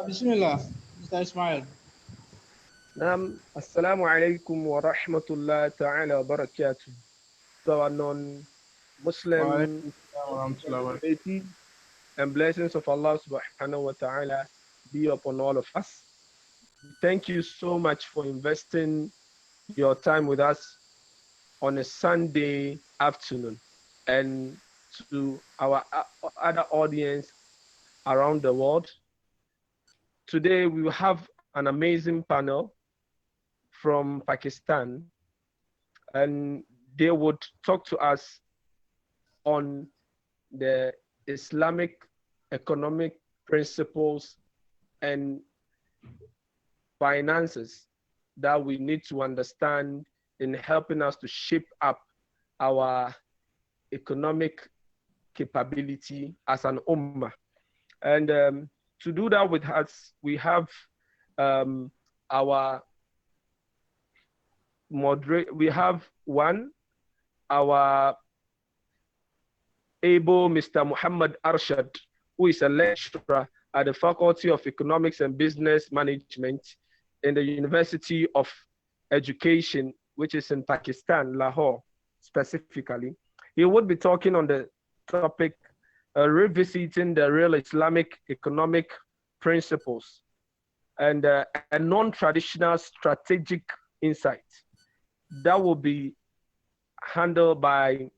Bismillah, Mr. Ismail. Assalamu alaikum wa rahmatullahi ta'ala wa barakatuh. To our Wa non-Muslim alaikum salam wa rahmatullahi wa barakatuh. community, and blessings of Allah subhanahu wa ta'ala be upon all of us. Thank you so much for investing your time with us on a Sunday afternoon, and to our other audience around the world. Today we will have an amazing panel from Pakistan, and they would talk to us on the Islamic economic principles and finances that we need to understand in helping us to shape up our economic capability as an ummah. And to do that with us, we have our we have our able Mr. Muhammad Arshad, who is a lecturer at the Faculty of Economics and Business Management in the University of Education, which is in Pakistan, Lahore, specifically. He would be talking on the topic, revisiting the real Islamic economic principles and a non-traditional strategic insight. That will be handled by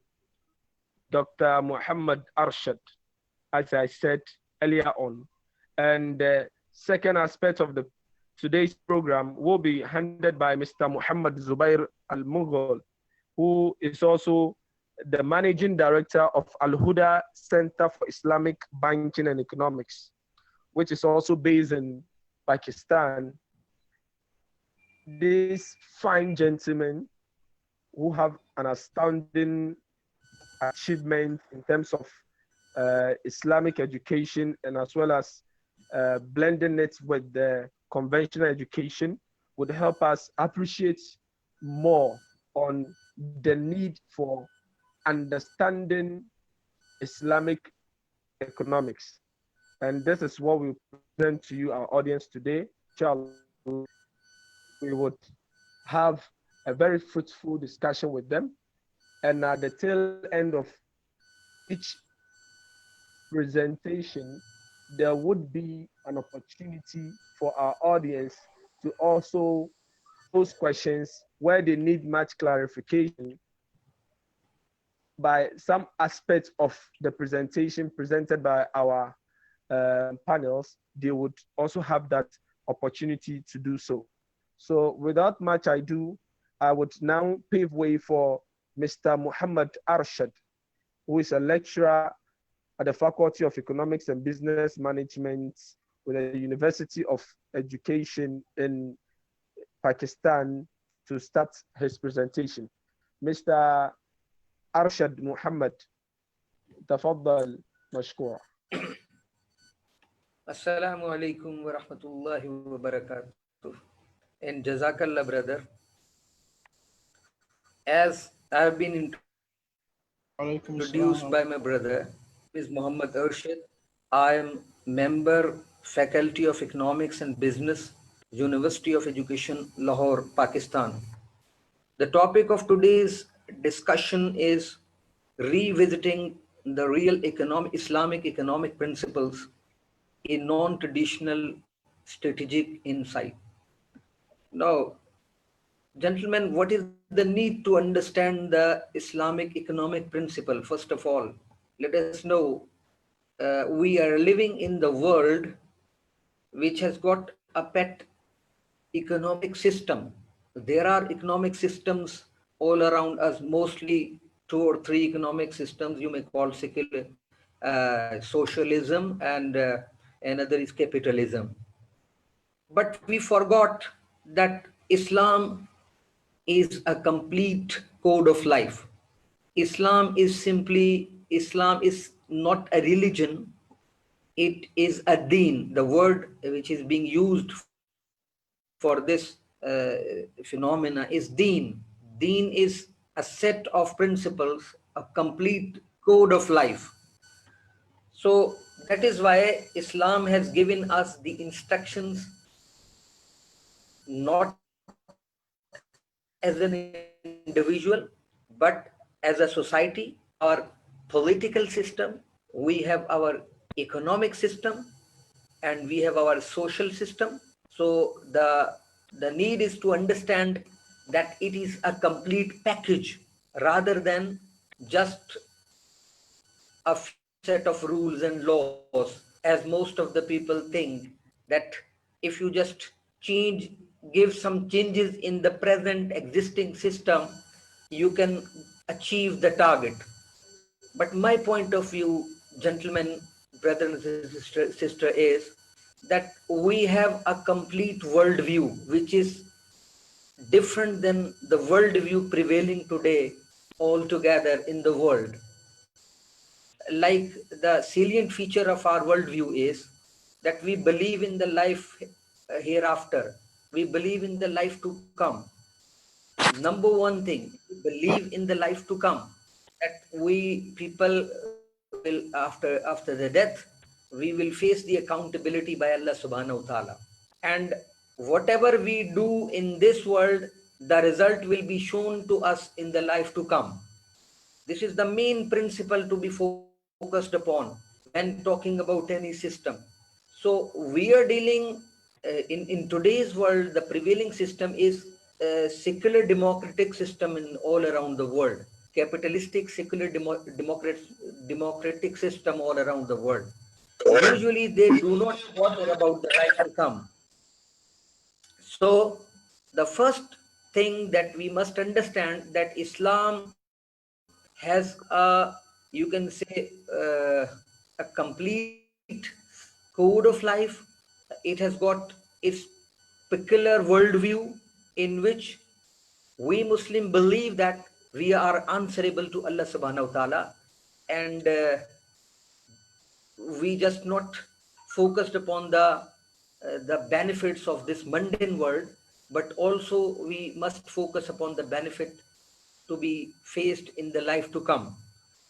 Dr. Muhammad Arshad, as I said earlier on. And the second aspect of today's program will be handled by Mr. Muhammad Zubair Al-Mughal, who is also the Managing Director of Al-Huda Center for Islamic Banking and Economics, which is also based in Pakistan. These fine gentlemen who have an astounding achievement in terms of Islamic education, and as well as blending it with the conventional education, would help us appreciate more on the need for understanding Islamic economics. And this is what we present to you, our audience, today. Inshallah, we would have a very fruitful discussion with them. And at the tail end of each presentation, there would be an opportunity for our audience to also pose questions where they need much clarification by some aspects of the presentation presented by our panels. They would also have that opportunity to do so. So without much ado, I would now pave way for Mr. Muhammad Arshad, who is a lecturer at the Faculty of Economics and Business Management with the University of Education in Pakistan, to start his presentation. Mr. Arshad Muhammad, تفضل مشكور. Assalamu alaikum wa rahmatullahi wa barakatuh. And Jazakallah, brother. As I have been introduced by my brother, is Muhammad Arshad. I am member, Faculty of Economics and Business, University of Education, Lahore, Pakistan. The topic of today's discussion is revisiting the real Islamic economic principles in non-traditional strategic insight. Now, gentlemen, what is the need to understand the Islamic economic principle? First of all, let us know we are living in the world which has got a pet economic system. There are economic systems all around us, mostly 2 or 3 economic systems you may call secular, socialism, and another is capitalism. But we forgot that Islam is a complete code of life. Islam is not a religion, it is a deen. The word which is being used for this phenomena is deen. Deen is a set of principles, a complete code of life. So that is why Islam has given us the instructions not as an individual, but as a society. We have our political system, we have our economic system, and we have our social system. So the need is to understand that it is a complete package rather than just a few set of rules and laws, as most of the people think that if you just change, give some changes in the present existing system, you can achieve the target. But my point of view, gentlemen, brother and sister, is that we have a complete worldview which is different than the worldview prevailing today altogether in the world. Like, the salient feature of our worldview is that we believe in the life hereafter, we believe in the life to come. Number one thing, we believe in the life to come, that we people will after the death, we will face the accountability by Allah subhanahu wa ta'ala. And whatever we do in this world, the result will be shown to us in the life to come. This is the main principle to be focused upon when talking about any system. So we are dealing in today's world, the prevailing system is a secular democratic system in all around the world, capitalistic secular democratic system all around the world. Usually they do not bother about the life to come. So the first thing that we must understand, that Islam has you can say a complete code of life. It has got its peculiar worldview, in which we Muslim believe that we are answerable to Allah subhanahu wa ta'ala, and we just not focused upon the benefits of this mundane world, but also we must focus upon the benefit to be faced in the life to come.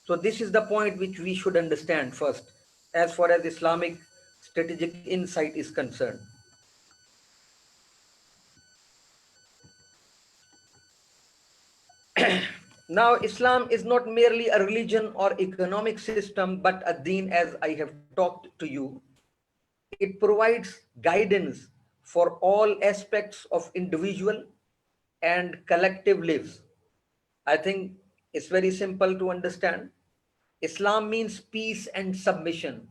So this is the point which we should understand first, as far as Islamic strategic insight is concerned. Now, Islam is not merely a religion or economic system, but a deen, as I have talked to you. It provides guidance for all aspects of individual and collective lives. I think it's very simple to understand. Islam means peace and submission.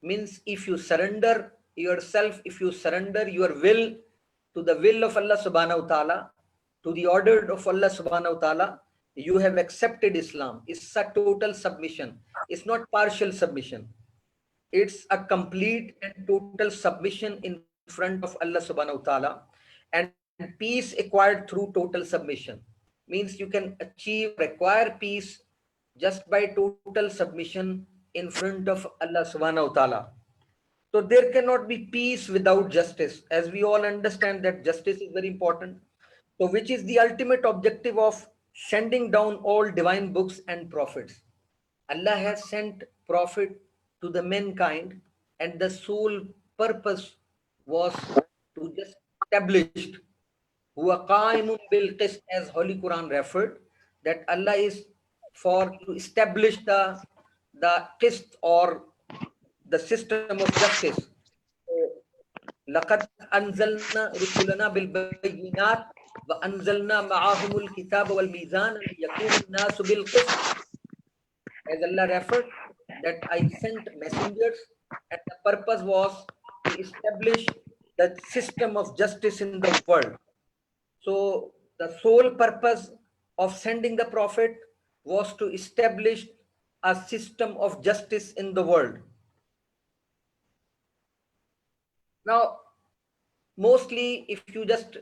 Means if you surrender yourself, if you surrender your will to the will of Allah subhanahu wa ta'ala, to the order of Allah subhanahu wa ta'ala, you have accepted Islam. It's a total submission. It's not partial submission. It's a complete and total submission in front of Allah subhanahu wa ta'ala, and peace acquired through total submission. Means you can achieve or acquire peace just by total submission in front of Allah subhanahu wa ta'ala. So there cannot be peace without justice, as we all understand that justice is very important. So which is the ultimate objective of sending down all divine books and prophets. Allah has sent prophet to the mankind, and the sole purpose was to just establish huwa qaimun bil qist, as Holy Quran referred, that Allah is for to establish the qist, or the system of justice. لقد أنزلنا رسلنا بالبينات وأنزلنا معهم الكتاب والميزان ليقوم الناس بالقسط. As Allah referred, that I sent messengers, and the purpose was to establish the system of justice in the world. So the sole purpose of sending the prophet was to establish a system of justice in the world. Now, mostly if you just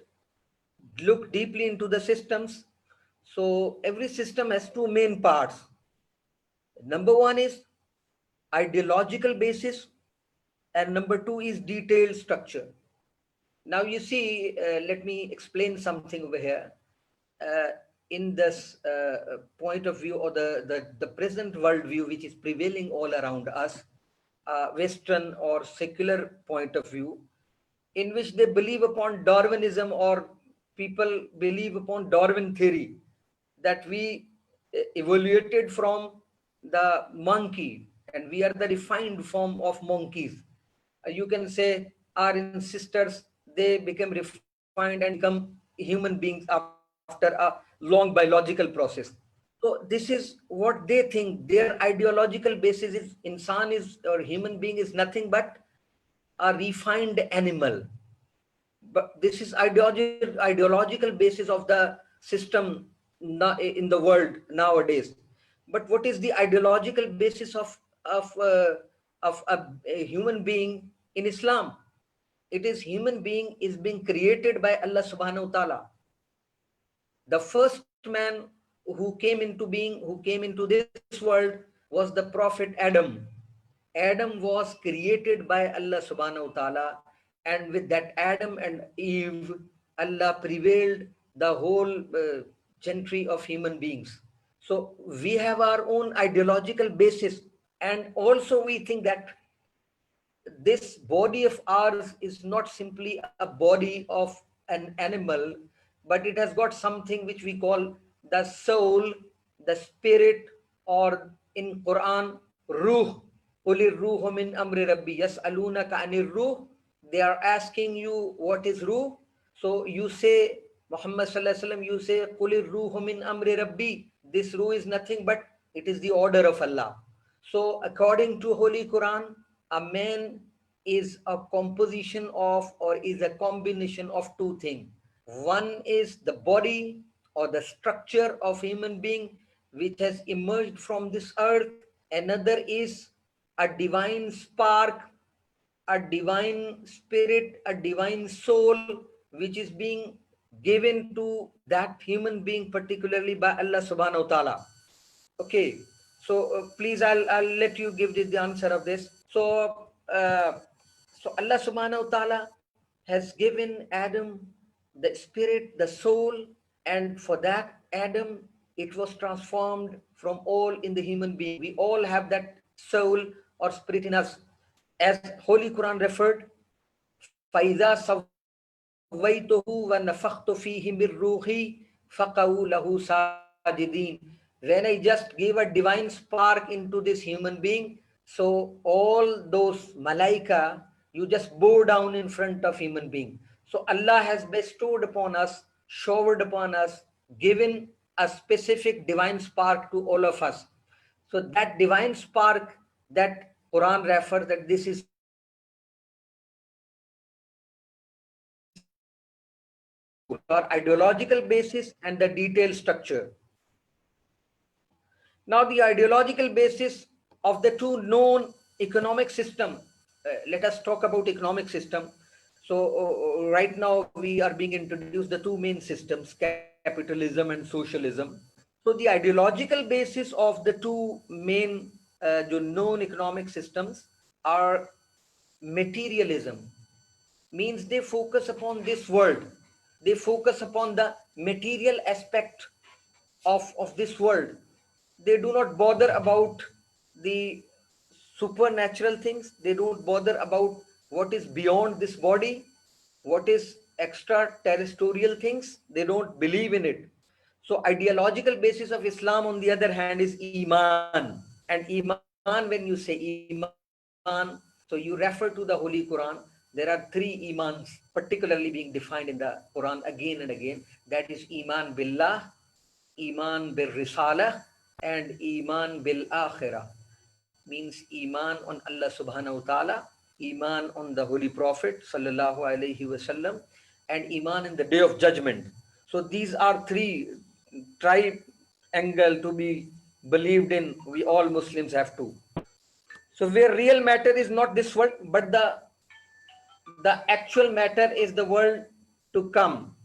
look deeply into the systems, so every system has two main parts. Number one is ideological basis, and number two is detailed structure. Now you see, let me explain something over here. In this point of view, or the present worldview which is prevailing all around us, Western or secular point of view, in which they believe upon Darwinism, or people believe upon Darwin theory, that we evaluated from the monkey and we are the refined form of monkeys. You can say our ancestors, they became refined and become human beings after a long biological process. So this is what they think. Their ideological basis is insan is, or human being is nothing but a refined animal. But this is ideological basis of the system in the world nowadays. But what is the ideological basis of a human being in Islam? It is human being is being created by Allah subhanahu wa ta'ala. The first man who came into being, who came into this world, was the prophet Adam. Adam was created by Allah subhanahu wa ta'ala, and with that Adam and Eve, Allah prevailed the whole gentry of human beings. So we have our own ideological basis, and also we think that this body of ours is not simply a body of an animal, but it has got something which we call the soul, the spirit, or in Quran, ruh. Qulir ruhu min amri rabbi yas'alunaka anir ruh. They are asking you what is ruh. So you say, Muhammad sallallahu alaihi wasallam, you say, Qulir ruhu min amri rabbi. This ruh is nothing but it is the order of Allah. So according to Holy Quran, a man is a composition of, or is a combination of two things. One is the body or the structure of human being which has emerged from this earth. Another is a divine spark, a divine spirit, a divine soul which is being given to that human being particularly by Allah subhanahu wa ta'ala. Okay, so please, I'll let you give the answer of this. So Allah subhanahu wa ta'ala has given Adam the spirit, the soul, and for that Adam, it was transformed from all in the human being. We all have that soul or spirit in us. As Holy Quran referred, فَإِذَا سَوَّيْتُهُ وَنَفَخْتُ فِيهِ مِنْ رُوحِي فَقَعُوا لَهُ سَاجِدِينَ. When I just gave a divine spark into this human being, so all those malaika, you just bow down in front of human being. So Allah has bestowed upon us, showered upon us, given a specific divine spark to all of us. So that divine spark that Quran refers, that this is our ideological basis and the detailed structure. Now the ideological basis of the two known economic system. Let us talk about economic system. So right now we are being introduced the two main systems, capitalism and socialism. So the ideological basis of the two main known economic systems are materialism. Means they focus upon this world. They focus upon the material aspect of this world. They do not bother about the supernatural things. They don't bother about what is beyond this body, what is extraterrestrial things. They don't believe in it. So ideological basis of Islam, on the other hand, is Iman. And Iman, when you say Iman, so you refer to the Holy Quran. There are three Imans particularly being defined in the Quran again and again. That is Iman Billah, Iman bil Risala, and Iman bil Akhirah. Means Iman on Allah subhanahu wa ta'ala, Iman on the Holy Prophet sallallahu alaihi wasallam, and Iman in the Day of Judgment. So these are three triangle to be believed in. We all Muslims have to. So where real matter is not this world, but the actual matter is the world to come,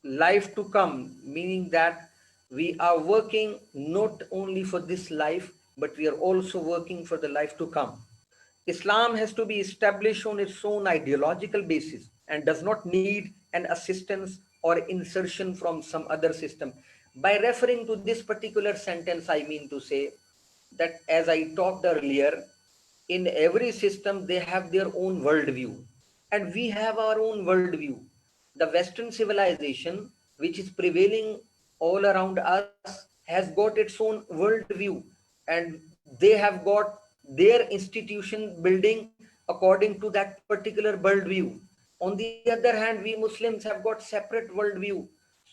life to come, meaning that we are working not only for this life, but we are also working for the life to come. Islam has to be established on its own ideological basis and does not need an assistance or insertion from some other system. By referring to this particular sentence, I mean to say that, as I talked earlier, in every system they have their own worldview, and we have our own worldview. The Western civilization, which is prevailing all around us, has got its own worldview, and they have got their institution building according to that particular worldview. On the other hand, we Muslims have got separate worldview.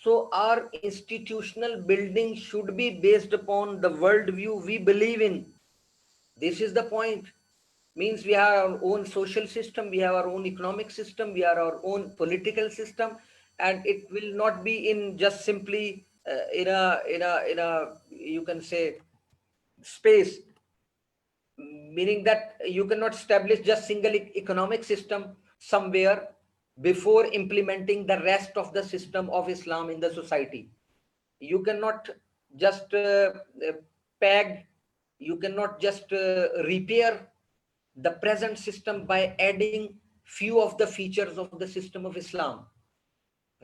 So our institutional building should be based upon the worldview we believe in. This is the point. Means we have our own social system, we have our own economic system, we have our own political system, and it will not be in just simply in a you can say space, meaning that you cannot establish just single economic system somewhere before implementing the rest of the system of Islam in the society. You cannot just peg, you cannot just repair the present system by adding few of the features of the system of Islam.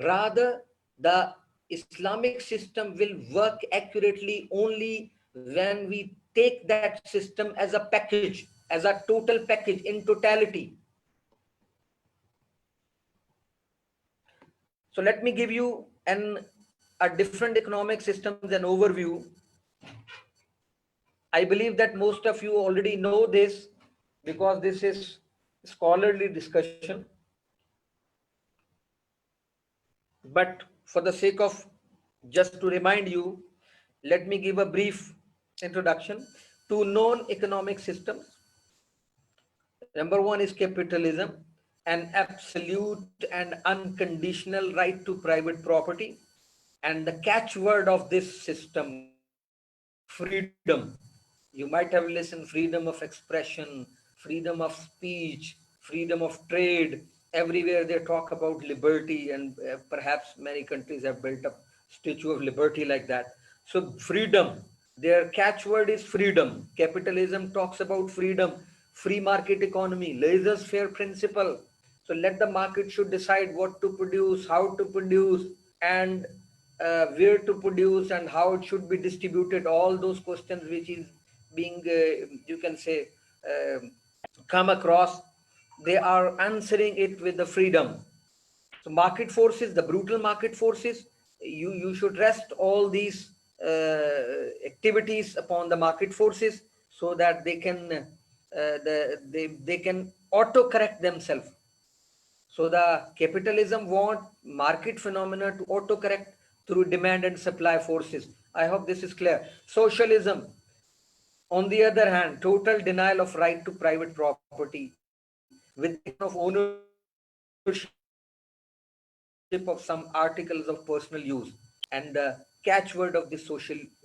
Rather, the Islamic system will work accurately only when we take that system as a package, as a total package in totality. So let me give you a different economic systems and overview. I believe that most of you already know this because this is scholarly discussion. But for the sake of just to remind you, let me give a brief introduction to known economic systems. Number one is capitalism, an absolute and unconditional right to private property. And the catchword of this system, freedom. You might have listened freedom of expression, freedom of speech, freedom of trade. Everywhere they talk about liberty, and perhaps many countries have built up Statue of Liberty like that. So freedom, their catchword is freedom. Capitalism talks about freedom, free market economy, laissez-faire principle. So let the market should decide what to produce, how to produce, and where to produce and how it should be distributed. All those questions which is being you can say come across, they are answering it with the freedom. So market forces, the brutal market forces, you should rest all these activities upon the market forces so that they can they can auto correct themselves. So the capitalism want market phenomena to auto-correct through demand and supply forces. I hope this is clear. Socialism, on the other hand, total denial of right to private property with the exception of ownership of some articles of personal use. And the catchword of this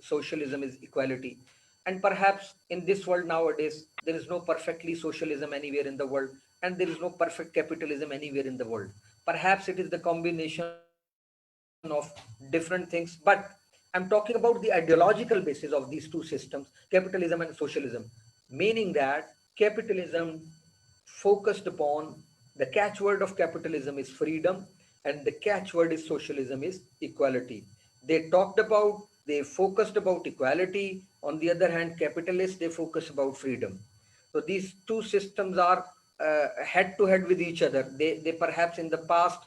socialism is equality. And perhaps in this world nowadays, there is no perfectly socialism anywhere in the world, and there is no perfect capitalism anywhere in the world. Perhaps it is the combination of different things, but I'm talking about the ideological basis of these two systems, capitalism and socialism, meaning that capitalism focused upon, the catchword of capitalism is freedom, and the catchword is socialism is equality. They focused about equality. On the other hand, capitalists, they focus about freedom. So these two systems are head to head with each other. They perhaps in the past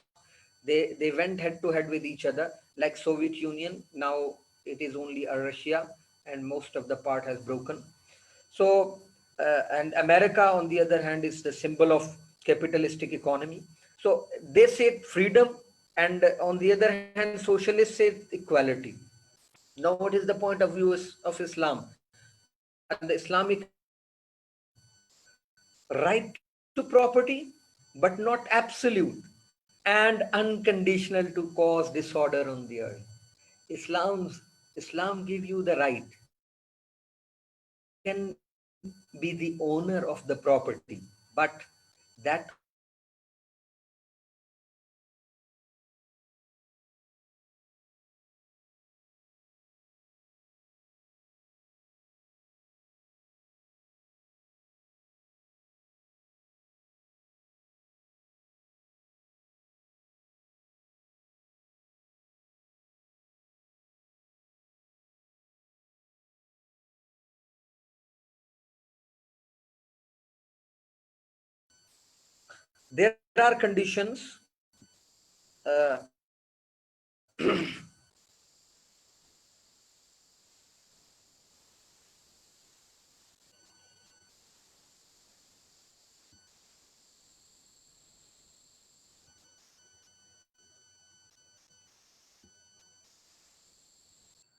they went head to head with each other, like Soviet Union. Now it is only a Russia, and most of the part has broken. So and America, on the other hand, is the symbol of capitalistic economy. So they say freedom, and on the other hand, socialists say equality. Now, what is the point of view of Islam and the Islamic economic system? Right to property, but not absolute, and unconditional to cause disorder on the earth. Islam give you the right. You can be the owner of the property, but that property should be distributed equally among all the citizens of the earth. That is the point of Islamic economic system. there are conditions uh,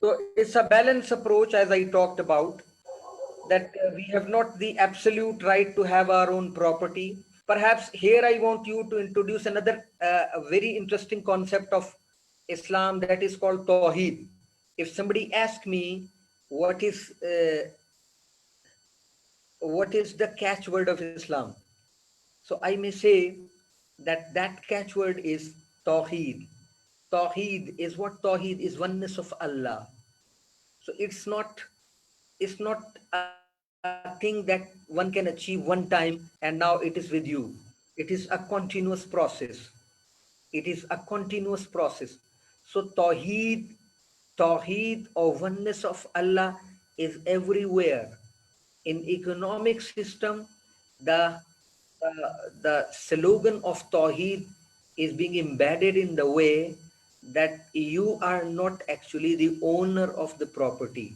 so it's a balanced approach, as I talked about, that we have not the absolute right to have our own property. Perhaps here I want you to introduce another a very interesting concept of Islam, that is called Tawheed. If somebody asks me what is the catchword of Islam, so I may say that that catchword is Tawheed. Tawheed is what? Tawheed is oneness of Allah. So it's not a thing that one can achieve one time and now it is with you. It is a continuous process. It is a continuous process. So Tawheed or oneness of Allah is everywhere. In economic system, the the slogan of Tawheed is being embedded in the way that you are not actually the owner of the property.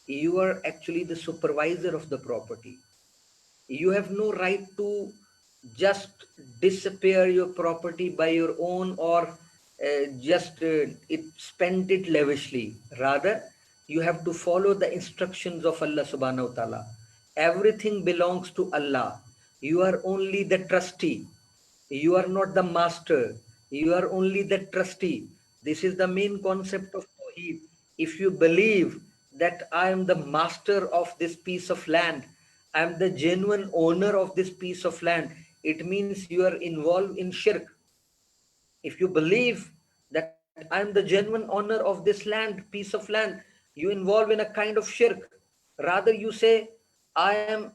You are actually the supervisor of the property. You have no right to just disappear your property by your own, or just spend it lavishly. Rather, you have to follow the instructions of Allah subhanahu wa ta'ala. Everything belongs to Allah. You are only the trustee. You are not the master. You are only the trustee. This is the main concept of Tawheed. If you believe that I am the master of this piece of land, I am the genuine owner of this piece of land, it means you are involved in shirk. If you believe that I am the genuine owner of this land, piece of land, you involve in a kind of shirk. Rather, you say, I am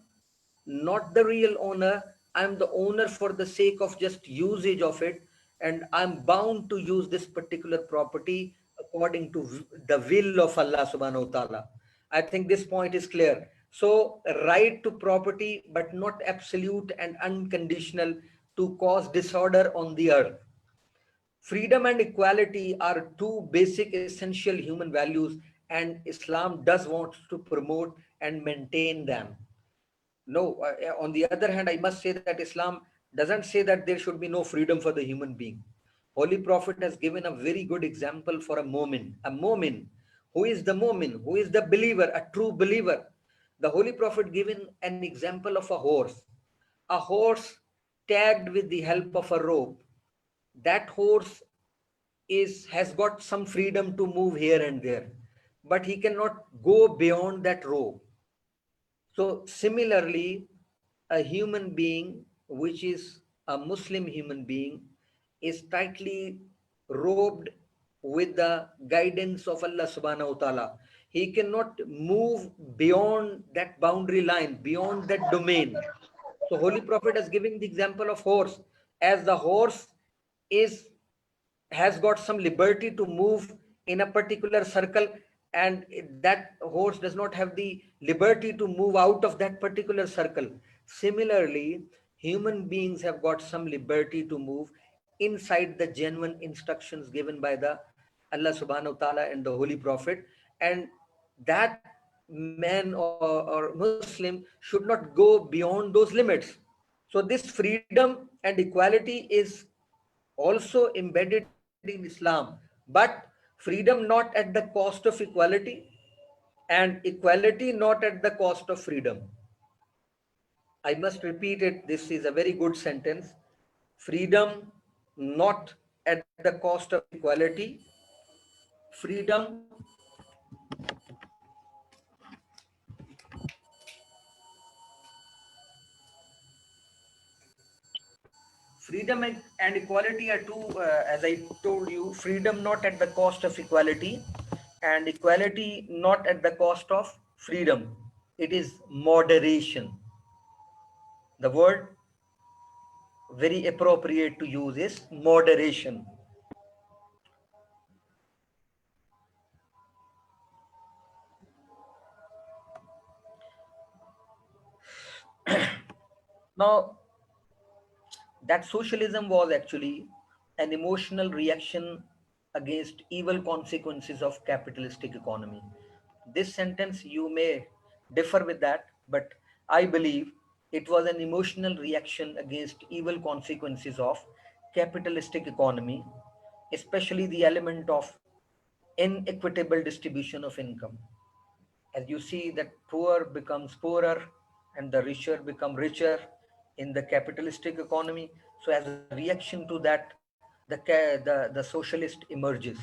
not the real owner. I am the owner for the sake of just usage of it, and I'm bound to use this particular property according to the will of Allah subhanahu wa ta'ala. I think this point is clear. So, right to property, but not absolute and unconditional to cause disorder on the earth. Freedom and equality are two basic essential human values, and Islam does want to promote and maintain them. No, on the other hand, I must say that Islam doesn't say that there should be no freedom for the human being. Holy Prophet has given a very good example for a mu'min. A mu'min. Who is the mu'min? Who is the believer? A true believer. The Holy Prophet given an example of a horse. A horse tagged with the help of a rope. That horse has got some freedom to move here and there, but he cannot go beyond that rope. So similarly, a human being, which is a Muslim human being, is tightly robed with the guidance of Allah subhanahu wa ta'ala. He cannot move beyond that boundary line, beyond that domain. So Holy Prophet has given the example of horse. As the horse is has got some liberty to move in a particular circle, and that horse does not have the liberty to move out of that particular circle. Similarly, human beings have got some liberty to move inside the genuine instructions given by the Allah subhanahu wa ta'ala and the Holy Prophet, and that man or Muslim should not go beyond those limits. So this freedom and equality is also embedded in Islam, but freedom not at the cost of equality, and equality not at the cost of freedom. I must repeat it. This is a very good sentence. Freedom not at the cost of equality. Freedom freedom and equality are two, as I told you, freedom not at the cost of equality, and equality not at the cost of freedom. It is moderation. The word very appropriate to use is moderation. Now, that socialism was actually an emotional reaction against evil consequences of capitalistic economy. This sentence you may differ with that, but I believe it was an emotional reaction against evil consequences of capitalistic economy, especially the element of inequitable distribution of income. As you see that poor becomes poorer and the richer become richer in the capitalistic economy. So as a reaction to that, the socialist emerges.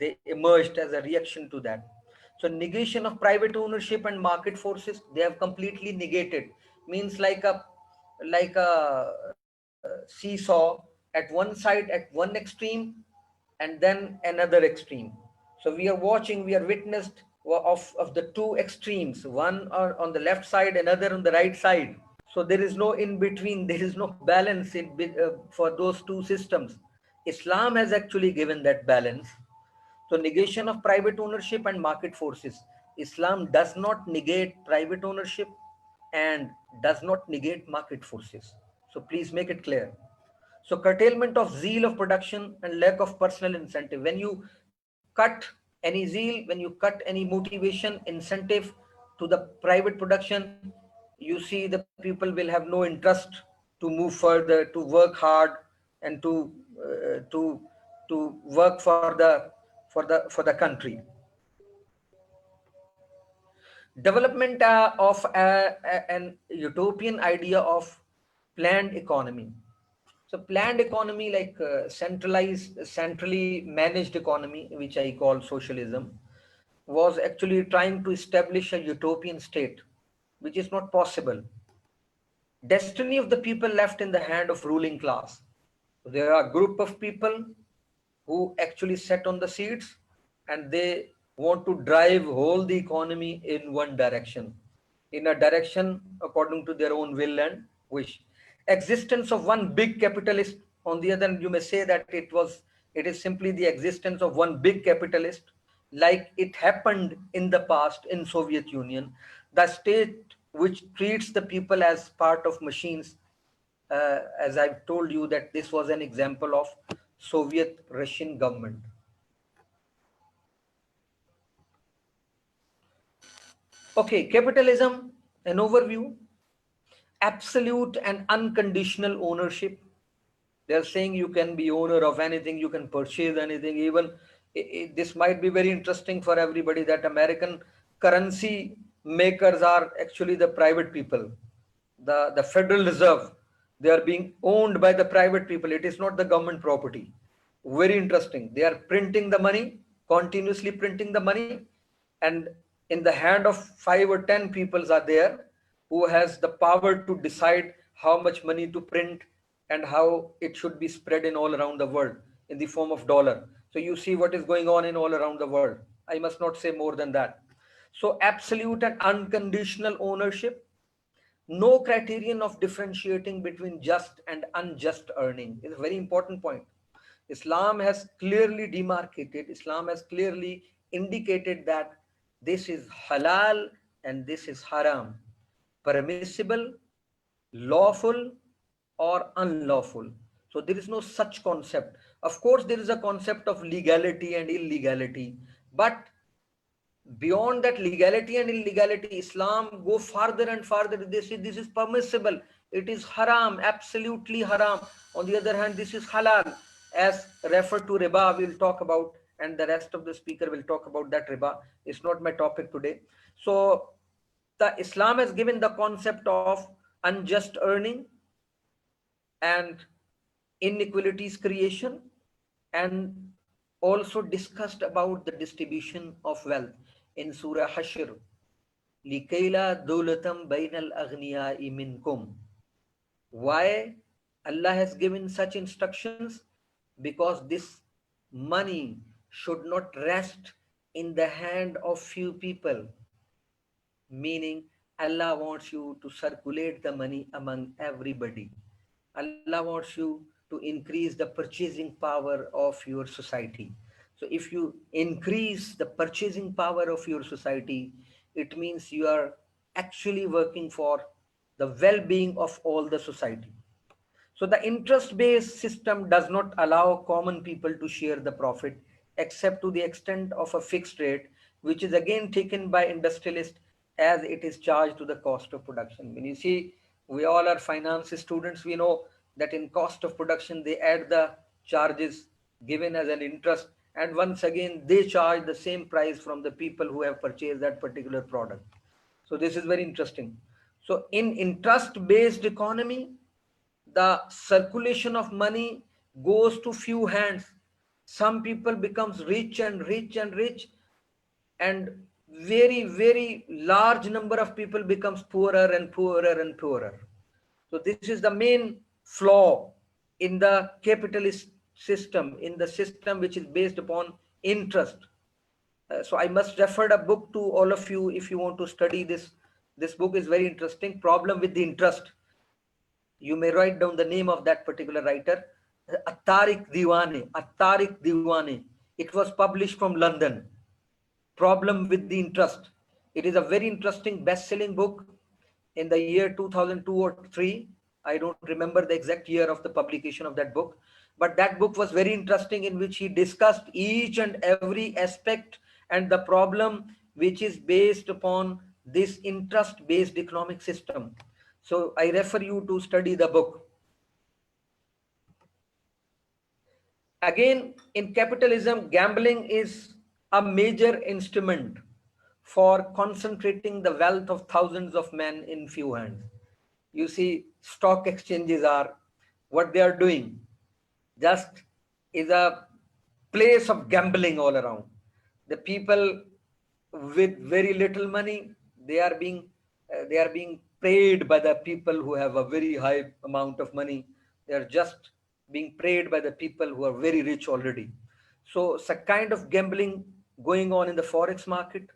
They emerged as a reaction to that. So negation of private ownership and market forces, they have completely negated. Means like a seesaw, at one side, at one extreme, and then another extreme. So we are watching, we are witnessed of the two extremes, one on the left side, another on the right side. So there is no in between, there is no balance for those two systems. Islam has actually given that balance. So negation of private ownership and market forces. Islam does not negate private ownership and does not negate market forces. So please make it clear. So curtailment of zeal of production and lack of personal incentive. When you cut any zeal, when you cut any motivation, incentive to the private production, you see the people will have no interest to move further, to work hard, and to work for the country. Development of an utopian idea of planned economy. So planned economy, like centralized, centrally managed economy, which I call socialism, was actually trying to establish a utopian state, which is not possible. Destiny of the people left in the hand of ruling class. There are a group of people who actually set on the seats, and they want to drive whole the economy in one direction, in a direction according to their own will and wish. Existence of one big capitalist, on the other hand, you may say that it is simply the existence of one big capitalist, like it happened in the past in Soviet Union, the state which treats the people as part of machines. As I've told you that this was an example of Soviet Russian government. Okay, capitalism, an overview, absolute and unconditional ownership. They're saying you can be owner of anything, you can purchase anything. Even this might be very interesting for everybody, that American currency makers are actually the private people. The Federal Reserve, they are being owned by the private people. It is not the government property. Very interesting. They are printing the money, continuously printing the money, and in the hand of 5 or 10 peoples are there, who has the power to decide how much money to print and how it should be spread in all around the world in the form of dollar. So you see what is going on in all around the world. I must not say more than that. So absolute and unconditional ownership, no criterion of differentiating between just and unjust earning is a very important point. Islam has clearly demarcated, Islam has clearly indicated that this is halal and this is haram, permissible, lawful, or unlawful. So there is no such concept. Of course, there is a concept of legality and illegality, but beyond that legality and illegality, Islam go farther and farther. This is permissible, it is haram, absolutely haram. On the other hand, this is halal, as referred to riba we'll talk about, and the rest of the speaker will talk about that. Riba is not my topic today. So the Islam has given the concept of unjust earning and inequalities creation, and also discussed about the distribution of wealth in Surah Hashr. لِكَيْلَا دُولَةً بَيْنَ الْأَغْنِيَاءِ مِنْكُمْ. Why Allah has given such instructions? Because this money should not rest in the hand of few people. Meaning, Allah wants you to circulate the money among everybody. Allah wants you to increase the purchasing power of your society. So if you increase the purchasing power of your society, it means you are actually working for the well-being of all the society. So the interest-based system does not allow common people to share the profit except to the extent of a fixed rate, which is again taken by industrialists as it is charged to the cost of production. When you see, we all are finance students, we know that in cost of production, they add the charges given as an interest, and once again, they charge the same price from the people who have purchased that particular product. So this is very interesting. So in interest-based economy, the circulation of money goes to few hands. Some people becomes rich and rich and rich, and very large number of people becomes poorer and poorer and poorer. So this is the main flaw in the capitalist system, in the system which is based upon interest. So I must refer a book to all of you if you want to study this. This book is very interesting, Problem with the Interest. You may write down the name of that particular writer, Tariq Diwane. It was published from London. Problem with the Interest. It is a very interesting best-selling book in the year 2002 or 3. I don't remember the exact year of the publication of that book, but that book was very interesting, in which he discussed each and every aspect and the problem which is based upon this interest-based economic system. So I refer you to study the book. Again, in capitalism, gambling is a major instrument for concentrating the wealth of thousands of men in few hands. You see, stock exchanges are what they are doing, just is a place of gambling all around. The people with very little money, they are being preyed by the people who have a very high amount of money. They are just being preyed by the people who are very rich already. So it's a kind of gambling going on in the forex market,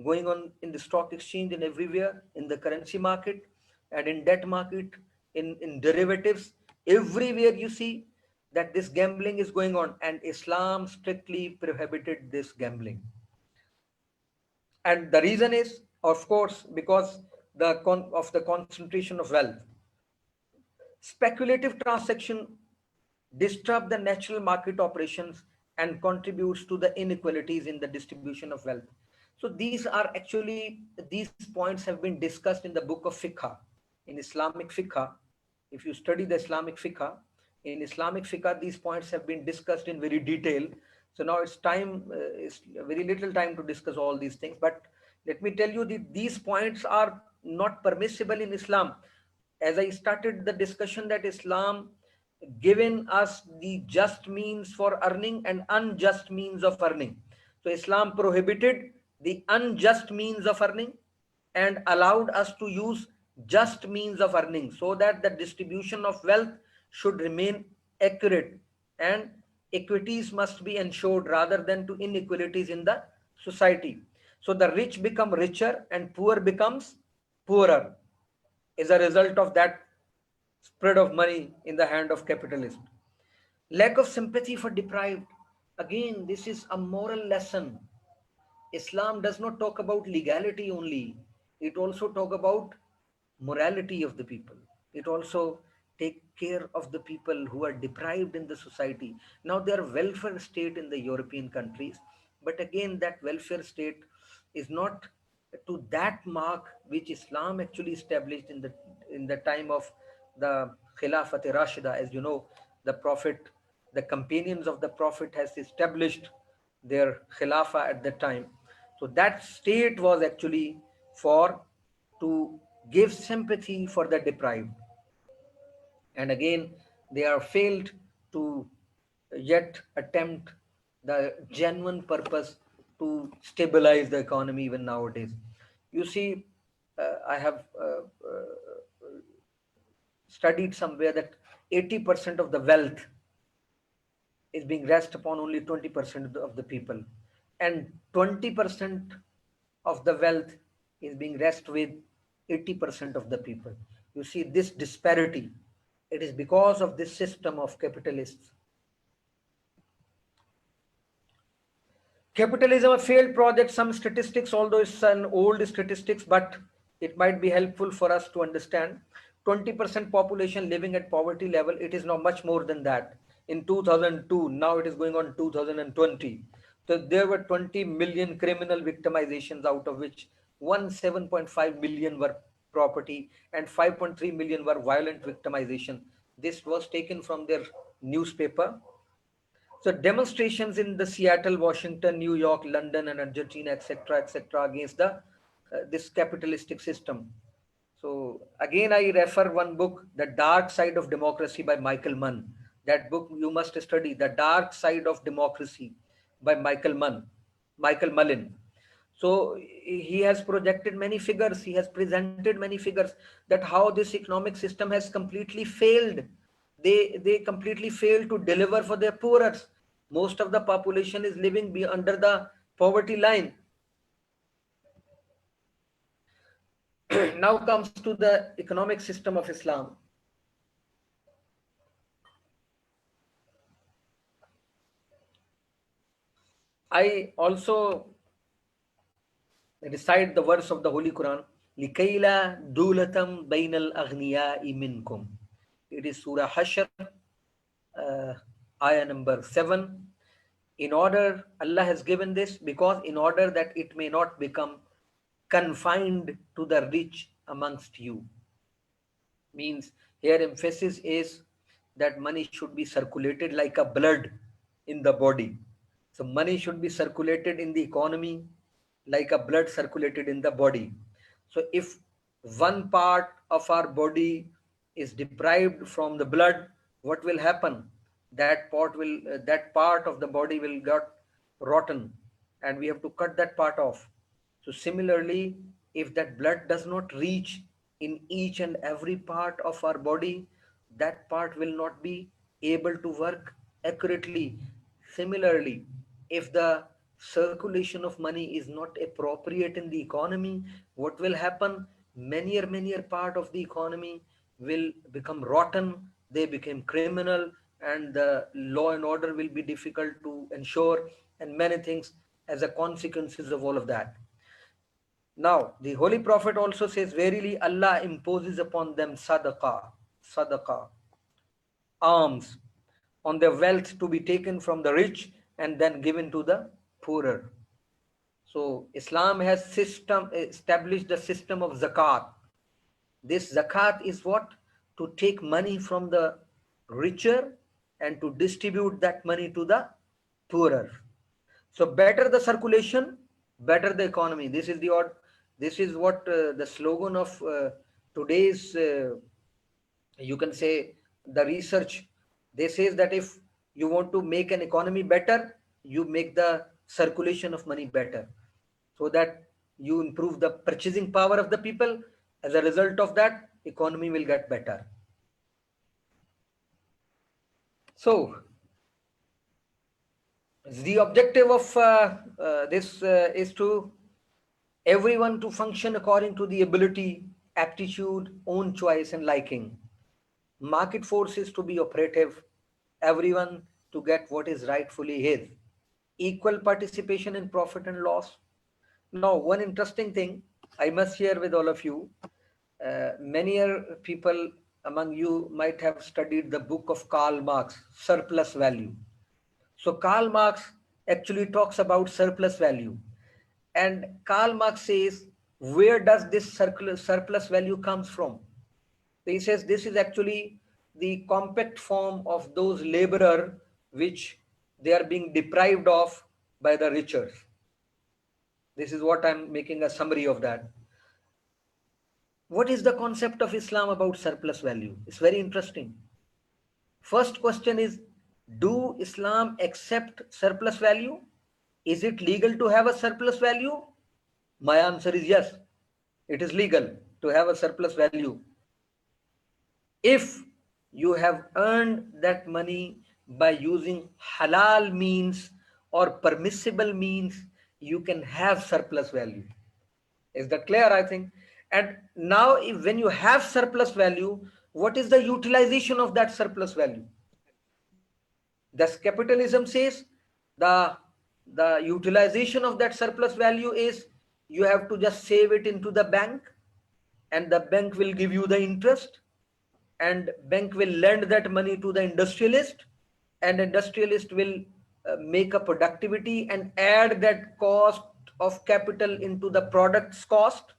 going on in the stock exchange and everywhere, in the currency market and in debt market, in derivatives, everywhere you see that this gambling is going on, and Islam strictly prohibited this gambling. And the reason is, of course, because of the concentration of wealth. Speculative transaction disrupt the natural market operations and contributes to the inequalities in the distribution of wealth. So these are actually, these points have been discussed in the book of Fiqh. In Islamic Fiqh, if you study the Islamic Fiqh, in Islamic Fiqh, these points have been discussed in very detail. So now it's very little time to discuss all these things. But let me tell you that these points are not permissible in Islam. As I started the discussion, that Islam given us the just means for earning and unjust means of earning. So Islam prohibited the unjust means of earning and allowed us to use just means of earning, so that the distribution of wealth should remain accurate and equities must be ensured rather than to inequalities in the society. So the rich become richer and poor becomes poorer as a result of that spread of money in the hand of capitalism. Lack of sympathy for deprived. Again, this is a moral lesson. Islam does not talk about legality only. It also talk about morality of the people. It also take care of the people who are deprived in the society. Now there are welfare state in the European countries, but again that welfare state is not to that mark which Islam actually established in the time of the Khilafat Rashida. As you know, the Prophet, the companions of the Prophet has established their Khilafah at that time. So that state was actually for to give sympathy for the deprived. And again, they are failed to yet attempt the genuine purpose to stabilize the economy even nowadays. You see, I have studied somewhere that 80% of the wealth is being rest upon only 20% of the people, and 20% of the wealth is being rest with 80% of the people. You see this disparity. It is because of this system of capitalists. Capitalism, a failed project. Some statistics, although it's an old statistics, but it might be helpful for us to understand. 20% population living at poverty level. It is now much more than that. In 2002, now it is going on 2020. So there were 20 million criminal victimizations, out of which 7.5 million were property and 5.3 million were violent victimization. This was taken from their newspaper. So demonstrations in the Seattle, Washington, New York, London, and Argentina, etc., against the this capitalistic system. So again, I refer one book, The Dark Side of Democracy by Michael Mann. That book you must study, The Dark Side of Democracy by Michael Mullin. So he has projected many figures, he has presented many figures that how this economic system has completely failed. They completely failed to deliver for their poorers. Most of the population is living under the poverty line. Now comes to the economic system of Islam. I also recite the verse of the Holy Quran, لِكَيْلَا دُولَةً بَيْنَ الْأَغْنِيَاءِ مِنْكُمْ. It is Surah Hashr, ayah number 7. In order, Allah has given this because in order that it may not become confined to the rich amongst you. Means here emphasis is that money should be circulated like a blood in the body. So money should be circulated in the economy like a blood circulated in the body. So if one part of our body is deprived from the blood, what will happen? That part of the body will get rotten, and we have to cut that part off. So similarly, if that blood does not reach in each and every part of our body, that part will not be able to work accurately. Similarly, if the circulation of money is not appropriate in the economy, what will happen? Many part of the economy will become rotten, they become criminal, and the law and order will be difficult to ensure, and many things as a consequences of all of that. Now, the Holy Prophet also says, verily Allah imposes upon them sadaqah, alms, on their wealth to be taken from the rich and then given to the poorer. So Islam has established the system of zakat. This zakat is what? To take money from the richer and to distribute that money to the poorer. So better the circulation, better the economy. This is what the slogan of today's, you can say, the research. They says that if you want to make an economy better, you make the circulation of money better, so that you improve the purchasing power of the people. As a result of that, economy will get better. So the objective of this is to everyone to function according to the ability, aptitude, own choice and liking. Market forces to be operative, everyone to get what is rightfully his. Equal participation in profit and loss. Now, one interesting thing I must share with all of you, many people among you might have studied the book of Karl Marx, Surplus Value. So Karl Marx actually talks about surplus value. And Karl Marx says, where does this surplus value comes from? So he says this is actually the compact form of those laborer which they are being deprived of by the richer. This is what I'm making a summary of that. What is the concept of Islam about surplus value? It's very interesting. First question is, do Islam accept surplus value? Is it legal to have a surplus value? My answer is yes. It is legal to have a surplus value. If you have earned that money by using halal means or permissible means, you can have surplus value. Is that clear? I think. And now when you have surplus value, what is the utilization of that surplus value? Thus capitalism says the utilization of that surplus value is you have to just save it into the bank and the bank will give you the interest. and bank will lend that money to the industrialist, and industrialist will make a productivity and add that cost of capital into the product's cost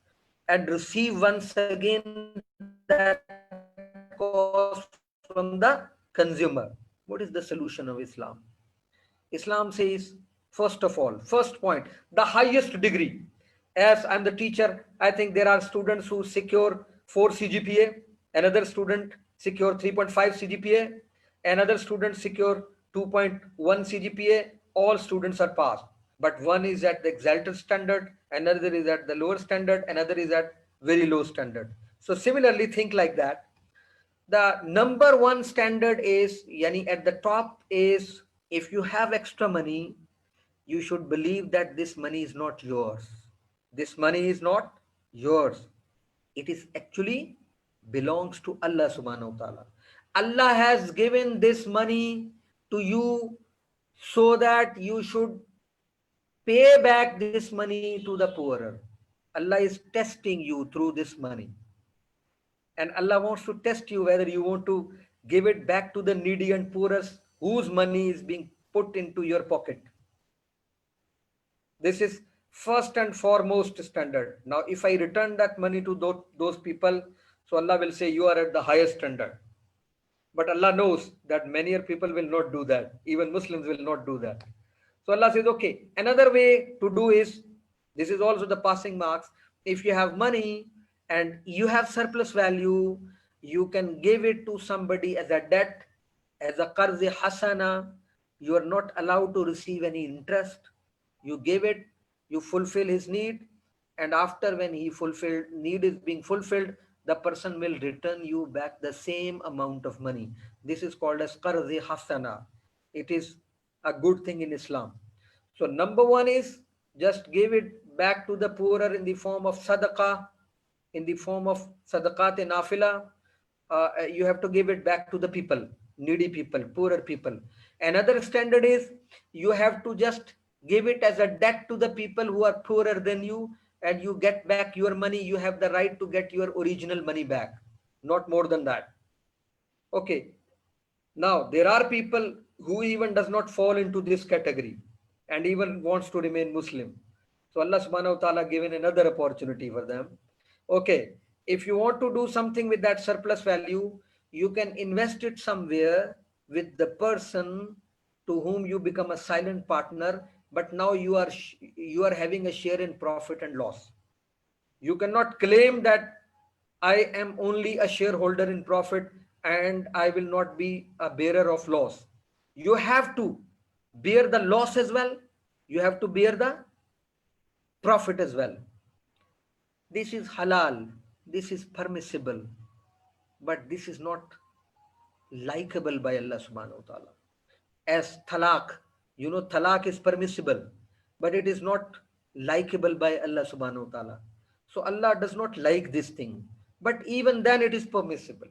and receive once again that cost from the consumer. What is the solution of Islam? Islam says, first of all, first point, the highest degree. As I'm the teacher, I think there are students who secure 4 CGPA, another student secure 3.5 CGPA, another student secure 2.1 CGPA. All students are passed. But one is at the exalted standard, another is at the lower standard, another is at very low standard. So similarly, think like that. The number one standard is, yani at the top is, if you have extra money, you should believe that this money is not yours. This money is not yours. It is actually belongs to Allah subhanahu wa ta'ala. Allah has given this money to you so that you should pay back this money to the poorer. Allah is testing you through this money. And Allah wants to test you whether you want to give it back to the needy and poorest whose money is being put into your pocket. This is first and foremost standard. Now, if I return that money to those people, so Allah will say, you are at the highest standard. But Allah knows that many people will not do that. Even Muslims will not do that. So Allah says, okay, another way to do is, this is also the passing marks. If you have money and you have surplus value, you can give it to somebody as a debt, as a qarz hasana. You are not allowed to receive any interest. You give it, you fulfill his need, and after when he fulfilled need is being fulfilled, the person will return you back the same amount of money. This is called as qarz hasana. It is a good thing in Islam. So number one is just give it back to the poorer in the form of sadaqah, in the form of sadaqat and nafila. You have to give it back to the people, needy people, poorer people. Another standard is you have to just give it as a debt to the people who are poorer than you, and you get back your money. You have the right to get your original money back, not more than that. Okay. Now, there are people who even does not fall into this category and even wants to remain Muslim. So Allah subhanahu wa ta'ala given another opportunity for them. Okay, if you want to do something with that surplus value, you can invest it somewhere with the person to whom you become a silent partner, but now you are having a share in profit and loss. You cannot claim that I am only a shareholder in profit and I will not be a bearer of loss. You have to bear the loss as well. You have to bear the profit as well. This is halal. This is permissible. But this is not likable by Allah subhanahu wa ta'ala. As talaq, talaq is permissible, but it is not likable by Allah subhanahu wa ta'ala. So Allah does not like this thing, but even then it is permissible.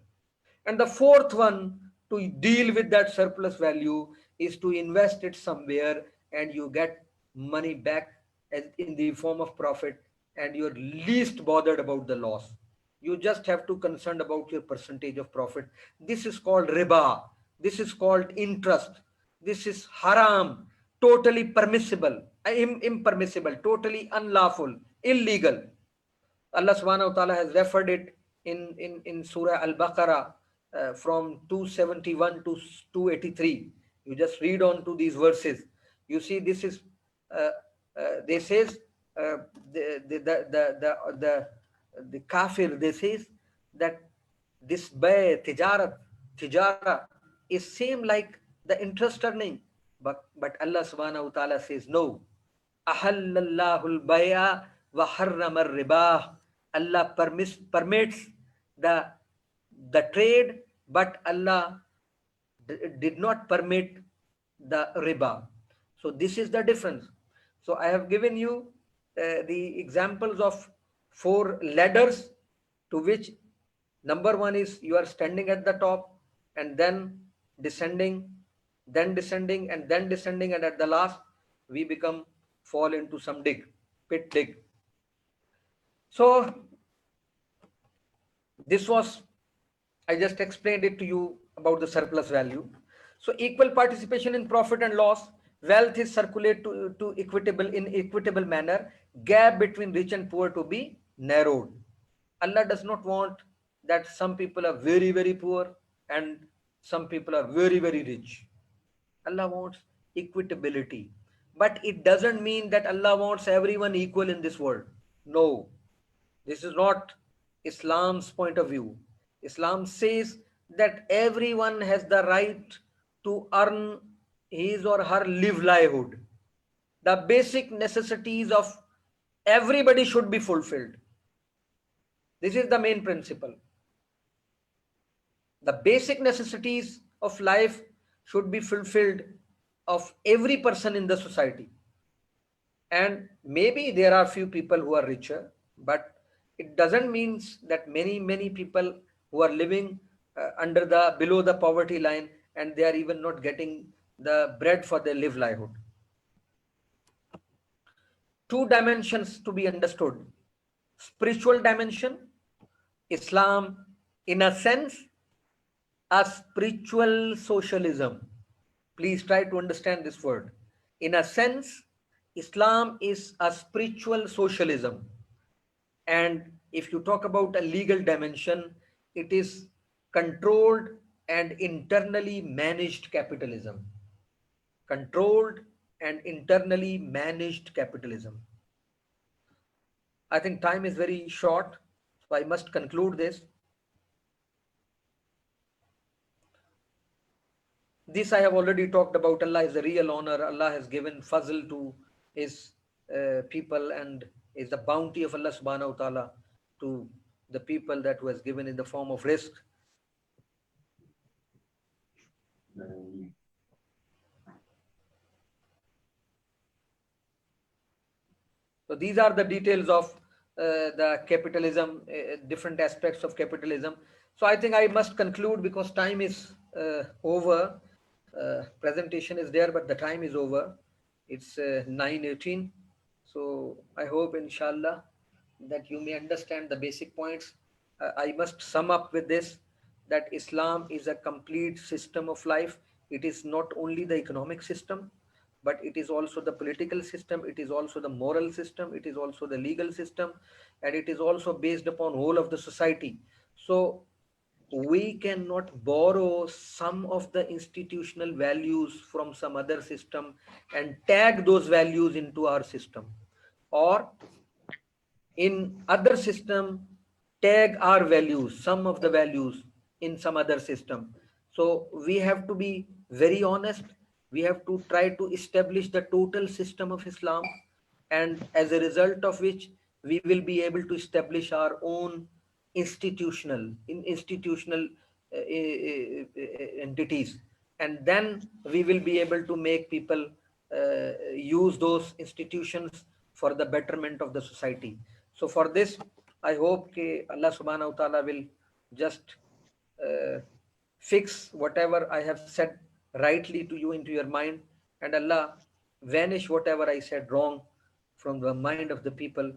And the fourth one to deal with that surplus value is to invest it somewhere and you get money back as in the form of profit, and you're least bothered about the loss. You just have to concerned about your percentage of profit. This is called riba. This is called interest. This is haram, totally permissible, impermissible, totally unlawful, illegal. Allah subhanahu wa ta'ala has referred it in Surah Al-Baqarah from 271 to 283. You just read on to these verses. You see, this is, they says, the kafir, they says that this tijara is same like the interest earning. But Allah subhanahu wa ta'ala says, no. Ahallallahu al-bay'a wa harrama al-riba. Allah permits the trade, but Allah did not permit the riba. So this is the difference. So I have given you the examples of 4 ladders, to which number one is you are standing at the top and then descending, and then descending, and at the last we fall into some pit dig. So this was I just explained it to you about the surplus value. So equal participation in profit and loss, wealth is circulate to equitable in equitable manner, gap between rich and poor to be narrowed. Allah does not want that some people are very, very poor and some people are very, very rich. Allah wants equitability. But it doesn't mean that Allah wants everyone equal in this world. No, this is not Islam's point of view. Islam says that everyone has the right to earn his or her livelihood. The basic necessities of everybody should be fulfilled. This is the main principle. The basic necessities of life should be fulfilled of every person in the society. And maybe there are few people who are richer, but it doesn't mean that many people who are living under the below the poverty line, and they are even not getting the bread for their livelihood. Two dimensions to be understood: spiritual dimension. Islam, in a sense, a spiritual socialism. Please try to understand this word. In a sense, Islam is a spiritual socialism. And if you talk about a legal dimension, it is controlled and internally managed capitalism. Controlled and internally managed capitalism. I think time is very short, so I must conclude this. This I have already talked about. Allah is the real honor. Allah has given fazl to his people, and is the bounty of Allah subhanahu wa ta'ala to the people that was given in the form of rizq. So these are the details of the capitalism, different aspects of capitalism. So I think I must conclude because time is over. Presentation is there, but the time is over. It's 9:18. So I hope, inshallah, that you may understand the basic points. I must sum up with this, that Islam is a complete system of life. It is not only the economic system, but it is also the political system, it is also the moral system, it is also the legal system, and it is also based upon whole of the society. So we cannot borrow some of the institutional values from some other system and tag those values into our system, or in other system tag our values, some of the values, in some other system. So we have to be very honest. We have to try to establish the total system of Islam, and as a result of which we will be able to establish our own institutional entities, and then we will be able to make people use those institutions for the betterment of the society. So for this, I hope Allah subhanahu wa ta'ala will just fix whatever I have said rightly to you into your mind, and Allah vanish whatever I said wrong from the mind of the people.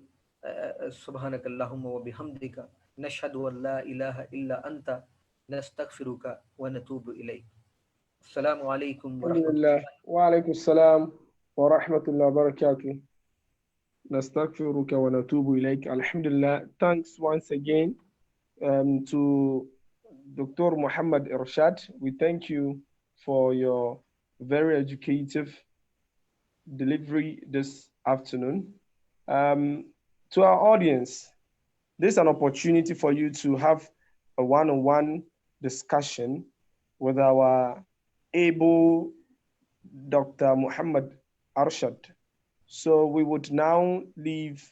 Subhanakallahumma wa bihamdika nashhadu an la ilaha illa anta nastaghfiruka wa natubu ilayk. Assalamu alaikum wa Alhamdulillah. Wa alaikum salam wa rahmatullahi wa barakatuh. Nastaghfiruka wa natubu ilayk. Alhamdulillah. Thanks once again to Dr. Muhammad Irshad. We thank you for your very educative delivery this afternoon. To our audience, this is an opportunity for you to have a one-on-one discussion with our able Dr. Muhammad Arshad. So we would now leave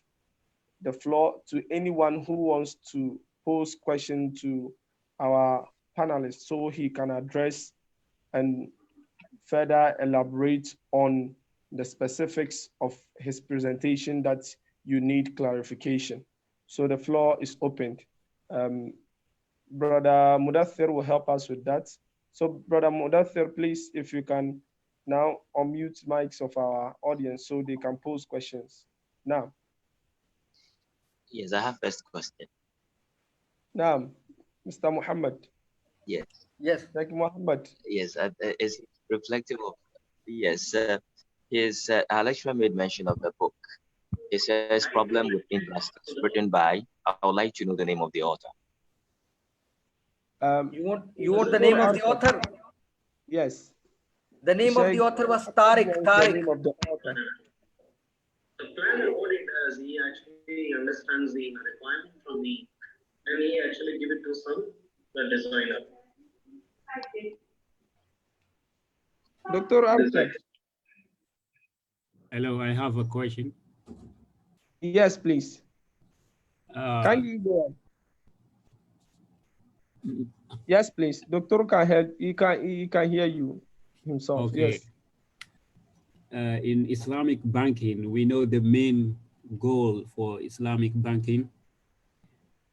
the floor to anyone who wants to pose question to our panelists so he can address and further elaborate on the specifics of his presentation that you need clarification. So the floor is opened. Brother Mudathir will help us with that. So Brother Mudathir, please, if you can now unmute mics of our audience so they can pose questions. Now. Yes, I have first question. Now, Mr. Muhammad. Yes, Yes. Thank you, Muhammad. yes, is reflective of, yes, lecturer made mention of the book. It says Problem with Investors, written by, I would like to know the name of the author. You want the Dr. name of the Arshad. author? Yes. The name of the Sheikh author was Arshad Tariq. wants the Tariq. name of the author. The planner, what he does, he actually understands the requirement from the, and he actually give it to the designer. Dr. Arshad. Hello, I have a question. Yes, please. Uh, Kindly go on. Yes, please. Doctor can help. He can hear you himself. okay. Yes. In Islamic banking, we know the main goal for Islamic banking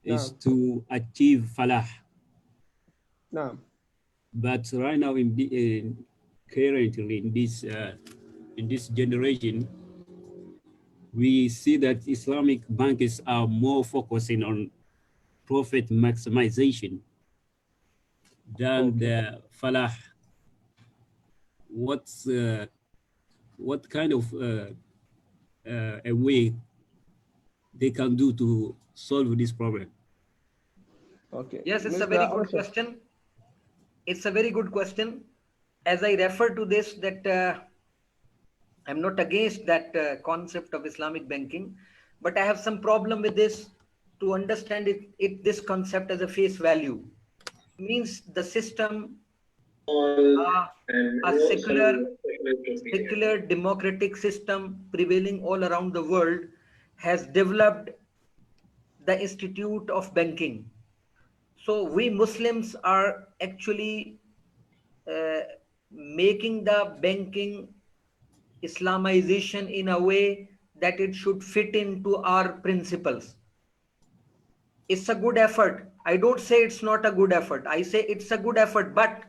is Naam. to achieve falah. Naam. But right now, currently in this generation, we see that Islamic banks are more focusing on profit maximization than the falah. What kind of a way they can do to solve this problem? Okay. Yes, it's a Mr. very good Arshad. question. It's a very good question. As I refer to this, that I'm not against that concept of Islamic banking, but I have some problem with this to understand this concept as a face value. Means the system, a secular democratic system prevailing all around the world has developed the institute of banking. So we Muslims are actually making the banking Islamization in a way that it should fit into our principles. It's a good effort. I don't say it's not a good effort. I say it's a good effort, but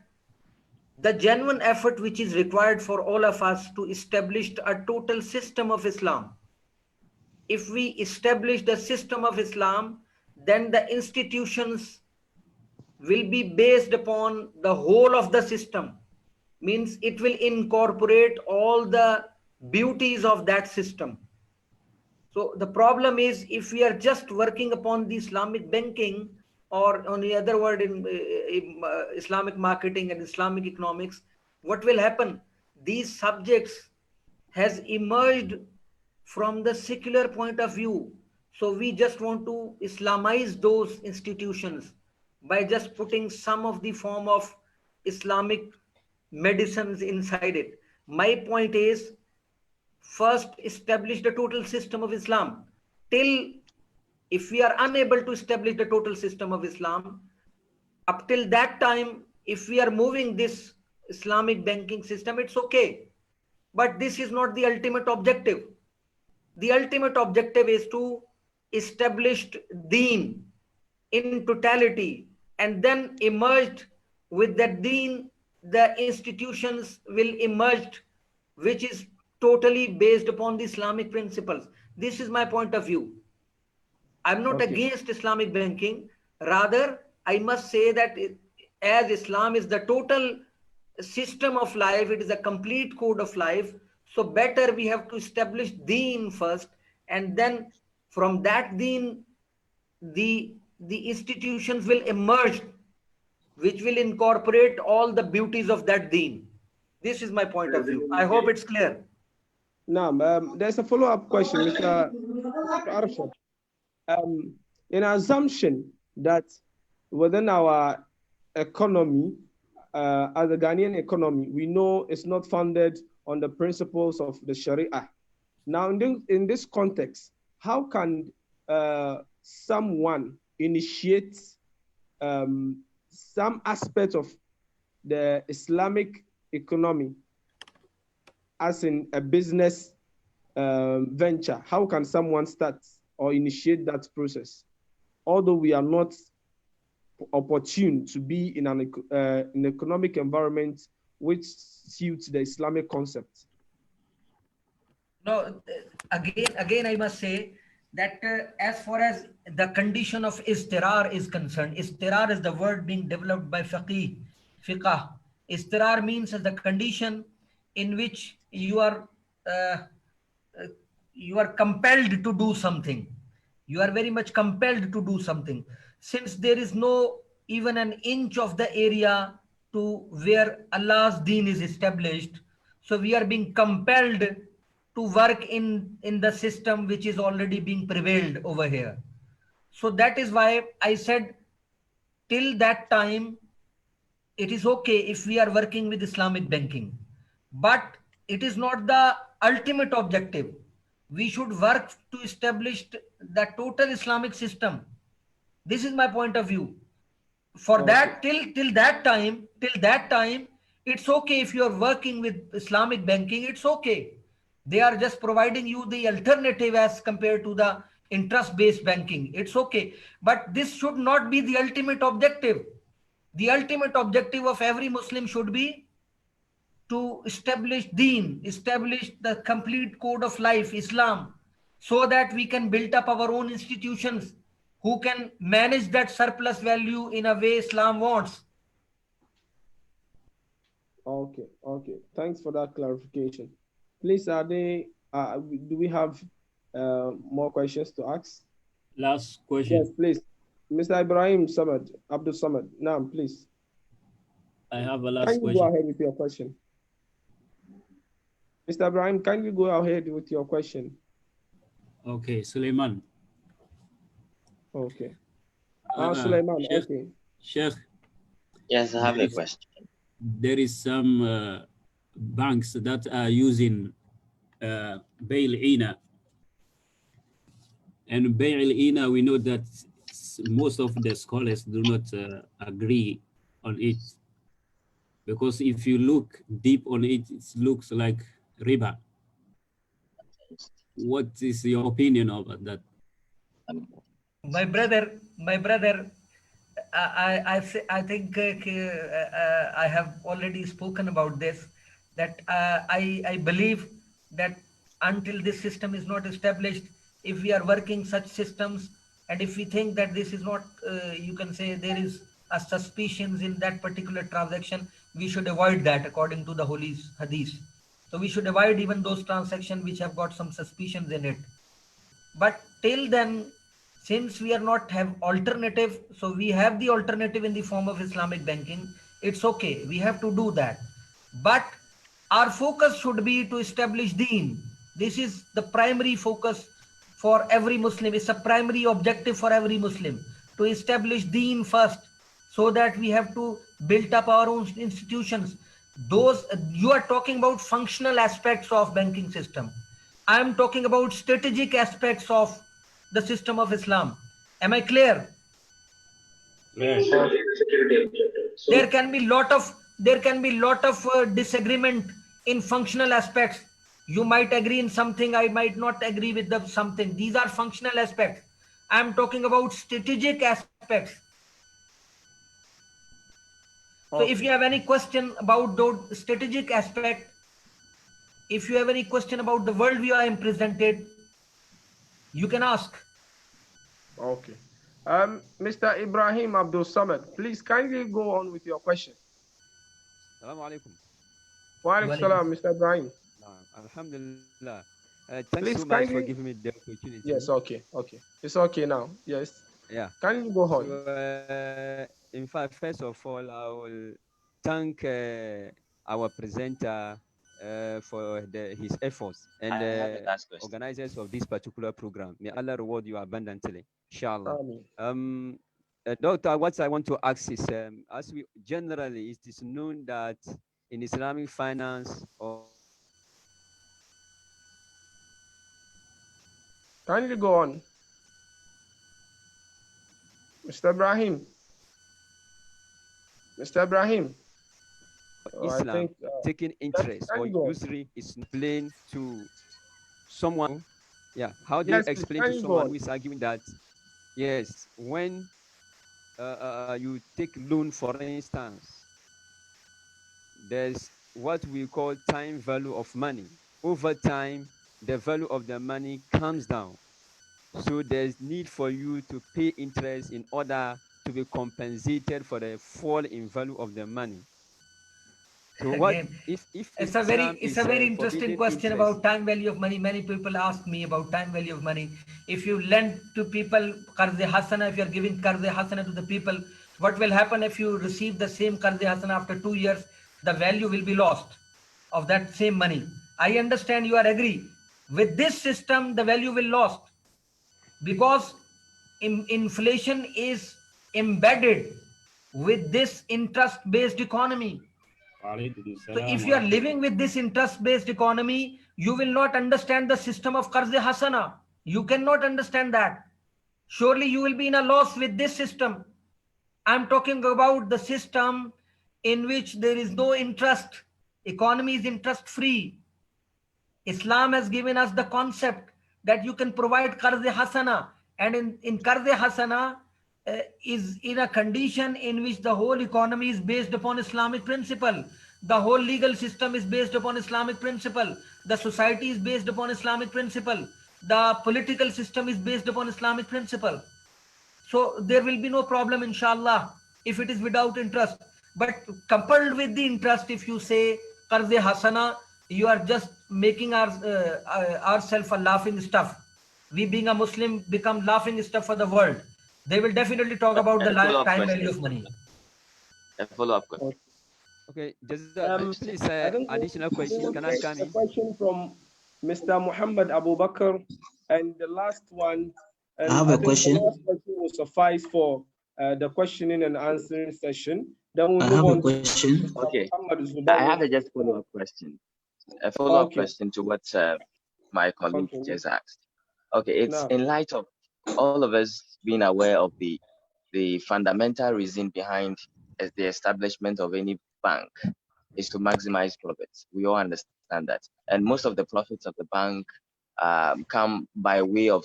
the genuine effort which is required for all of us to establish a total system of Islam. If we establish the system of Islam, then the institutions will be based upon the whole of the system. Means it will incorporate all the beauties of that system. So the problem is, if we are just working upon the Islamic banking, or on the other word in Islamic marketing and Islamic economics, what will happen? These subjects has emerged from the secular point of view. So we just want to Islamize those institutions by just putting some of the form of Islamic medicines inside it. My point is, first establish the total system of Islam. Till, if we are unable to establish the total system of Islam, up till that time, if we are moving this Islamic banking system, it's okay. But this is not the ultimate objective. The ultimate objective is to establish deen in totality, and then emerged with that deen, the institutions will emerge, which is totally based upon the Islamic principles. This is my point of view. I'm not against Islamic banking. Rather, I must say that as Islam is the total system of life, it is a complete code of life. So better we have to establish deen first, and then from that deen, the institutions will emerge, which will incorporate all the beauties of that deen. This is my point of view. I hope it's clear. Now, there's a follow-up question, Mr. Arshad. In assumption that within our economy, as a Ghanaian economy, we know it's not founded on the principles of the Sharia. Now, in this context, how can someone initiate some aspect of the Islamic economy as in a business venture? How can someone start or initiate that process? Although we are not opportune to be in an economic environment which suits the Islamic concept. No, again, I must say that as far as the condition of istirar is concerned, istirar is the word being developed by fiqh. Istirar means as the condition in which uh, uh, you are compelled to do something. You are very much compelled to do something. Since there is no even an inch of the area to where Allah's deen is established, so we are being compelled to work in the system which is already being prevailed over here. So that is why I said till that time it is okay if we are working with Islamic banking, but it is not the ultimate objective. We should work to establish the total Islamic system. This is my point of view. For Okay. that, till that time, it's okay if you are working with Islamic banking. It's okay. They are just providing you the alternative as compared to the interest-based banking. It's okay, but this should not be the ultimate objective. The ultimate objective of every Muslim should be to establish deen, establish the complete code of life, Islam, so that we can build up our own institutions who can manage that surplus value in a way Islam wants. Okay. Okay. Thanks for that clarification. Please, do we have more questions to ask? Last question. Yes, please. Mr. Ibrahim Samad, Abdul Samad. Now, please. I have a Can last you go question. ahead with your question? Mr. Ibrahim, can you go ahead with your question? Okay, Suleiman. Okay. Suleiman, Sheikh, okay. Sheikh. Yes, I have a question. There is some banks that are using bail-ina. And bail-ina, we know that most of the scholars do not agree on it. Because if you look deep on it, it looks like riba. What is your opinion about that? My brother, I think I have already spoken about this, that I believe that until this system is not established, if we are working such systems, and if we think that this is not, you can say there is a suspicions in that particular transaction, we should avoid that according to the Holy Hadith. So we should avoid even those transactions which have got some suspicions in it. But till then, since we are not have alternative, so we have the alternative in the form of Islamic banking. It's okay, we have to do that, but our focus should be to establish deen. This is the primary focus for every Muslim. It's a primary objective for every Muslim to establish deen first, so that we have to build up our own institutions. Those you are talking about functional aspects of banking system. I am talking about strategic aspects of the system of Islam. Am I clear? Yes. Security objective. So There can be lot of disagreement in functional aspects. You might agree in something, I might not agree with the something. These are functional aspects. I am talking about strategic aspects. So if you have any question about those strategic aspect, if you have any question about the worldview I am presented, you can ask. Okay. Mr. Ibrahim Abdul Samad, please kindly go on with your question. Assalamu alaikum. Wa alaikum salam, Mr. Ibrahim. Alhamdulillah. Thanks Please so much for kindly. giving me the opportunity. Yes, okay. It's okay now. Yes. Yeah. Can you go on? So, in fact, first of all, I will thank our presenter for his efforts and the organizers of this particular program. May Allah reward you abundantly, inshallah. Doctor, what I want to ask is, as we generally, it is known that in Islamic finance or Kindly go on. Mr. Ibrahim. Mr. Ibrahim. Islam, I think, taking interest or usury is plain to someone. Yeah. How do you explain to someone who is arguing that, yes, when you take loan, for instance, there's what we call time value of money. Over time, the value of the money comes down. So there's need for you to pay interest in order to be compensated for the fall in value of the money. So what Again, if it's a Islam it's is a very interesting forbidding question interest? about time value of money. Many people ask me about time value of money. If you lend to people qarz hasana, if you are giving qarz hasana to the people, what will happen if you receive the same qarz hasana after 2 years? The value will be lost of that same money. I understand you are agree with this system. The value will lost because inflation is embedded with this interest based economy. So if you are living with this interest-based economy, you will not understand the system of qarz hasana. You cannot understand that. Surely you will be in a loss with this system. I'm talking about the system in which there is no interest. Economy is interest-free. Islam has given us the concept that you can provide qarz hasana, and in qarz hasana is in a condition in which the whole economy is based upon Islamic principle. The whole legal system is based upon Islamic principle. The society is based upon Islamic principle. The political system is based upon Islamic principle. So there will be no problem, inshallah, if it is without interest. But coupled with the interest, if you say qarz hasana, you are just making ourselves a laughing stuff. We being a Muslim become laughing stuff for the world. They will definitely talk about the A follow-up time value question. of money. A follow-up question. Okay, just please I think additional we questions. will Can I take come a in? question from Mr. Muhammad Abu Bakr, and the last one, and I have a think question. the last question will suffice for the questioning and answering session. Then we'll I move have a on to question. Mr. Okay, Muhammad I Zubair. have a just follow-up question. A follow-up Okay. question to what my colleague Okay. just asked. Okay, it's Now, in light of all of us being aware of the fundamental reason behind the establishment of any bank is to maximize profits. We all understand that. And most of the profits of the bank come by way of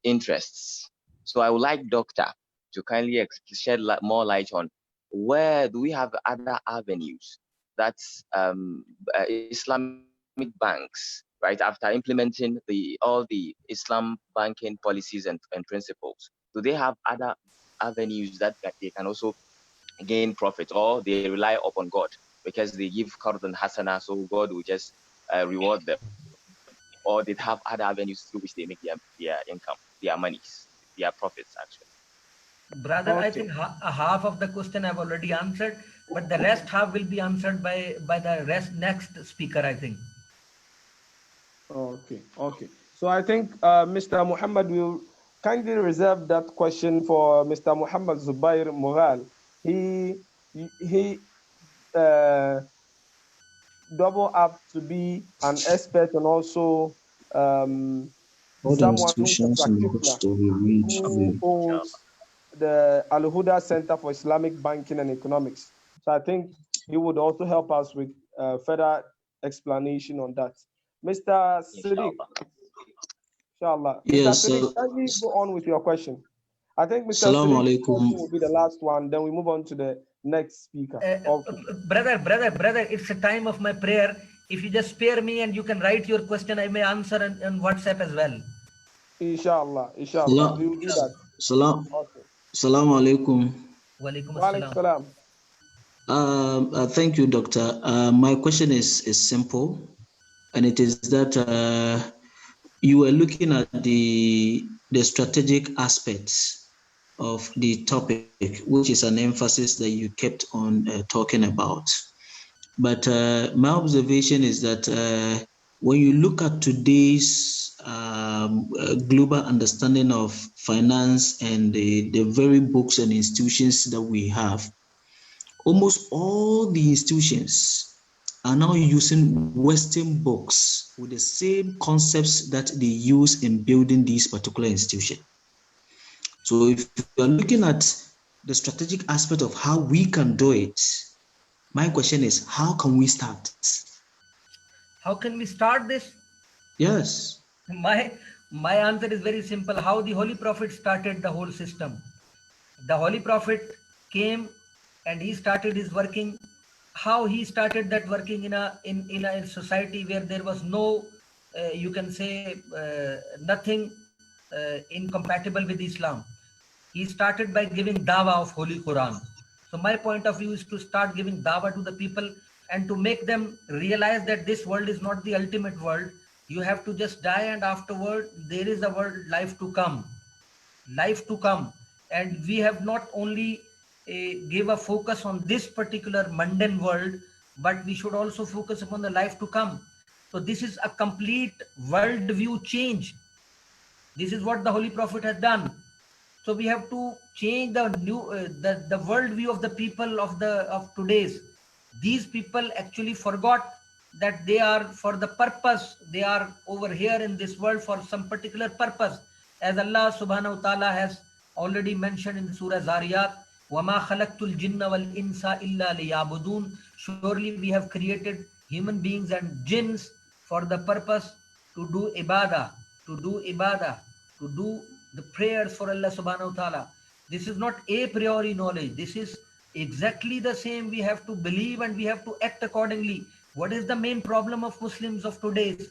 interests. So I would like Doctor to kindly shed more light on where do we have other avenues that Islamic banks, right, after implementing all the Islam banking policies and principles, do they have other avenues that they can also gain profit, or they rely upon God because they give qardan hasana, so God will just reward them, or they have other avenues through which they make their income, their monies, their profits actually. Brother, I think half of the question I've already answered, but the rest half will be answered by the next speaker, I think. okay. So I think Mr. Muhammad will kindly reserve that question for Mr. Muhammad Zubair Mughal. He double up to be an expert and also All the someone who's a institutions in the practitioner bookstore will read. who owns the Al Huda Center for Islamic Banking and Economics. So I think he would also help us with further explanation on that. Mr. Siddiq, inshallah. Yes, Mr. Siddiq, kindly go on with your question. I think Mr. Assalamu Siddiq's alaikum. question will be the last one. Then we move on to the next speaker. Brother, it's a time of my prayer. If you just spare me and you can write your question, I may answer on WhatsApp as well. Inshallah. We will do that. Assalamu alaikum. Walaikum assalam. Thank you, Doctor. My question is simple, and it is that you were looking at the strategic aspects of the topic, which is an emphasis that you kept on talking about. But my observation is that when you look at today's global understanding of finance and the very books and institutions that we have, almost all the institutions are now using Western books with the same concepts that they use in building these particular institutions. So if you're looking at the strategic aspect of how we can do it, my question is, how can we start? How can we start this? Yes. My answer is very simple. How the Holy Prophet started the whole system. The Holy Prophet came and he started his working. How he started that working in a society where there was no, you can say, nothing incompatible with Islam. He started by giving dawah of Holy Quran. So my point of view is to start giving dawah to the people and to make them realize that this world is not the ultimate world. You have to just die, and afterward there is a world, life to come. Life to come. And we have not only give a focus on this particular mundane world, but we should also focus upon the life to come. So this is a complete worldview change. This is what the Holy Prophet has done. So we have to change the new the worldview of the people of today's. These people actually forgot that they are for the purpose. They are over here in this world for some particular purpose, as Allah subhanahu wa ta'ala has already mentioned in Surah Zariyat. وَمَا خَلَقْتُ الْجِنَّ وَالْإِنسَ إِلَّا لِيَعْبُدُونَ. Surely we have created human beings and jinns for the purpose to do ibadah, to do ibadah, to do the prayers for Allah subhanahu wa ta'ala. This is not a priori knowledge. This is exactly the same. We have to believe and we have to act accordingly. What is the main problem of Muslims of today's?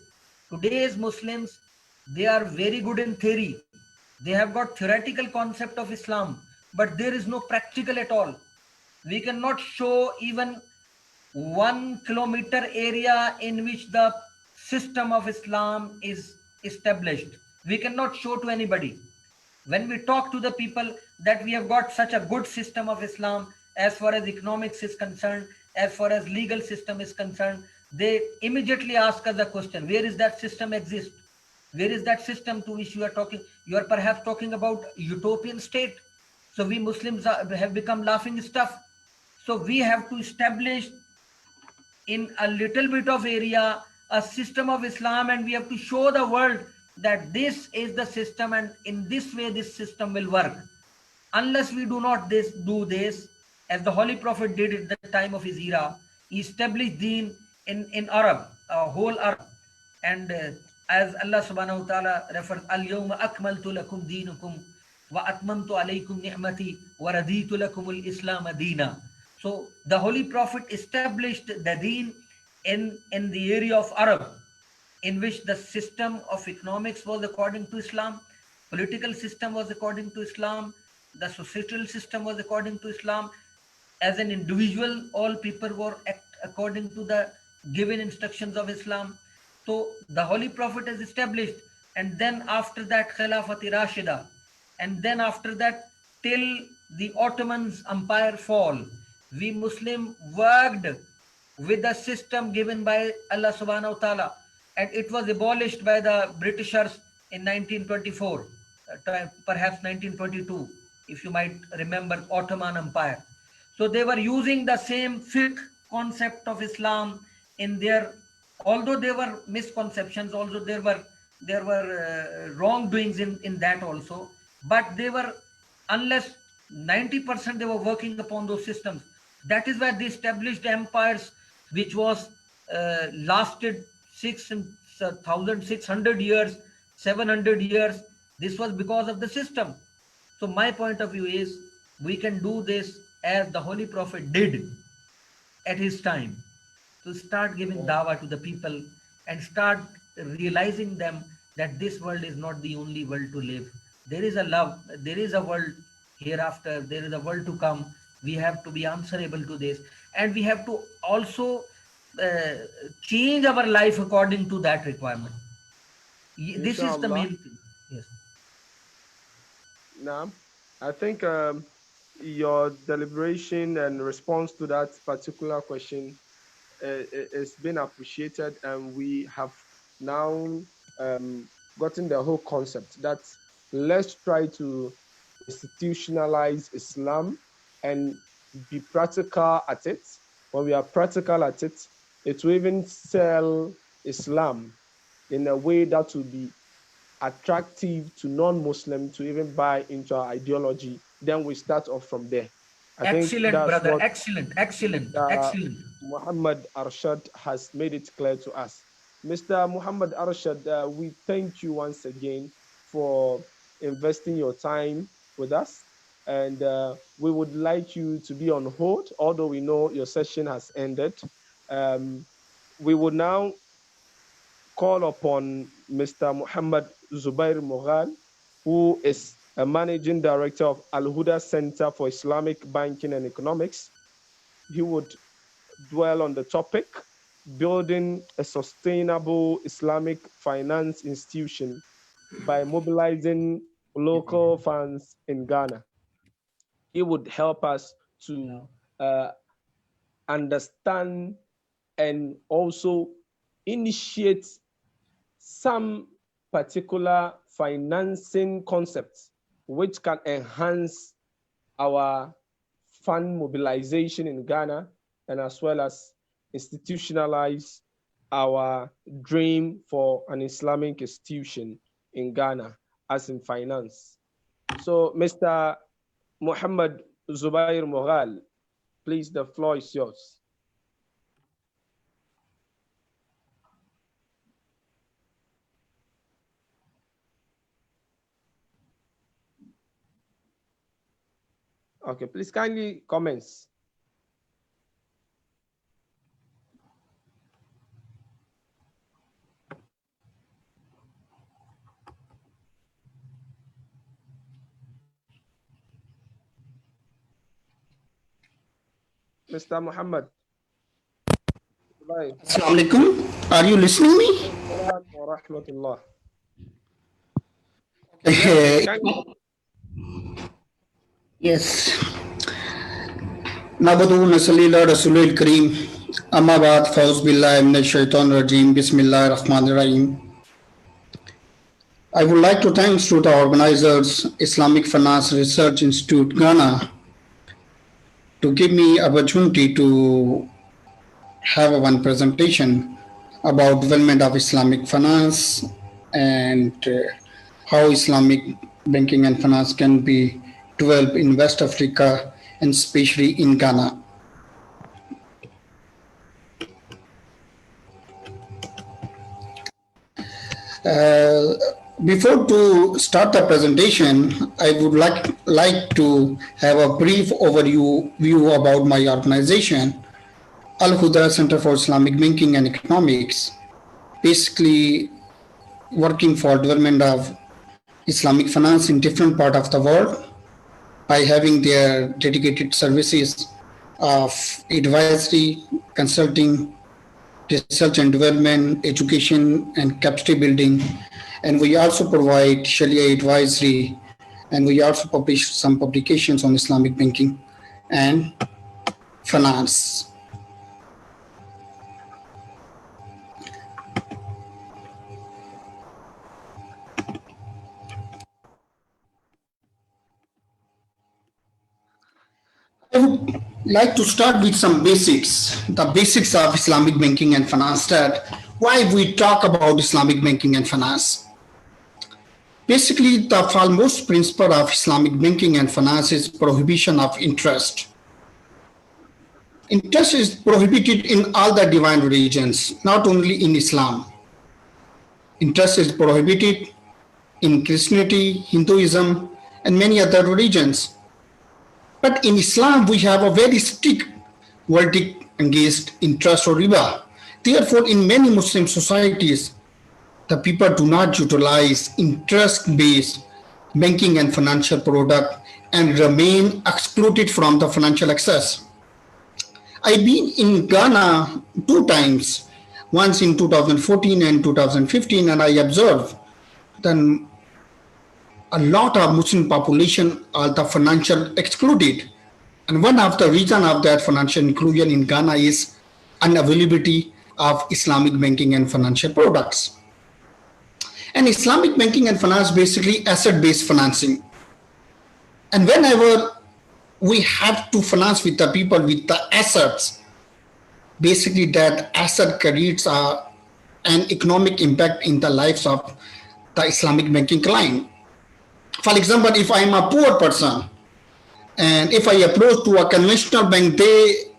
Today's Muslims, they are very good in theory. They have got theoretical concept of Islam, but there is no practical at all. We cannot show even 1 kilometer area in which the system of Islam is established. We cannot show to anybody. When we talk to the people that we have got such a good system of Islam, as far as economics is concerned, as far as legal system is concerned, they immediately ask us a question: where is that system exist? Where is that system to which you are talking? You are perhaps talking about utopian state. So we Muslims have become laughing stuff. So we have to establish in a little bit of area a system of Islam, and we have to show the world that this is the system, and in this way this system will work. Unless we do not do this, as the Holy Prophet did at the time of his era, he established deen in Arab, whole Arab. And as Allah subhanahu wa ta'ala refers, Al-Yawma akmaltu lakum deenukum wa atmamtu alaykum ni'mati wa raditu lakum al-Islam deena. So the Holy Prophet established the deen in the area of Arab, in which the system of economics was according to Islam, political system was according to Islam, the societal system was according to Islam. As an individual, all people were according to the given instructions of Islam. So the Holy Prophet has established, and then after that Khilafat Rashida, and then after that till the Ottoman Empire fall, we Muslim worked with the system given by Allah subhanahu wa ta'ala, and it was abolished by the Britishers in 1924, perhaps 1922, if you might remember Ottoman Empire. So they were using the same fiqh concept of Islam in their, although there were misconceptions, although there were wrongdoings in that also, but they were, unless 90% they were working upon those systems. That is why they established empires which was lasted 1,600 years, 700 years. This was because of the system. So my point of view is, we can do this as the Holy Prophet did at his time, to start giving dawah to the people and start realizing them that this world is not the only world to live. There is a love, there is a world hereafter, there is a world to come. We have to be answerable to this, and we have to also change our life according to that requirement. This is the main thing. Yes. Now, I think your deliberation and response to that particular question is been appreciated, and we have now gotten the whole concept that let's try to institutionalize Islam and be practical at it. When we are practical at it, it will even sell Islam in a way that will be attractive to non-Muslims to even buy into our ideology. Then we start off from there. Excellent, brother. Excellent. Muhammad Arshad has made it clear to us. Mr. Muhammad Arshad, we thank you once again for investing your time with us. And we would like you to be on hold, although we know your session has ended. We will now call upon Mr. Muhammad Zubair Moghal who is a managing director of Al Huda Center for Islamic Banking and Economics. He would dwell on the topic, building a sustainable Islamic finance institution by mobilizing local funds in Ghana. He would help us to understand and also initiate some particular financing concepts which can enhance our fund mobilization in Ghana and as well as institutionalize our dream for an Islamic institution in Ghana as in finance. So Mr. Muhammad Zubair Moghal, please, the floor is yours. Okay, please kindly comments. Mr. Muhammad. Assalamu alaikum. Are you listening me? Yes. Nabadu Nasalila Rasulul Kareem. Amabad Fauz Billah Ibn Shaitan Rajim. Bismillah Rahman Rahim. I would like to thank to the organizers, Islamic Finance Research Institute, Ghana, to give me opportunity to have one presentation about development of Islamic finance and how Islamic banking and finance can be developed in West Africa and especially in Ghana. Before to start the presentation, I would like to have a brief overview about my organization, Al Huda Center for Islamic Banking and Economics, basically working for development of Islamic finance in different parts of the world by having their dedicated services of advisory, consulting, research and development, education, and capacity building. And we also provide Sharia advisory, and we also publish some publications on Islamic banking and finance. I would like to start with some basics, the basics of Islamic banking and finance. That why we talk about Islamic banking and finance. Basically, the foremost principle of Islamic banking and finance is prohibition of interest. Interest is prohibited in all the divine religions, not only in Islam. Interest is prohibited in Christianity, Hinduism, and many other religions. But in Islam, we have a very strict verdict against interest or riba. Therefore, in many Muslim societies, the people do not utilize interest-based banking and financial product and remain excluded from the financial access. I've been in Ghana 2 times, once in 2014 and 2015, and I observed that a lot of Muslim population are the financial excluded. And one of the reasons of that financial inclusion in Ghana is unavailability of Islamic banking and financial products. And Islamic banking and finance basically asset-based financing. And whenever we have to finance with the people with the assets, basically that asset creates an economic impact in the lives of the Islamic banking client. For example, if I am a poor person and if I approach to a conventional bank, they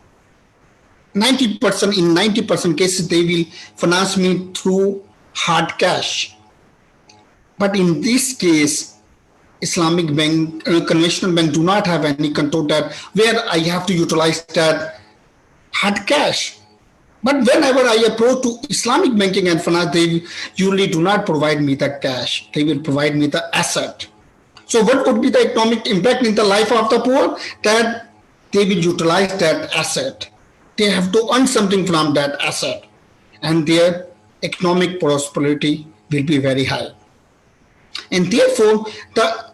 90% in 90% cases they will finance me through hard cash. But in this case, Islamic bank, conventional bank do not have any control that where I have to utilize that hard cash. But whenever I approach to Islamic banking and finance, they usually do not provide me the cash. They will provide me the asset. So what would be the economic impact in the life of the poor? That they will utilize that asset. They have to earn something from that asset, and their economic prosperity will be very high. And therefore, the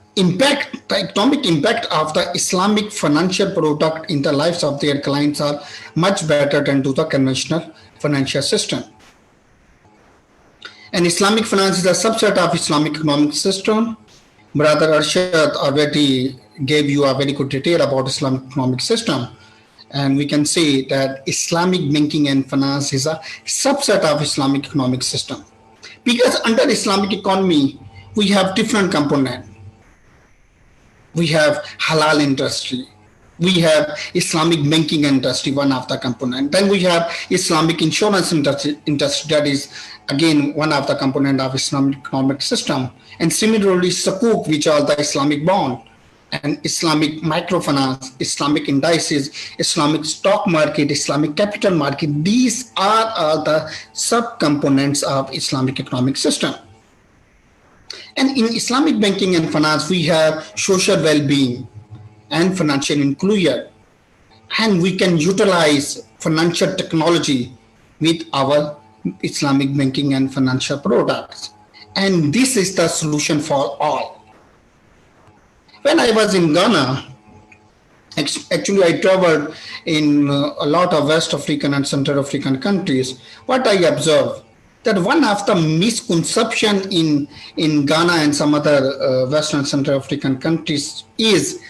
economic impact of the Islamic financial product in the lives of their clients are much better than to the conventional financial system. And Islamic finance is a subset of Islamic economic system. Brother Arshad already gave you a very good detail about Islamic economic system. And we can say that Islamic banking and finance is a subset of Islamic economic system. Because under Islamic economy, we have different components. We have halal industry. We have Islamic banking industry, one of the component. Then we have Islamic insurance industry that is again one of the component of Islamic economic system. And similarly, Sukuk, which are the Islamic bond, and Islamic microfinance, Islamic indices, Islamic stock market, Islamic capital market. These are all the subcomponents of Islamic economic system. And in Islamic banking and finance, we have social well-being and financial inclusion. And we can utilize financial technology with our Islamic banking and financial products. And this is the solution for all. When I was in Ghana, actually I traveled in a lot of West African and Central African countries. What I observed, that one of the misconception in Ghana and some other Western Central African countries is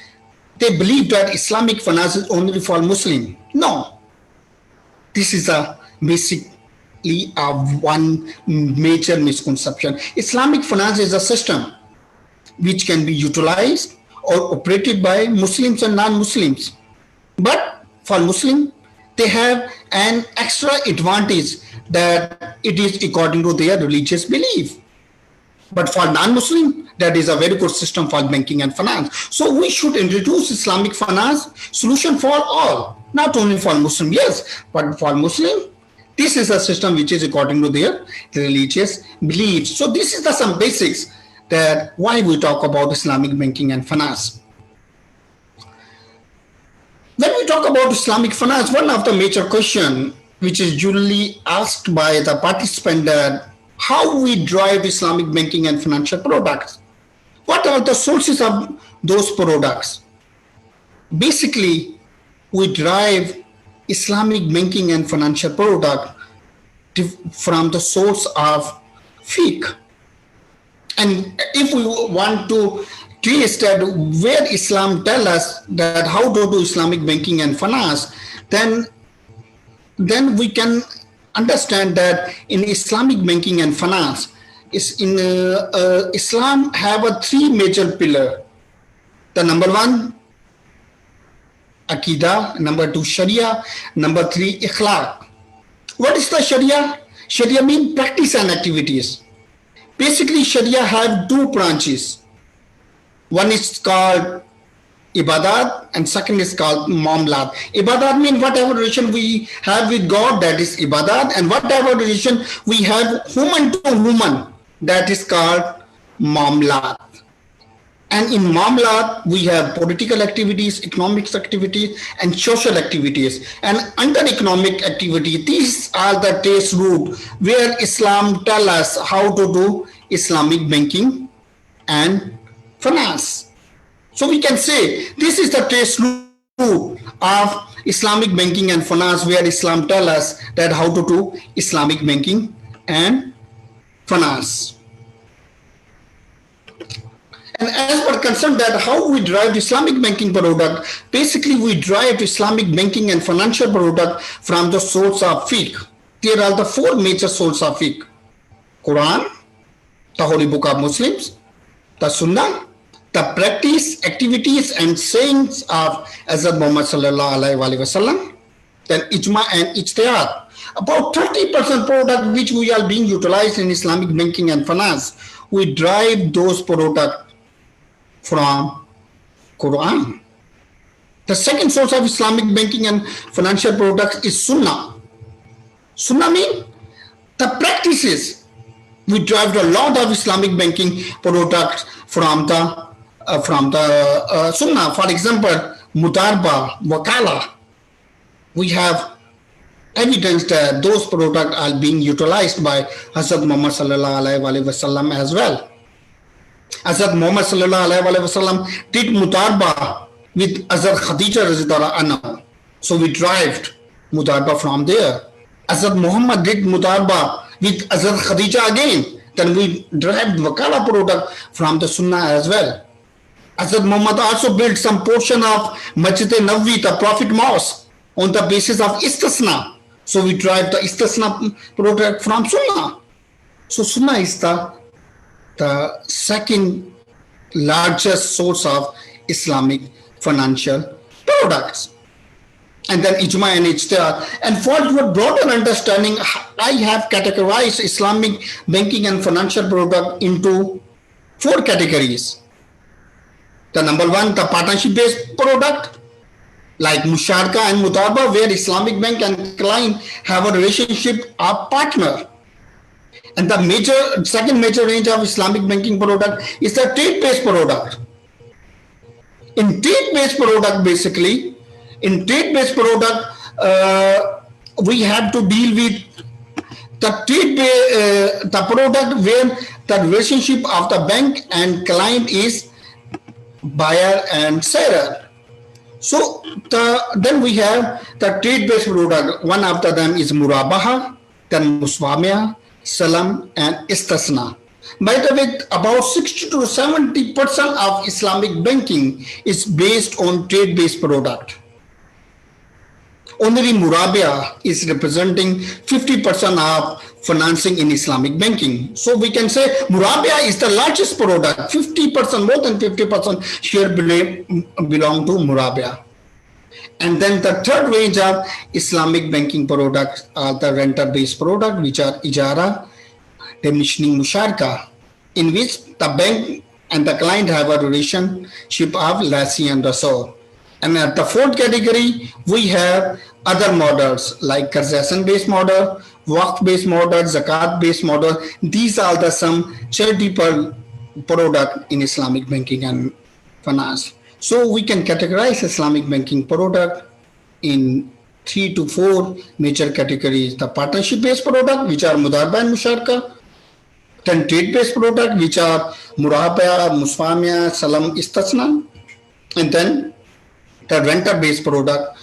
they believe that Islamic finance is only for Muslim. No, this is basically one major misconception. Islamic finance is a system which can be utilized or operated by Muslims and non-Muslims. But for Muslim, they have an extra advantage that it is according to their religious belief. But for non-Muslim, that is a very good system for banking and finance. So we should introduce Islamic finance solution for all, not only for Muslim, yes, but for Muslim. This is a system which is according to their religious beliefs. So this is some basics that why we talk about Islamic banking and finance. When we talk about Islamic finance, one of the major questions which is usually asked by the participant that how we drive Islamic banking and financial products. What are the sources of those products? Basically, we drive Islamic banking and financial product from the source of fiqh. And if we want to trace that where Islam tells us that how to do Islamic banking and finance, then we can understand that in Islamic banking and finance, Islam have three major pillars. The number one, Aqidah, number two, Sharia, number three, Ikhlaq. What is the Sharia? Sharia means practice and activities. Basically, Sharia have two branches. One is called Ibadat and second is called Muamalat. Ibadat means whatever relation we have with God, that is Ibadat, and whatever relation we have human to human, that is called Muamalat. And in Muamalat, we have political activities, economic activities, and social activities. And under economic activity, these are the trace route where Islam tells us how to do Islamic banking and finance. So we can say this is the trace route of Islamic banking and finance where Islam tells us that how to do Islamic banking and finance. And as we're concerned that how we drive Islamic banking product, basically we drive Islamic banking and financial product from the source of fiqh. There are the four major sources of fiqh: Quran, the holy book of Muslims, the Sunnah, the practice, activities, and sayings of Hazrat Muhammad sallallahu alaihi wasallam, then Ijma and Ijtihad. About 30% product which we are being utilized in Islamic banking and finance, we drive those products from Quran. The second source of Islamic banking and financial products is Sunnah. Sunnah mean the practices. We derived a lot of Islamic banking products from the Sunnah. For example, Mudarba, Wakala. We have evidence that those products are being utilized by Hazrat Muhammad sallallahu alaihi wasallam as well. Hazrat Muhammad sallallahu alaihi wasallam did Mudarba with Hazrat Khadija radhiyallahu anha. So we derived Mudarba from there. Hazrat Muhammad did Mudarba with Hazrat Khadija again. Then we derived Wakala product from the Sunnah as well. Hazrat Muhammad also built some portion of Masjid Nabawi, the Prophet Mosque, on the basis of istisna. So we derived the istisna product from Sunnah. So Sunnah is the second largest source of Islamic financial products. And then Ijma and Ijtihad. And for your broader understanding, I have categorized Islamic banking and financial product into 4 categories. The number 1, the partnership-based product, like Musharka and Mudarba, where Islamic bank and client have a relationship of partner. And the second major range of Islamic banking product is the trade-based product. In trade-based product, basically, we have to deal with the the product where the relationship of the bank and client is buyer and seller. So then we have the trade-based product. One after them is Murabaha, then Muswamia, Salam, and Istasna. By the way, about 60 to 70% of Islamic banking is based on trade-based product. Only Murabia is representing 50% of financing in Islamic banking. So we can say Murabia is the largest product. 50%, more than 50% share belong to Murabia. And then the third range of Islamic banking products are the renter-based product, which are Ijara, Demnishning Musharka, in which the bank and the client have a relationship of lessee and lessor. And at the 4th category, we have other models like Karzassan-based model, Waqf-based model, Zakat-based model. These are some charitable product in Islamic banking and finance. So we can categorize Islamic banking product in 3 to 4 major categories. The partnership-based product, which are Mudarba and Musharka. Then trade-based product, which are Murabaya, Muswamia, Salam, Istasna. And then the renter-based product,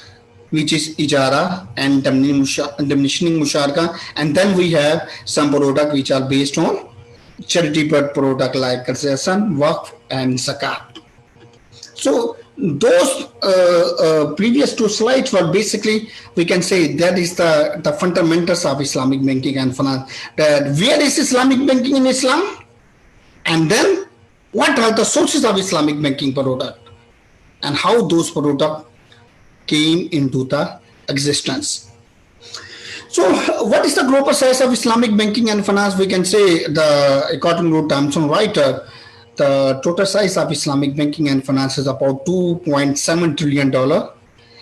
which is Ijara and Demnishning Musharka. And then we have some product which are based on charity product like Karzassan, Waqf, and Zakat. So those previous 2 slides were basically, we can say that is the fundamentals of Islamic banking and finance. That where is Islamic banking in Islam? And then what are the sources of Islamic banking product? And how those products came into the existence. So what is the global size of Islamic banking and finance? We can say, according to Thomson Reuters, the total size of Islamic banking and finance is about $2.7 trillion.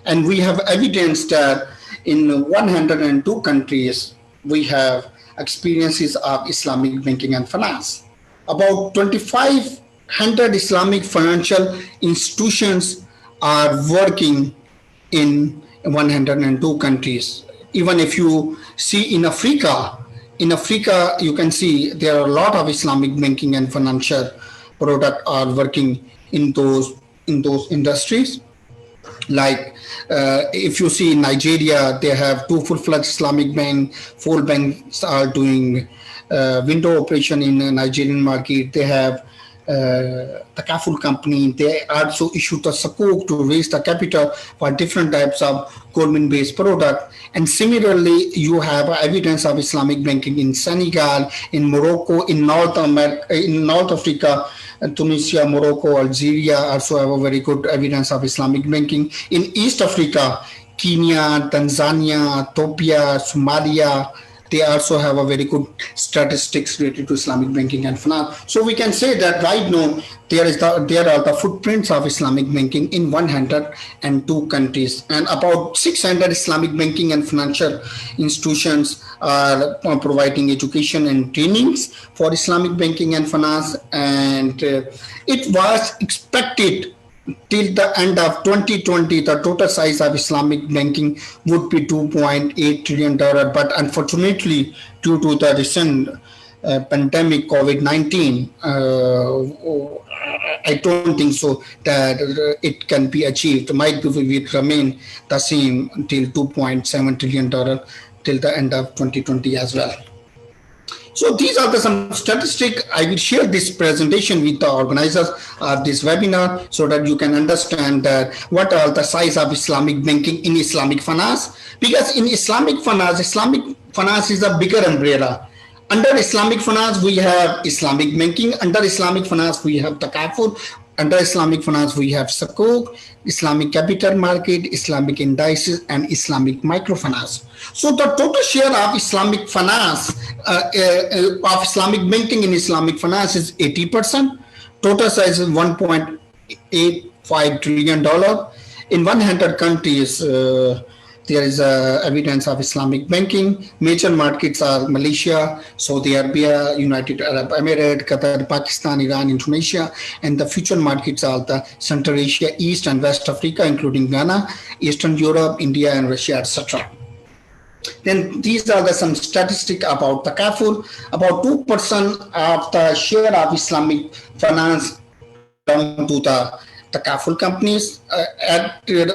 And we have evidence that in 102 countries, we have experiences of Islamic banking and finance. About 2,500 Islamic financial institutions are working in 102 countries. Even if you see in Africa, you can see there are a lot of Islamic banking and financial products are working in those industries. Like if you see in Nigeria, they have 2 full-fledged Islamic bank, 4 banks are doing window operation in the Nigerian market. They have the Kaful company. They also issued a sukuk to raise the capital for different types of government-based product. And similarly, you have evidence of Islamic banking in Senegal, in Morocco, in North America, in North Africa, Tunisia, Morocco, Algeria also have a very good evidence of Islamic banking. In East Africa, Kenya, Tanzania, Ethiopia, Somalia, they also have a very good statistics related to Islamic banking and finance. So we can say that right now there are the footprints of Islamic banking in 102 countries, and about 600 Islamic banking and financial institutions are providing education and trainings for Islamic banking and finance. And it was expected till the end of 2020, the total size of Islamic banking would be $2.8 trillion. But unfortunately, due to the recent pandemic COVID-19, I don't think so that it can be achieved. Might be will remain the same till $2.7 trillion till the end of 2020 as well. So these are some statistics. I will share this presentation with the organizers of this webinar so that you can understand that what are the size of Islamic banking in Islamic finance. Because in Islamic finance is a bigger umbrella. Under Islamic finance, we have Islamic banking. Under Islamic finance, we have takaful. Under Islamic finance, we have Sukuk, Islamic capital market, Islamic indices, and Islamic microfinance. So the total share of Islamic finance, of Islamic banking in Islamic finance is 80%. Total size is $1.85 trillion. In 100 countries, there is evidence of Islamic banking. Major markets are Malaysia, Saudi Arabia, United Arab Emirates, Qatar, Pakistan, Iran, Indonesia, and the future markets are the Central Asia, East and West Africa, including Ghana, Eastern Europe, India, and Russia, etc. Then these are some statistics about the takaful. About 2% of the share of Islamic finance belong to the takaful companies.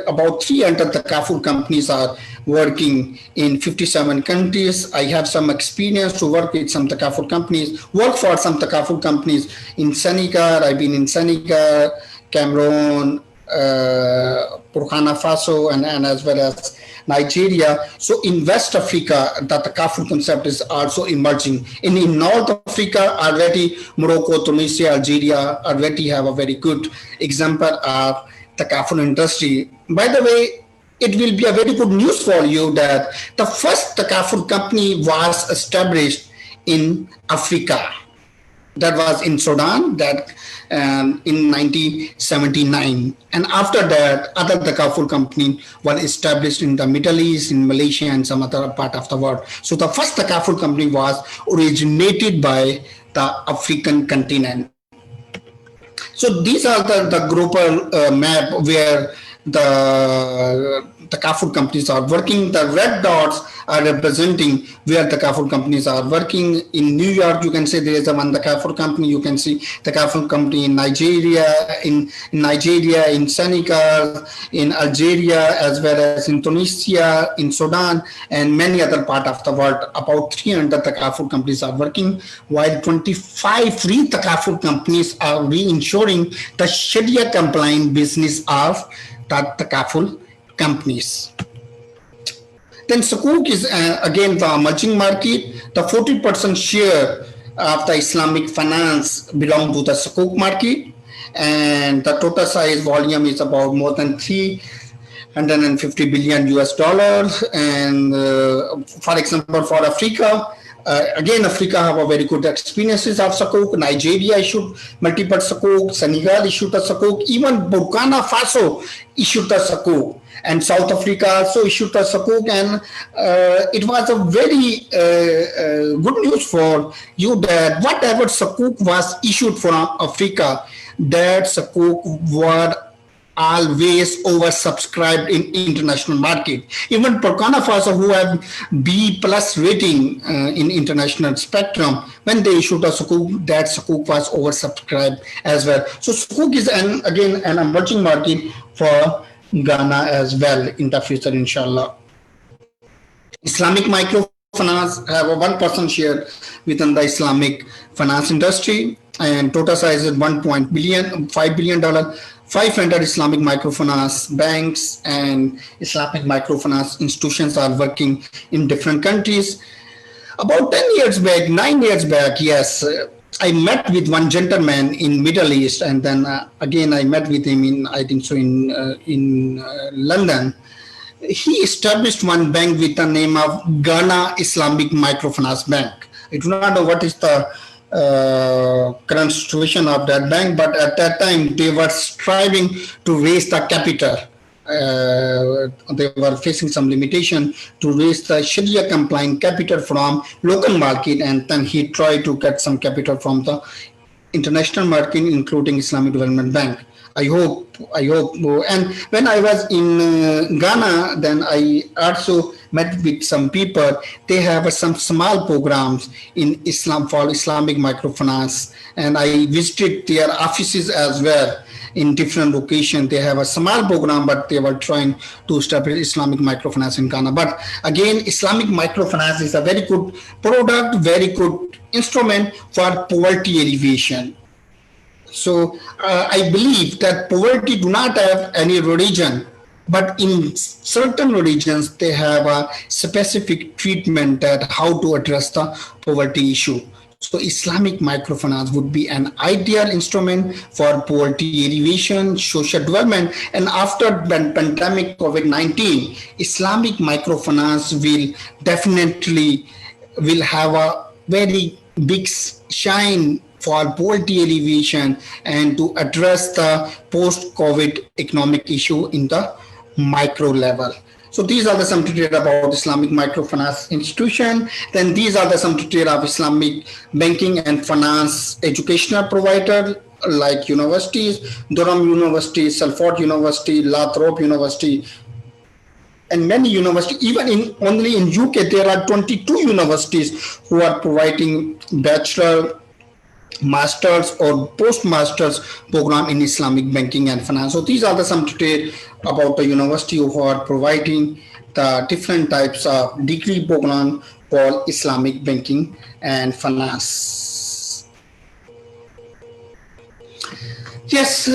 About 300 takaful companies are working in 57 countries. I have some experience to work with some takaful companies, work for some takaful companies in Senegal. I've been in Senegal, Cameroon, Burkina Faso, and as well as Nigeria. So in West Africa, the takaful concept is also emerging. In North Africa, already Morocco, Tunisia, Algeria already have a very good example of takaful industry. By the way, it will be a very good news for you that the first takaful company was established in Africa. That was in Sudan, that in 1979. And after that, other takaful companies were established in the Middle East, in Malaysia, and some other part of the world. So the first takaful company was originated by the African continent. So these are the global map where the takaful companies are working. The red dots are representing where the takaful companies are working. In New York, you can say there is a one takaful company. You can see takaful company in Nigeria, in Senegal, in Algeria, as well as in Tunisia, in Sudan, and many other parts of the world. About 300 takaful companies are working, while 25 free takaful companies are reinsuring the Sharia compliant business of the takaful companies. Then Sukuk is again the emerging market. The 40% share of the Islamic finance belong to the Sukuk market, and the total size volume is about more than 350 billion US dollars. And for example, for Africa, again, Africa have a very good experiences of Sukuk. Nigeria issued multiple Sukuk, Senegal issued a Sukuk, even Burkina Faso issued a Sukuk, and South Africa also issued a Sukuk. And it was a very good news for you that whatever Sukuk was issued from Africa, that Sukuk were always oversubscribed in international market. Even Burkina Faso, who have B+ rating in international spectrum, when they issued a Sukuk, that Sukuk was oversubscribed as well. So Sukuk is again an emerging market for Ghana as well in the future, inshallah. Islamic microfinance have a 1% share within the Islamic finance industry, and total size is $5 billion. 500 Islamic microfinance banks and Islamic microfinance institutions are working in different countries. About 9 years back, yes, I met with one gentleman in Middle East, and then again I met with him in London. he established one bank with the name of Ghana Islamic Microfinance Bank. I do not know what is the current situation of that bank, but at that time they were striving to raise the capital. They were facing some limitation to raise the Sharia compliant capital from local market, and then he tried to get some capital from the international market, including Islamic Development Bank. I hope. And when I was in Ghana, then I also met with some people. They have some small programs in Islam for Islamic microfinance, and I visited their offices as well. In different locations, they have a small program, but they were trying to establish Islamic microfinance in Ghana. But again, Islamic microfinance is a very good product, very good instrument for poverty alleviation. So I believe that poverty do not have any religion, but in certain religions they have a specific treatment that how to address the poverty issue. So Islamic microfinance would be an ideal instrument for poverty alleviation, social development, and after the pandemic COVID-19, Islamic microfinance will definitely will have a very big shine for poverty alleviation and to address the post-COVID economic issue in the micro level. So these are the some details about Islamic microfinance institution. Then these are the some details of Islamic banking and finance educational provider like universities, Durham University, Salford University, Lathrop University, and many universities. Even in only in UK there are 22 universities who are providing bachelor, masters or postmasters program in Islamic banking and finance. So these are the some details about the university who are providing the different types of degree program for Islamic banking and finance. Yes,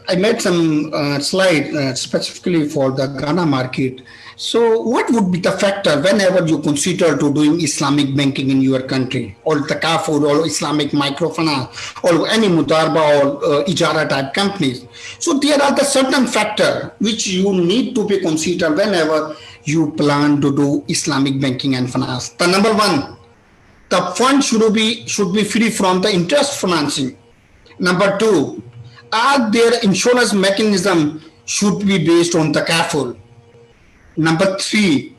I made some slide specifically for the Ghana market. So what would be the factor whenever you consider to doing Islamic banking in your country, or Takaful or Islamic microfinance or any Mudarba or Ijara type companies? So there are the certain factor which you need to be considered whenever you plan to do Islamic banking and finance. The number one, the fund should be free from the interest financing. Number two, all their insurance mechanism should be based on Takaful. Number three,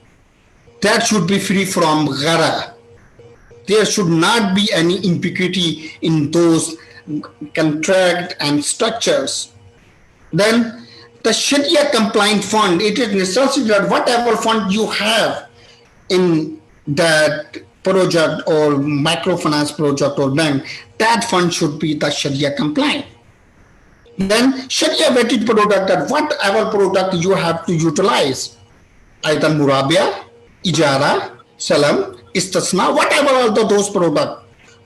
that should be free from ghara. There should not be any ambiguity in those contract and structures. Then the Sharia compliant fund, it is necessary that whatever fund you have in that project or microfinance project or bank, that fund should be the Sharia compliant. Then Sharia vetted product, that whatever product you have to utilize, either Murabia, Ijara, Salam, Istasna, whatever are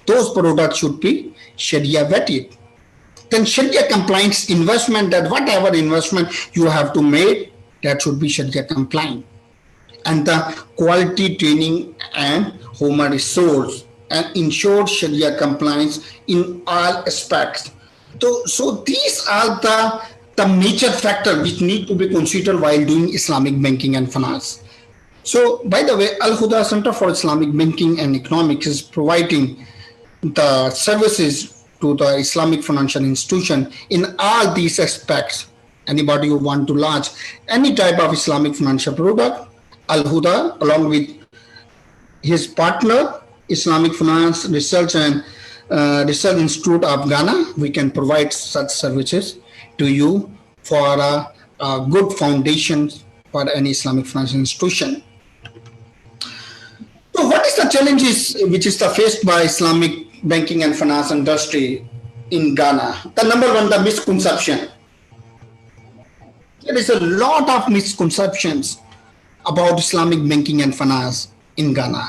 those products should be Sharia vetted. Then Sharia compliance investment, that whatever investment you have to make, that should be Sharia compliant. And the quality training and human resource and ensure Sharia compliance in all aspects. So these are the major factor which need to be considered while doing Islamic banking and finance. So by the way, Al Huda Center for Islamic Banking and Economics is providing the services to the Islamic financial institution in all these aspects. Anybody who want to launch any type of Islamic financial product, Al Huda along with his partner Islamic Finance Research and Research Institute of Ghana, we can provide such services to you for a good foundation for any Islamic financial institution. So what is the challenges which is faced by Islamic banking and finance industry in Ghana? The number one, the misconception. There is a lot of misconceptions about Islamic banking and finance in Ghana.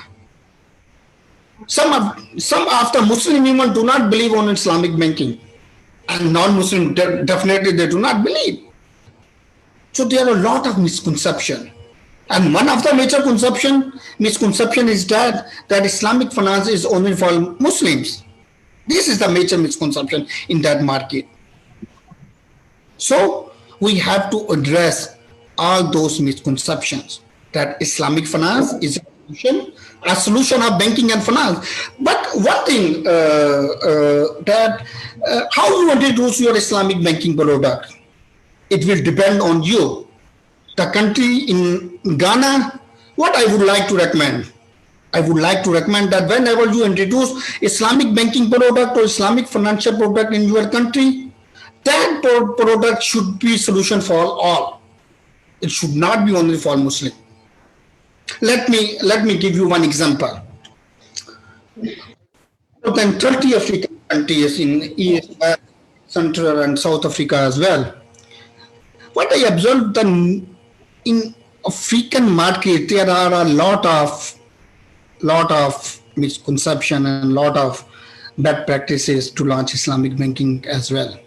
Some after Muslim women do not believe on Islamic banking, and non-Muslim definitely they do not believe. So there are a lot of misconception, and one of the major misconception is that Islamic finance is only for Muslims. This is the major misconception in that market. So we have to address all those misconceptions that Islamic finance is a solution of banking and finance. But one thing how you introduce your Islamic banking product, it will depend on you. The country in Ghana, what I would like to recommend, I would like to recommend that whenever you introduce Islamic banking product or Islamic financial product in your country, that product should be solution for all. It should not be only for Muslim. Let me give you one example. More than 30 African countries in East, Central and South Africa as well. What I observed in African market, there are a lot of misconception and lot of bad practices to launch Islamic banking as well.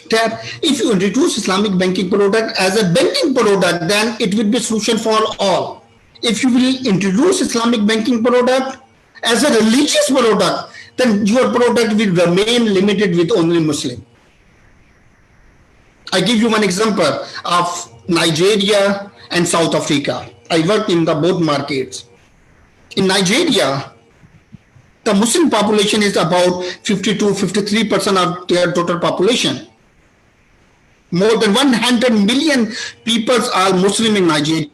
That if you introduce Islamic banking product as a banking product, then it will be solution for all. If you will introduce Islamic banking product as a religious product, then your product will remain limited with only Muslim. I give you one example of Nigeria and South Africa. I worked in the both markets. In Nigeria, the Muslim population is about 52-53% of their total population. More than 100 million people are Muslim in Nigeria.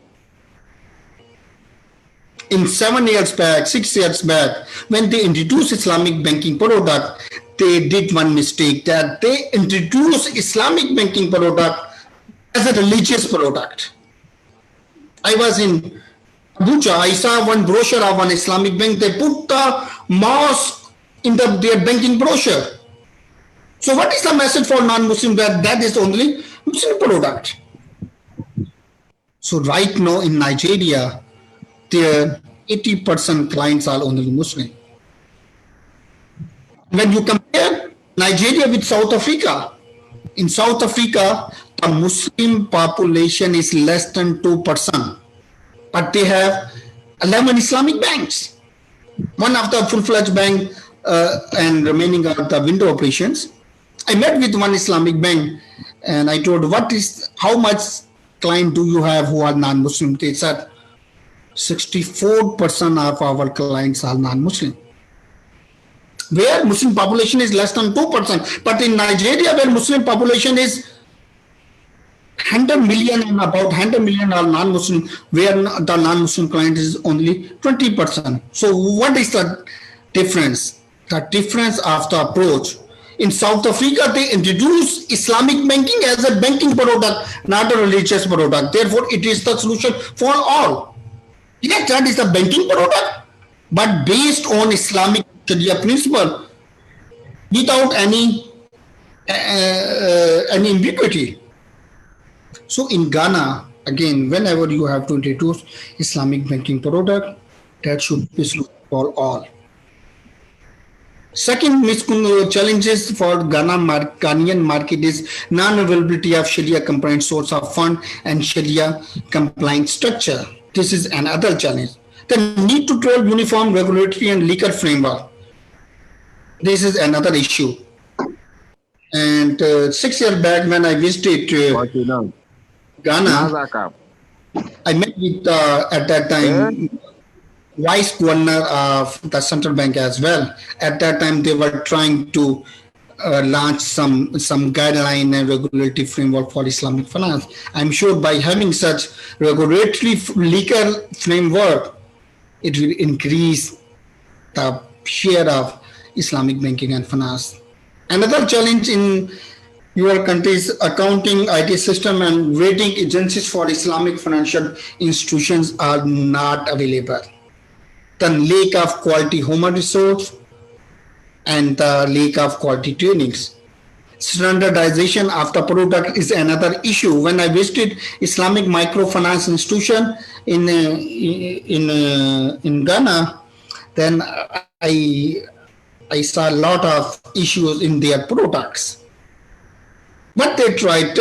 In 7 years back, 6 years back, when they introduced Islamic banking product, they did one mistake, that they introduced Islamic banking product as a religious product. I was in Abuja, I saw one brochure of an Islamic bank. They put the mosque in their banking brochure. So what is the message for non-Muslim, that is only Muslim product? So right now in Nigeria, their 80% clients are only Muslim. When you compare Nigeria with South Africa, in South Africa, the Muslim population is less than 2%, but they have 11 Islamic banks. One of the full-fledged bank and remaining are the window operations. I met with one Islamic bank and I told, how much client do you have who are non-Muslim? They said 64% of our clients are non-Muslim. Where Muslim population is less than 2%, but in Nigeria, where Muslim population is 100 million and about 100 million are non-Muslim, where the non-Muslim client is only 20%. So what is the difference? The difference of the approach. In South Africa, they introduced Islamic banking as a banking product, not a religious product. Therefore, it is the solution for all. Yes, that is a banking product, but based on Islamic Sharia principle, without any ambiguity. So in Ghana, again, whenever you have to introduce Islamic banking product, that should be solution for all. Second challenges for Ghanaian market is non-availability of Sharia compliant source of fund and Sharia compliant structure. This is another challenge. The need to develop uniform regulatory and legal framework. This is another issue. And 6 years back, when I visited Ghana, I met with at that time vice governor of the central bank as well. At that time, they were trying to launch some guideline and regulatory framework for Islamic finance. I'm sure by having such regulatory legal framework, it will increase the share of Islamic banking and finance. Another challenge in your country's accounting, IT system and rating agencies for Islamic financial institutions are not available. The lack of quality human resource and the lack of quality trainings. Standardization of the product is another issue. When I visited Islamic microfinance institution in Ghana, then I saw a lot of issues in their products. But they tried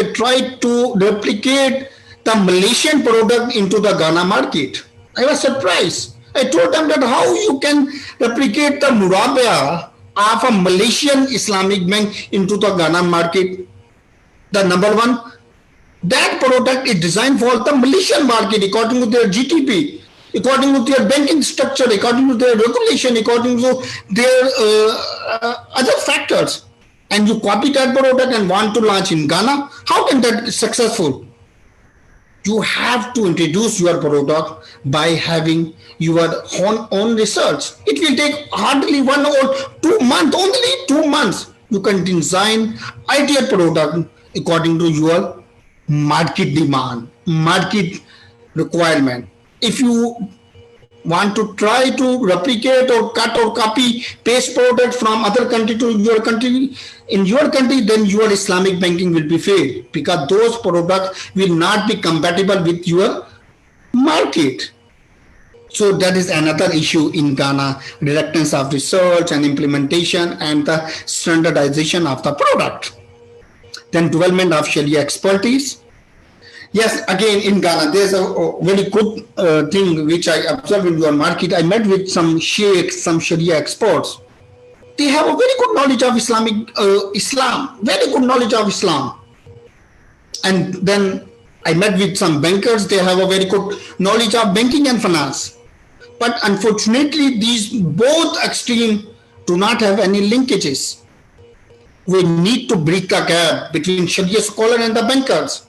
to replicate the Malaysian product into the Ghana market. I was surprised. I told them that how you can replicate the Murabia of a Malaysian Islamic bank into the Ghana market. The number one, that product is designed for the Malaysian market according to their GDP, according to their banking structure, according to their regulation, according to their other factors. And you copy that product and want to launch in Ghana, how can that be successful? You have to introduce your product by having your own research. It will take hardly 1 or 2 months, only 2 months. You can design ideal product according to your market demand, market requirement. If you want to try to replicate or cut or copy paste product from other country to your country, in your country, then your Islamic banking will be failed, because those products will not be compatible with your market. So that is another issue in Ghana, reluctance of research and implementation and the standardization of the product. Then development of Sharia expertise. Yes, again in Ghana, there's a very good thing which I observed in your market. I met with some sheikhs, some Sharia experts. They have a very good knowledge of Islam, very good knowledge of Islam. And then I met with some bankers. They have a very good knowledge of banking and finance. But unfortunately, these both extremes do not have any linkages. We need to bridge the gap between Sharia scholar and the bankers.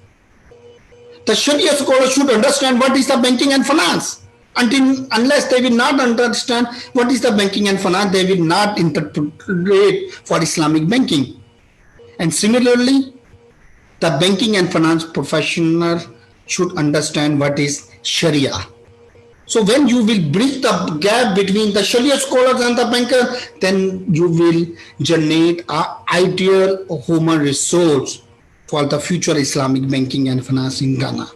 The Sharia scholar should understand what is the banking and finance. Unless they will not understand what is the banking and finance, they will not interpret for Islamic banking. And similarly, the banking and finance professional should understand what is Sharia. So when you will bridge the gap between the Sharia scholars and the banker, then you will generate an ideal human resource for the future Islamic banking and finance in Ghana.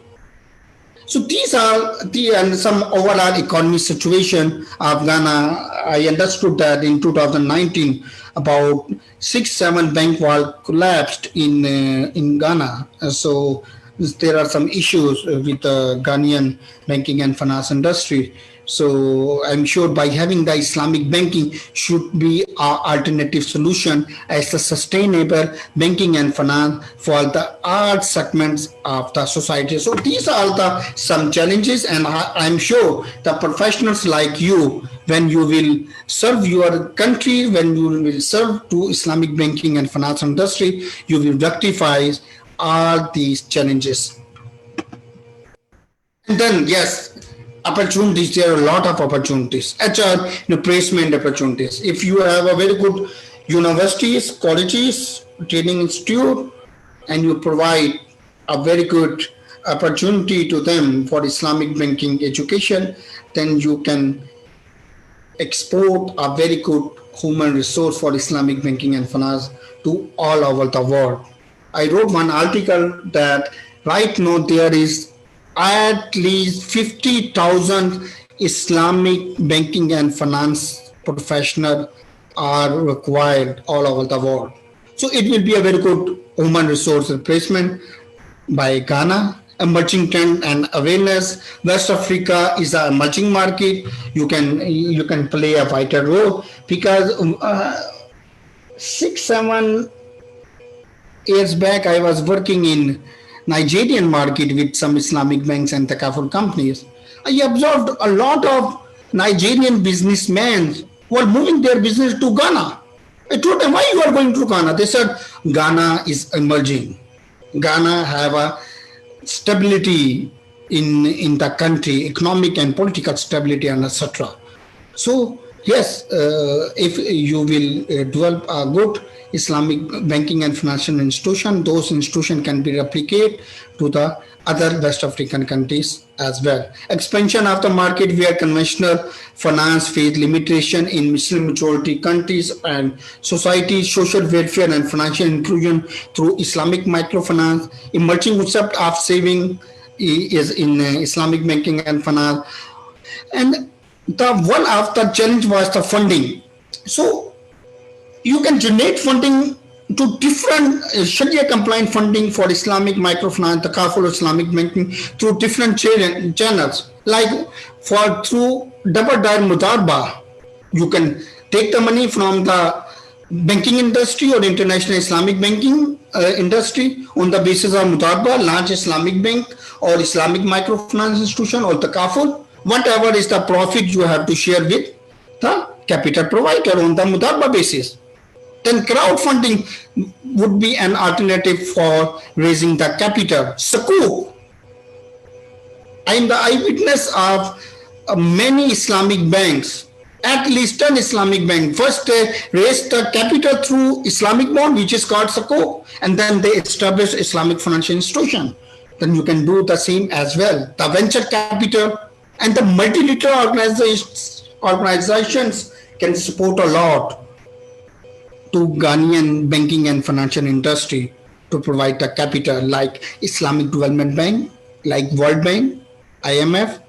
So these are some overall economic situation of Ghana. I understood that in 2019, about 6-7 bank wall collapsed in Ghana. So there are some issues with the Ghanaian banking and finance industry. So I'm sure by having the Islamic banking should be our alternative solution as a sustainable banking and finance for the all segments of the society. So these are some challenges, and I'm sure the professionals like you, when you will serve your country, when you will serve to Islamic banking and finance industry, you will rectify all these challenges. And then, yes, opportunities, there are a lot of opportunities. HR, placement opportunities. If you have a very good universities, colleges, training institute, and you provide a very good opportunity to them for Islamic banking education, then you can export a very good human resource for Islamic banking and finance to all over the world. I wrote one article that right now there is at least 50,000 Islamic banking and finance professionals are required all over the world. So it will be a very good human resource replacement by Ghana. Emerging trend and awareness. West Africa is an emerging market. You can play a vital role because 6-7 years back I was working in Nigerian market with some Islamic banks and takaful companies. I observed a lot of Nigerian businessmen were moving their business to Ghana. I told them, why you are going to Ghana? They said, Ghana is emerging. Ghana have a stability in the country, economic and political stability, and etc. So yes, if you will develop a good Islamic banking and financial institution, those institutions can be replicated to the other West African countries as well. Expansion of the market where conventional finance face limitation in Muslim majority countries and societies, social welfare and financial inclusion through Islamic microfinance. Emerging concept of saving is in Islamic banking and finance. And the one of the challenge was the funding. So you can generate funding to different Sharia compliant funding for Islamic microfinance, the takaful Islamic banking through different channels, like through double dial mudarba. You can take the money from the banking industry or international Islamic banking industry on the basis of mudarba, large Islamic bank or Islamic microfinance institution or takaful, whatever is the profit you have to share with the capital provider on the mudarba basis. Then crowdfunding would be an alternative for raising the capital. Sukuk, I am the eyewitness of many Islamic banks, at least 10 Islamic banks. First, they raised the capital through Islamic bond, which is called Sukuk, and then they established Islamic financial institution. Then you can do the same as well. The venture capital and the multilateral organizations can support a lot to Ghanaian banking and financial industry to provide the capital like Islamic Development Bank, like World Bank, IMF,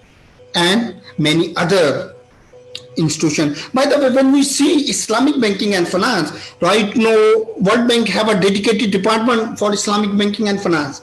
and many other institutions. By the way, when we see Islamic banking and finance, right now, World Bank have a dedicated department for Islamic banking and finance.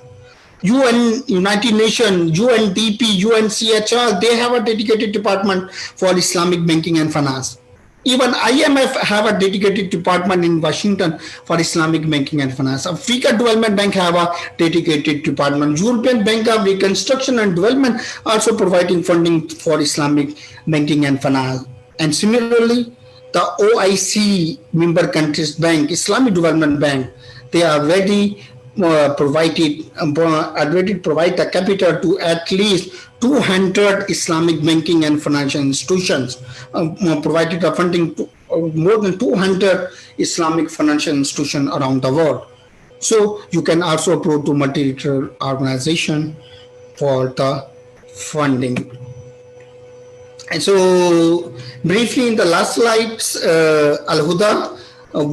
UN, United Nations, UNDP, UNCHR, they have a dedicated department for Islamic banking and finance. Even IMF have a dedicated department in Washington for Islamic banking and finance. Africa Development Bank have a dedicated department. European Bank of Reconstruction and Development also providing funding for Islamic banking and finance. And similarly, the OIC member countries bank, Islamic Development Bank, they are ready provide the capital to at least 200 Islamic banking and financial institutions, provided the funding to more than 200 Islamic financial institutions around the world. So you can also approach to multilateral organization for the funding. And so briefly in the last slides, Al-Huda,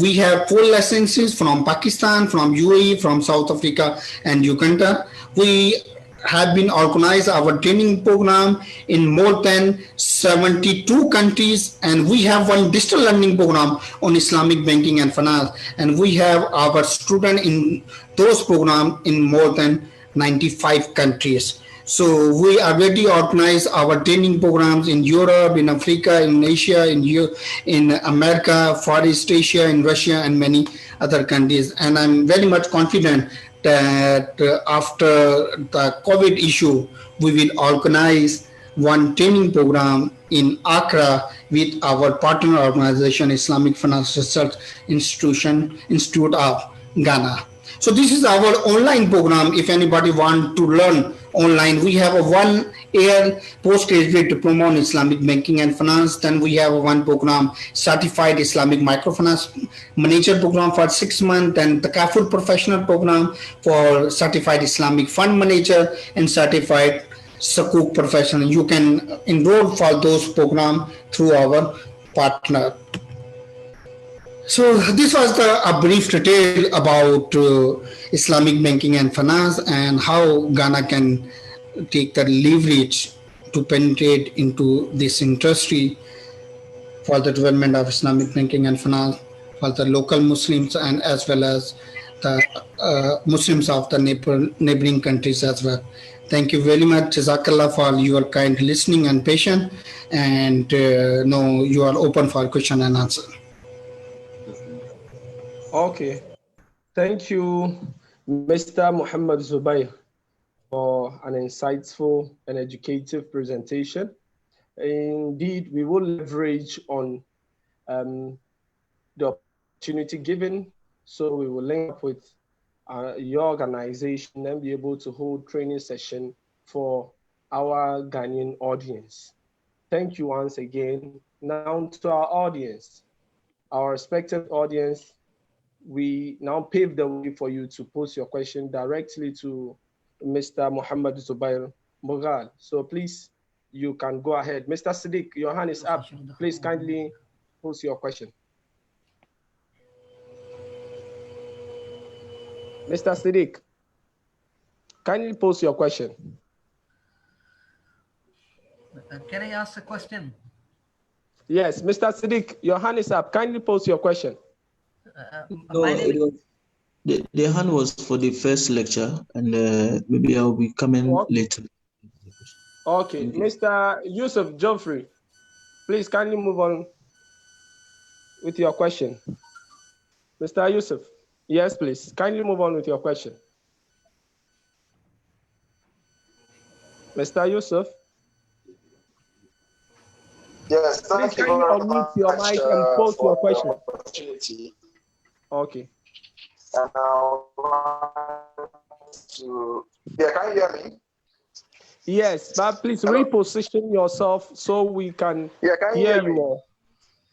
we have 4 licenses from Pakistan, from UAE, from South Africa, and Uganda. We have been organized our training program in more than 72 countries, and we have one digital learning program on Islamic banking and finance, and we have our student in those programs in more than 95 countries. So we already organize our training programs in Europe, in Africa, in Asia, in America, Far East Asia, in Russia, and many other countries. And I'm very much confident that after the COVID issue, we will organize one training program in Accra with our partner organization, Islamic Financial Research Institute of Ghana. So this is our online program. If anybody want to learn online, we have a 1-year postgraduate diploma on Islamic banking and finance. Then we have a 1 program, certified Islamic microfinance manager program for 6 months, and the Kafur professional program for certified Islamic fund manager and certified Sukuk professional. You can enroll for those programs through our partner. So this was a brief detail about Islamic banking and finance and how Ghana can take the leverage to penetrate into this industry for the development of Islamic banking and finance for the local Muslims and as well as the Muslims of the neighboring countries as well. Thank you very much, Jazakallah, for your kind listening and patience. And now you are open for question and answer. Okay. Thank you, Mr. Muhammad Zubair, for an insightful and educative presentation. Indeed, we will leverage on the opportunity given. So we will link up with your organization and be able to hold training session for our Ghanaian audience. Thank you once again. Now to our audience, our respected audience, we now pave the way for you to post your question directly to Mr. Muhammad Zubair Mughal. So please, you can go ahead. Mr. Siddiq, your hand is up. Please kindly post your question. Mr. Siddiq, kindly post your question. Can I ask a question? Yes, Mr. Siddiq, your hand is up. Kindly post your question. No, the hand was for the first lecture, and maybe I'll be coming later. Okay, Mr. Yusuf Geoffrey, please kindly move on with your question. Mr. Yusuf, yes, please. Kindly move on with your question. Mr. Yusuf? Yes, thank you kindly very unmute your much mic and pose for your the question. opportunity. Okay. And now, can you hear me? Yes, but please reposition yourself so we can, can you hear you all.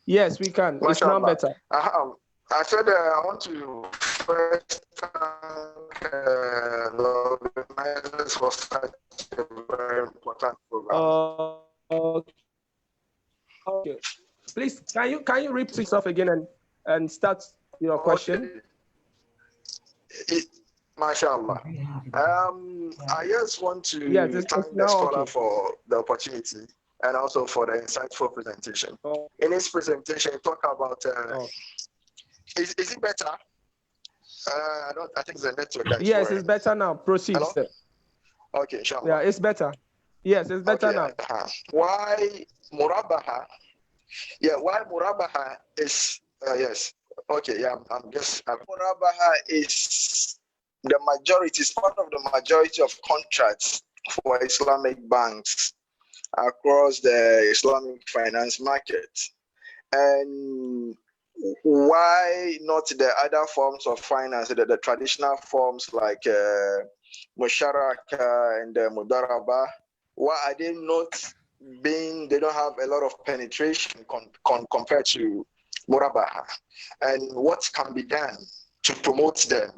Yes, we can. It's now better. I said I want to first thank the organizers for such a very important program. Okay. Please, can you repeat yourself again and start your question? MashaAllah. I just want to thank the scholar for the opportunity and also for the insightful presentation. In his presentation, he talked about is it better? I think the network. Yes, it's better now. Proceed. Sir. Okay, inshallah. Yeah, it's better. Yes, it's better now. Why Murabaha? Yeah, why Murabaha is yes. Okay, yeah, I'm just Murabaha is the majority, is part of the majority of contracts for Islamic banks across the Islamic finance market. And why not the other forms of finance, the traditional forms like Musharaka and Mudaraba? Why are they not they don't have a lot of penetration compared to Murabaha? And what can be done to promote them?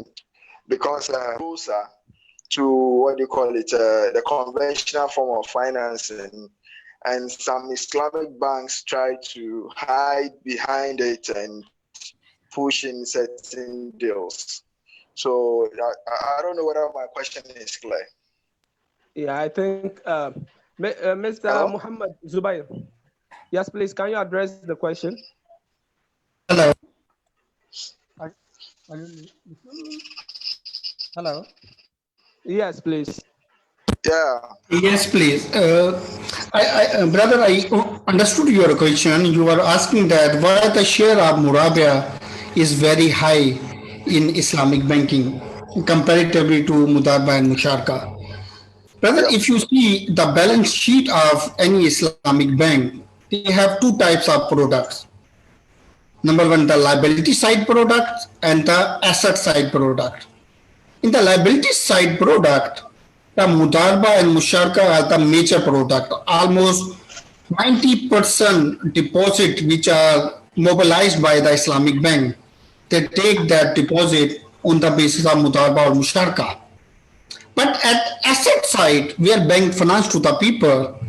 Because closer to what do you call it, the conventional form of financing, and some Islamic banks try to hide behind it and push in certain deals. So I don't know whether my question is clear. Yeah, I think Mr. Muhammad Zubair. Yes, please, can you address the question? Hello. Hello. Yes, please. Yeah. Yes, please. Brother, I understood your question. You were asking that why the share of Murabia is very high in Islamic banking comparatively to Mudarba and Musharka. Brother, if you see the balance sheet of any Islamic bank, they have two types of products. Number one, the liability side product and the asset side product. In the liability side product, the Mudarba and Musharka are the major product. Almost 90% deposit which are mobilized by the Islamic bank, they take that deposit on the basis of Mudarba or Musharka. But at asset side, where bank finance to the people,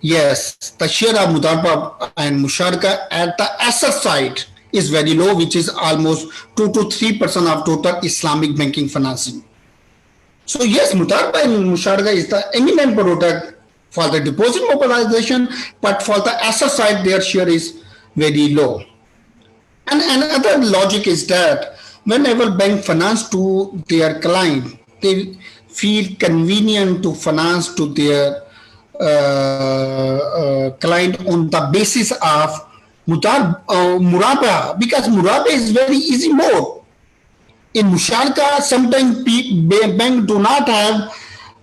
yes, the share of Mudarba and Musharka at the asset side is very low, which is almost 2 to 3% of total Islamic banking financing. So yes, Mudarba and Musharka is the eminent product for the deposit mobilization, but for the asset side, their share is very low. And another logic is that whenever bank finance to their client, they feel convenient to finance to their client on the basis of Muraba, because Muraba is very easy mode. In Musharka, sometimes bank do not have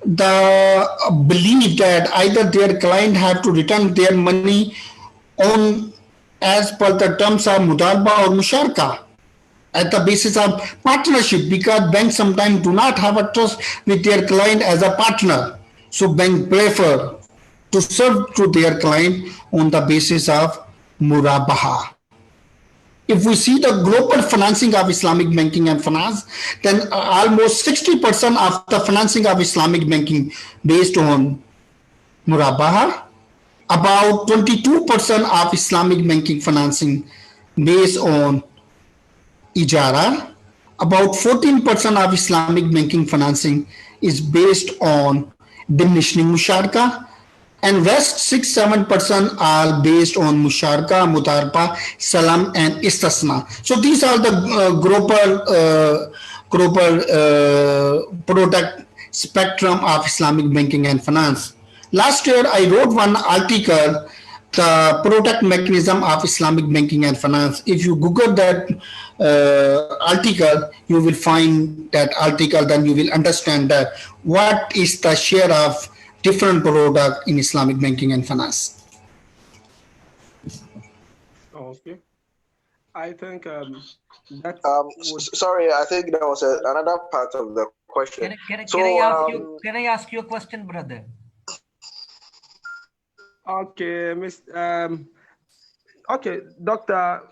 the belief that either their client have to return their money on as per the terms of Mudarba or Musharka at the basis of partnership, because banks sometimes do not have a trust with their client as a partner. So bank prefer to serve to their client on the basis of Murabaha. If we see the global financing of Islamic banking and finance, then almost 60% of the financing of Islamic banking based on Murabaha, about 22% of Islamic banking financing based on Ijara, about 14% of Islamic banking financing is based on diminishing Musharka, and rest 6-7% are based on Musharka, Mudarba, Salam, and Istasna. So these are the global product spectrum of Islamic banking and finance. Last year, I wrote one article the product mechanism of Islamic banking and finance. If you Google that article, you will find that article, then you will understand that what is the share of different product in Islamic banking and finance. Okay. I think that. Sorry, I think there was another part of the question. Can I ask you a question, brother? Okay, Miss. Okay, Dr.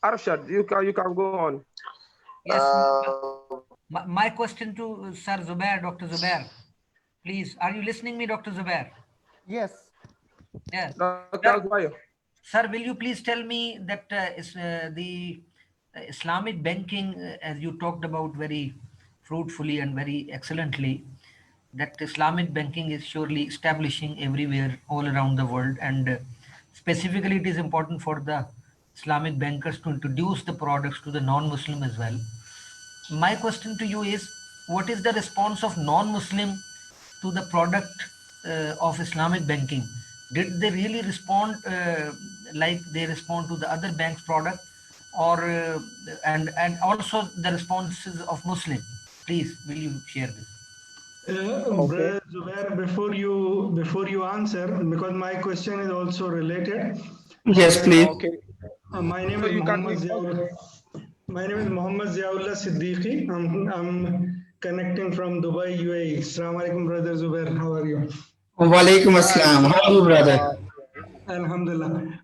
Arshad, you can go on. Yes. My question to Sir Zubair, Dr. Zubair, please. Are you listening me, Dr. Zubair? Yes. Yes. Dr. Zubair. Sir, will you please tell me that the Islamic banking, as you talked about very fruitfully and very excellently, that Islamic banking is surely establishing everywhere all around the world, and specifically it is important for the Islamic bankers to introduce the products to the non-Muslim as well. My question to you is, what is the response of non-Muslim to the product of Islamic banking? Did they really respond like they respond to the other bank's product, or and also the responses of Muslim? Please, will you share this? Brother Zubair, before you answer, because my question is also related. Yes, please. Okay. My name is Muhammad Ziaullah Siddiqui. I'm connecting from Dubai, UAE. Assalamu alaikum, Brother Zubair. How are you? Walaikum assalam. How are you, brother? Alhamdulillah.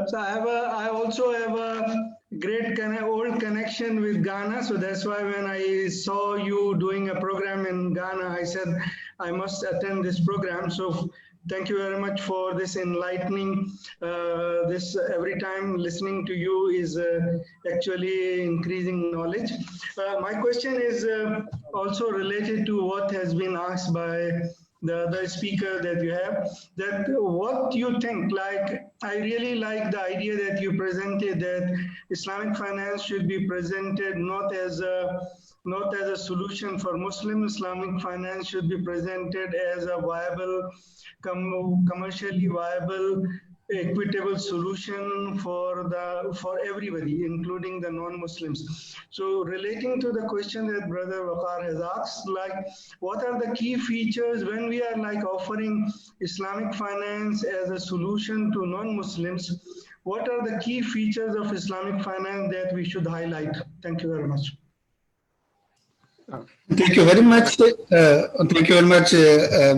So I also have a great old connection with Ghana. So that's why when I saw you doing a program in Ghana, I said I must attend this program. So thank you very much for this enlightening. This every time listening to you is actually increasing knowledge. My question is also related to what has been asked by the other speaker that you have, that what you think, like I really like the idea that you presented, that Islamic finance should be presented not as a solution for Muslim. Islamic finance should be presented as a viable, commercially viable, equitable solution for everybody, including the non-Muslims. So relating to the question that Brother Waqar has asked, like what are the key features when we are like offering Islamic finance as a solution to non-Muslims? What are the key features of Islamic finance that we should highlight? Thank you very much. Thank you very much. Thank you very much,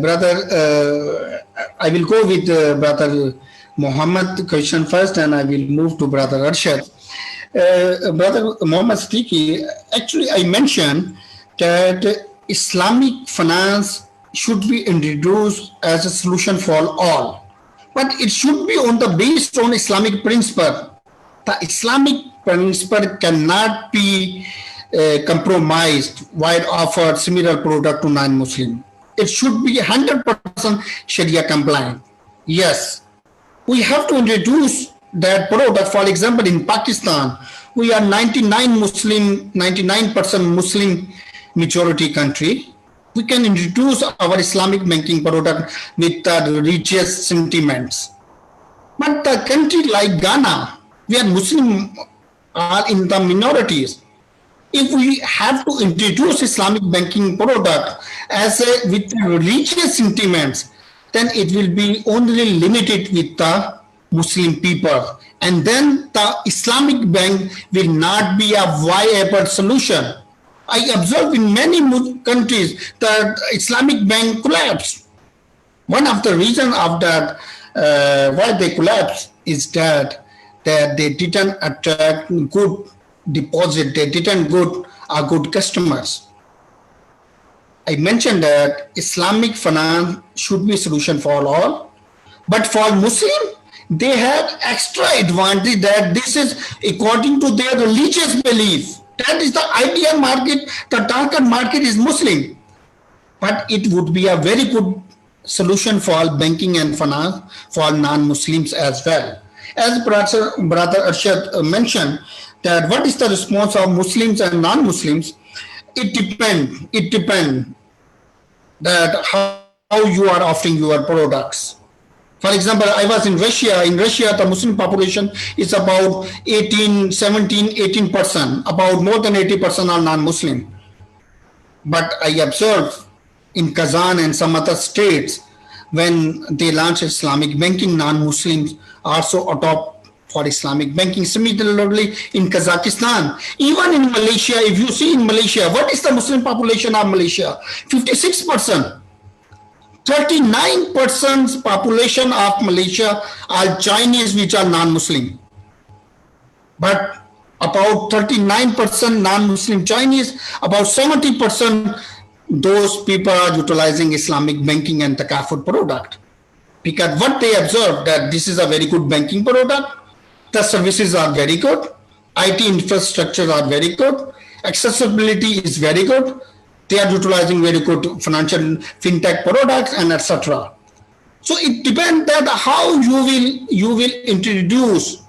brother. I will go with Brother Muhammad question first, and I will move to Brother Arshad. Brother Muhammad Siddiqui, actually I mentioned that Islamic finance should be introduced as a solution for all, but it should be based on Islamic principle. The Islamic principle cannot be compromised while offered similar product to non-Muslim. It should be 100% Sharia compliant. Yes, we have to introduce that product. For example, in Pakistan, we are 99% Muslim majority country. We can introduce our Islamic banking product with religious sentiments. But a country like Ghana, where Muslim are in the minorities, if we have to introduce Islamic banking product with religious sentiments, then it will be only limited with the Muslim people. And then the Islamic bank will not be a viable solution. I observe in many countries that Islamic bank collapsed. One of the reasons of that, why they collapsed, is that they didn't attract good deposit, they didn't good customers. I mentioned that Islamic finance should be a solution for all, but for Muslim, they have extra advantage that this is according to their religious belief. That is the ideal market. The target market is Muslim, but it would be a very good solution for banking and finance for non-Muslims as well. As Brother Arshad mentioned, that what is the response of Muslims and non-Muslims? It depends that how you are offering your products. For example, I was in Russia. In Russia, the Muslim population is about 18, 17, 18%. About more than 80% are non-Muslim. But I observed in Kazan and some other states, when they launched Islamic banking, non-Muslims also adopt for Islamic banking. Similarly, in Kazakhstan, even in Malaysia, if you see in Malaysia, what is the Muslim population of Malaysia? 56%. 39% population of Malaysia are Chinese, which are non-Muslim. But about 39% non-Muslim Chinese, about 70% those people are utilizing Islamic banking and Takaful product. Because what they observe that this is a very good banking product, the services are very good, IT infrastructure are very good, accessibility is very good, they are utilizing very good financial fintech products and etc. So it depends that how you will introduce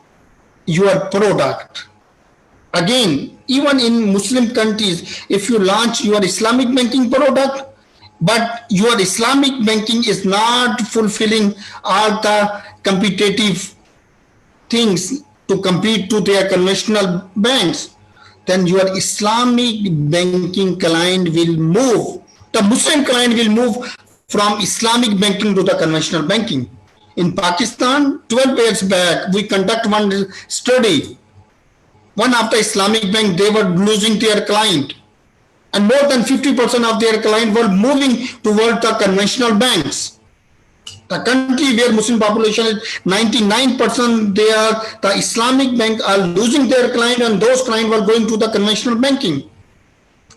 your product. Again, even in Muslim countries, if you launch your Islamic banking product, but your Islamic banking is not fulfilling all the competitive things to compete to their conventional banks, then your Islamic banking client will move, the Muslim client will move from Islamic banking to the conventional banking. In Pakistan, 12 years back, we conduct one study. One of the Islamic bank, they were losing their client. And more than 50% of their clients were moving toward the conventional banks. The country where Muslim population is 99%, the Islamic bank are losing their client and those clients were going to the conventional banking.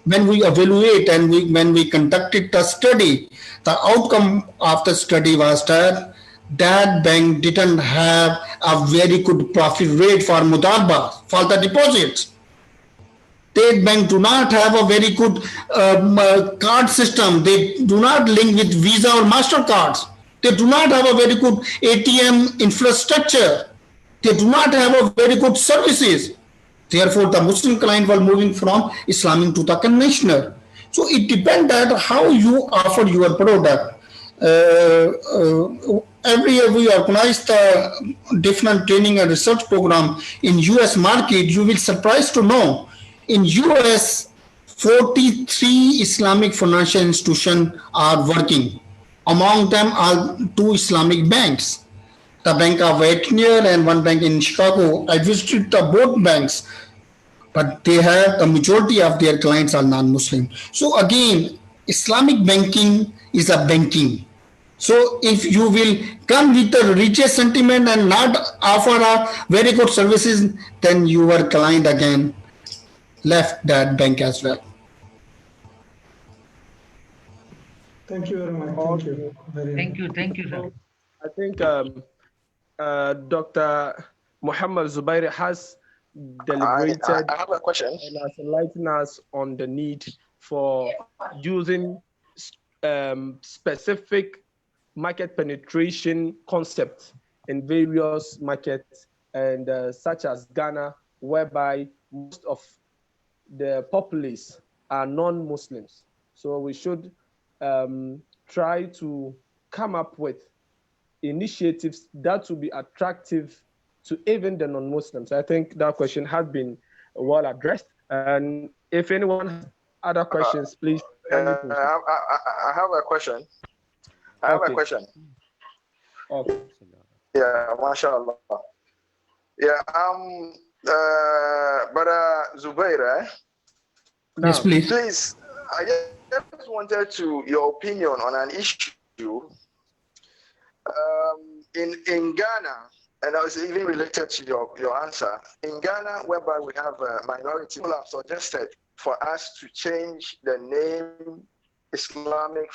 When we evaluate and when we conducted the study, the outcome of the study was that bank didn't have a very good profit rate for mudarba, for the deposits. That bank do not have a very good card system. They do not link with Visa or MasterCards. They do not have a very good ATM infrastructure. They do not have a very good services. Therefore, the Muslim client were moving from Islamic to the conventional. So it depends on how you offer your product. Every year we organize the different training and research program in US market. You will surprised to know in US 43 Islamic financial institutions are working. Among them are 2 Islamic banks, the Bank of Virginia and one bank in Chicago. I visited the both banks, but they have the majority of their clients are non-Muslim. So again, Islamic banking is a banking. So if you will come with the religious sentiment and not offer a very good services, then your client again left that bank as well. Thank you very much. Thank you, sir. I think Dr. Muhammad Zubair has deliberated I have a question and has enlightened us on the need for using specific market penetration concepts in various markets, and such as Ghana, whereby most of the populace are non-Muslims. So we should try to come up with initiatives that will be attractive to even the non-Muslims. I think that question has been well addressed. And if anyone has other questions, please. I have a question. I have a question. Okay. Yeah, mashallah. Yeah, Brother Zubair, eh? Yes, please. Please, I just wanted your opinion on an issue in Ghana, and I was even related to your answer. In Ghana, whereby we have a minority, people have suggested for us to change the name Islamic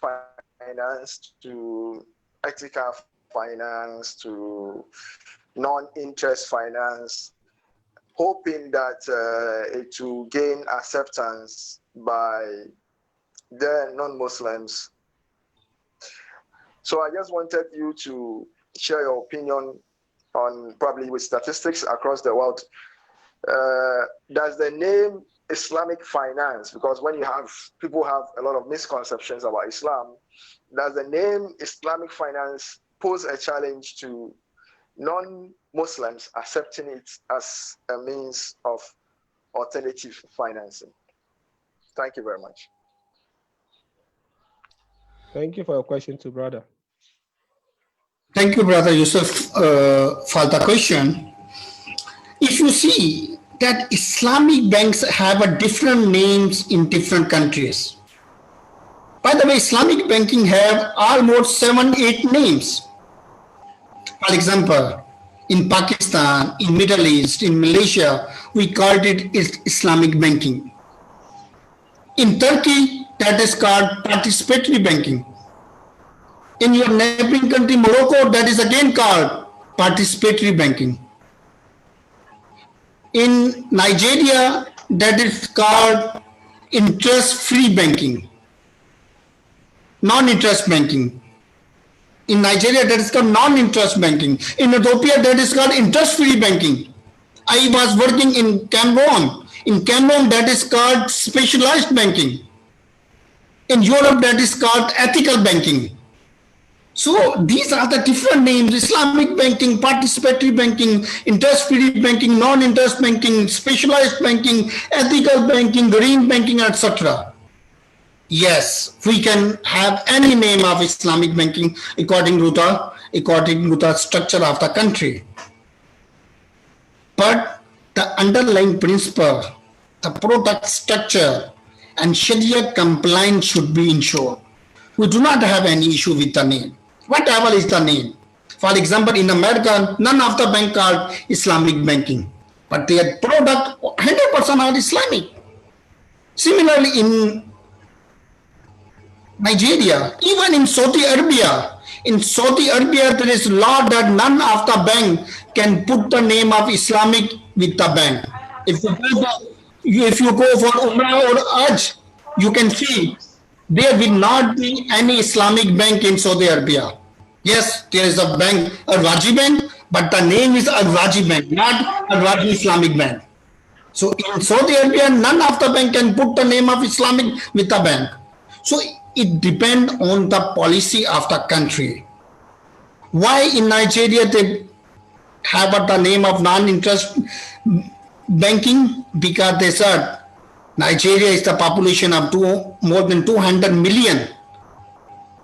finance to ethical finance to non-interest finance, hoping that it will gain acceptance by the non-Muslims. So I just wanted you to share your opinion on, probably with statistics across the world. Does the name Islamic finance, because when people have a lot of misconceptions about Islam, does the name Islamic finance pose a challenge to non-Muslims accepting it as a means of alternative financing. Thank you very much. Thank you for your question too, brother. Thank you, Brother Yusuf, for the question. If you see that Islamic banks have a different names in different countries. By the way, Islamic banking have almost 7-8 names. For example, in Pakistan, in Middle East, in Malaysia, we called it Islamic banking. In Turkey, that is called participatory banking. In your neighboring country, Morocco, that is again called participatory banking. In Nigeria, that is called interest-free banking, non-interest banking. In Nigeria, that is called non-interest banking. In Ethiopia, that is called interest-free banking. I was working in Cameroon. In Cameroon, that is called specialized banking. In Europe, that is called ethical banking. So these are the different names: Islamic banking, participatory banking, interest-free banking, non-interest banking, specialized banking, ethical banking, green banking, etc. Yes, we can have any name of Islamic banking according to the structure of the country. But the underlying principle, the product structure, and Sharia compliance should be ensured. We do not have any issue with the name, whatever is the name. For example, in America, none of the bank called Islamic banking, but their product 100% are Islamic. Similarly, in Nigeria, even in Saudi Arabia, there is a law that none of the bank can put the name of Islamic with the bank. If you go for Umrah or Hajj, you can see there will not be any Islamic bank in Saudi Arabia. Yes, there is a bank, a Raji bank, but the name is a Raji bank, not a Raji Islamic bank. So in Saudi Arabia, none of the bank can put the name of Islamic with the bank. So it depends on the policy of the country. Why in Nigeria they have the name of non-interest banking? Because they said Nigeria is the population of more than 200 million.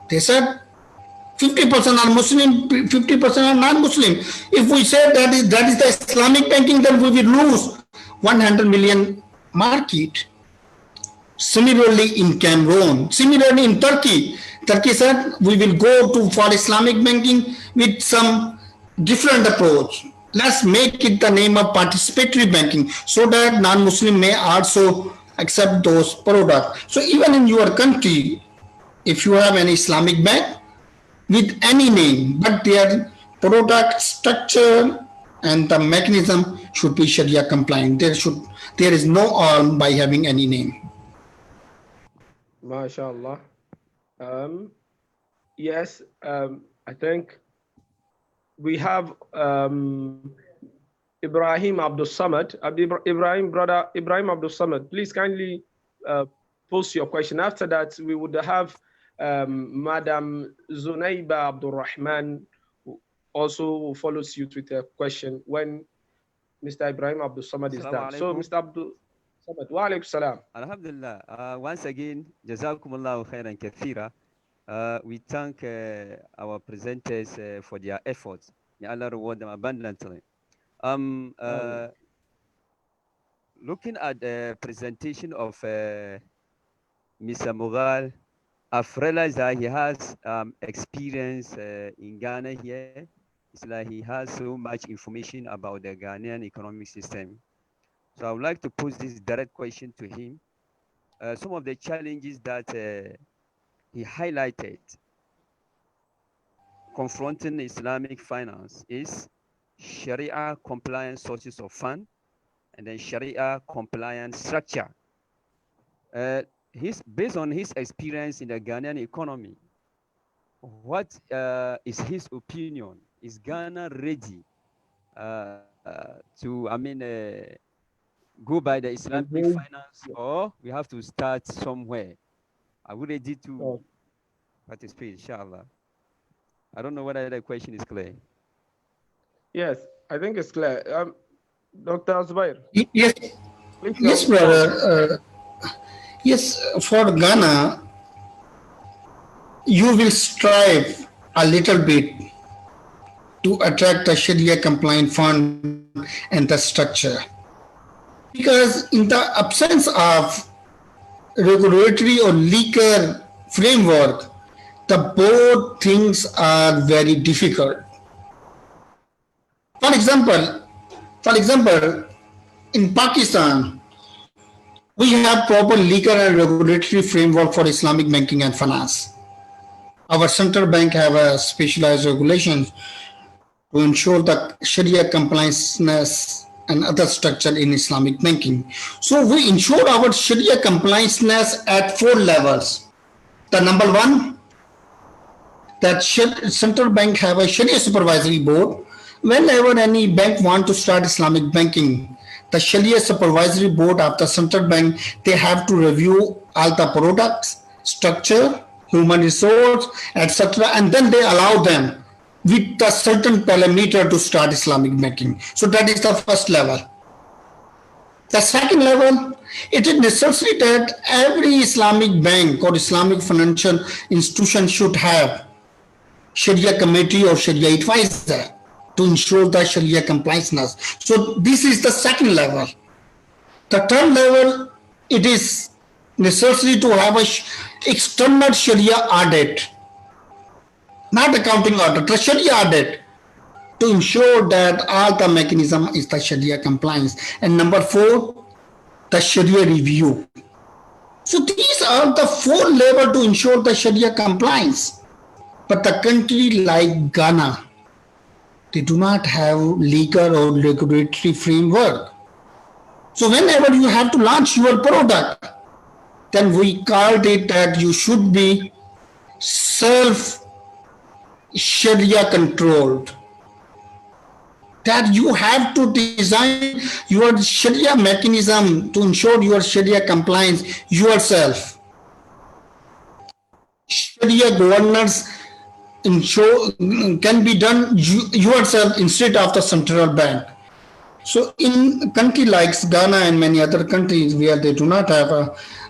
They said 50% are Muslim, 50% are non-Muslim. If we say that is the Islamic banking, then we will lose 100 million market. Similarly in Cameroon, similarly in Turkey said we will go for Islamic banking with some different approach. Let's make it the name of participatory banking so that non-Muslim may also accept those products. So even in your country, if you have an Islamic bank with any name, but their product structure and the mechanism should be Sharia compliant. There is no harm by having any name. MashaAllah. Yes, I think we have Ibrahim Abdul Samad. Ibrahim Abdul Samad, please kindly post your question. After that, we would have Madam Zunaiba Abdul Rahman, who also follows you with a question when Mr. Ibrahim Abdul Samad is done. So, Mr. Abdul Samad, wa alaikum salam. Alhamdulillah. Once again, Jazakumullahu khairan kathira. We thank our presenters for their efforts. May Allah reward them abundantly. Looking at the presentation of Mr. Mughal, I've realized that he has experience in Ghana here. It's like he has so much information about the Ghanaian economic system. So I would like to pose this direct question to him. Some of the challenges that he highlighted confronting Islamic finance is Sharia compliant sources of fund and then Sharia compliant structure. Based on his experience in the Ghanaian economy, what is his opinion? Is Ghana ready to, go by the Islamic finance, or we have to start somewhere? Are we ready to participate, inshallah? I don't know whether the question is clear. Yes, I think it's clear. Dr. Zubair. Yes, Please yes, go on. brother. Yes, for Ghana, you will strive a little bit to attract a Sharia compliant fund and the structure. Because in the absence of regulatory or legal framework, the both things are very difficult. For example, in Pakistan, we have proper legal and regulatory framework for Islamic banking and finance. Our central bank have a specialized regulations to ensure the Sharia compliance and other structure in Islamic banking. So we ensure our Sharia compliance at 4 levels. The number one, that central bank have a Sharia supervisory board. Whenever any bank want to start Islamic banking, the Sharia supervisory board of the central bank, they have to review all the products, structure, human resource, etc., and then they allow them with a certain parameter to start Islamic banking. So that is the first level. The second level, it is necessary that every Islamic bank or Islamic financial institution should have Sharia committee or Sharia advisor to ensure the Sharia compliance. So this is the second level. The third level, it is necessary to have a external Sharia audit, not accounting audit, the Sharia audit, to ensure that all the mechanism is the Sharia compliance. And number four, the Sharia review. So these are the 4 levels to ensure the Sharia compliance. But the country like Ghana, they do not have legal or regulatory framework. So whenever you have to launch your product, then we called it that you should be self-Sharia controlled. That you have to design your Sharia mechanism to ensure your Sharia compliance yourself. Sharia governance can be done yourself instead of the central bank. So in a country like Ghana and many other countries where they do not have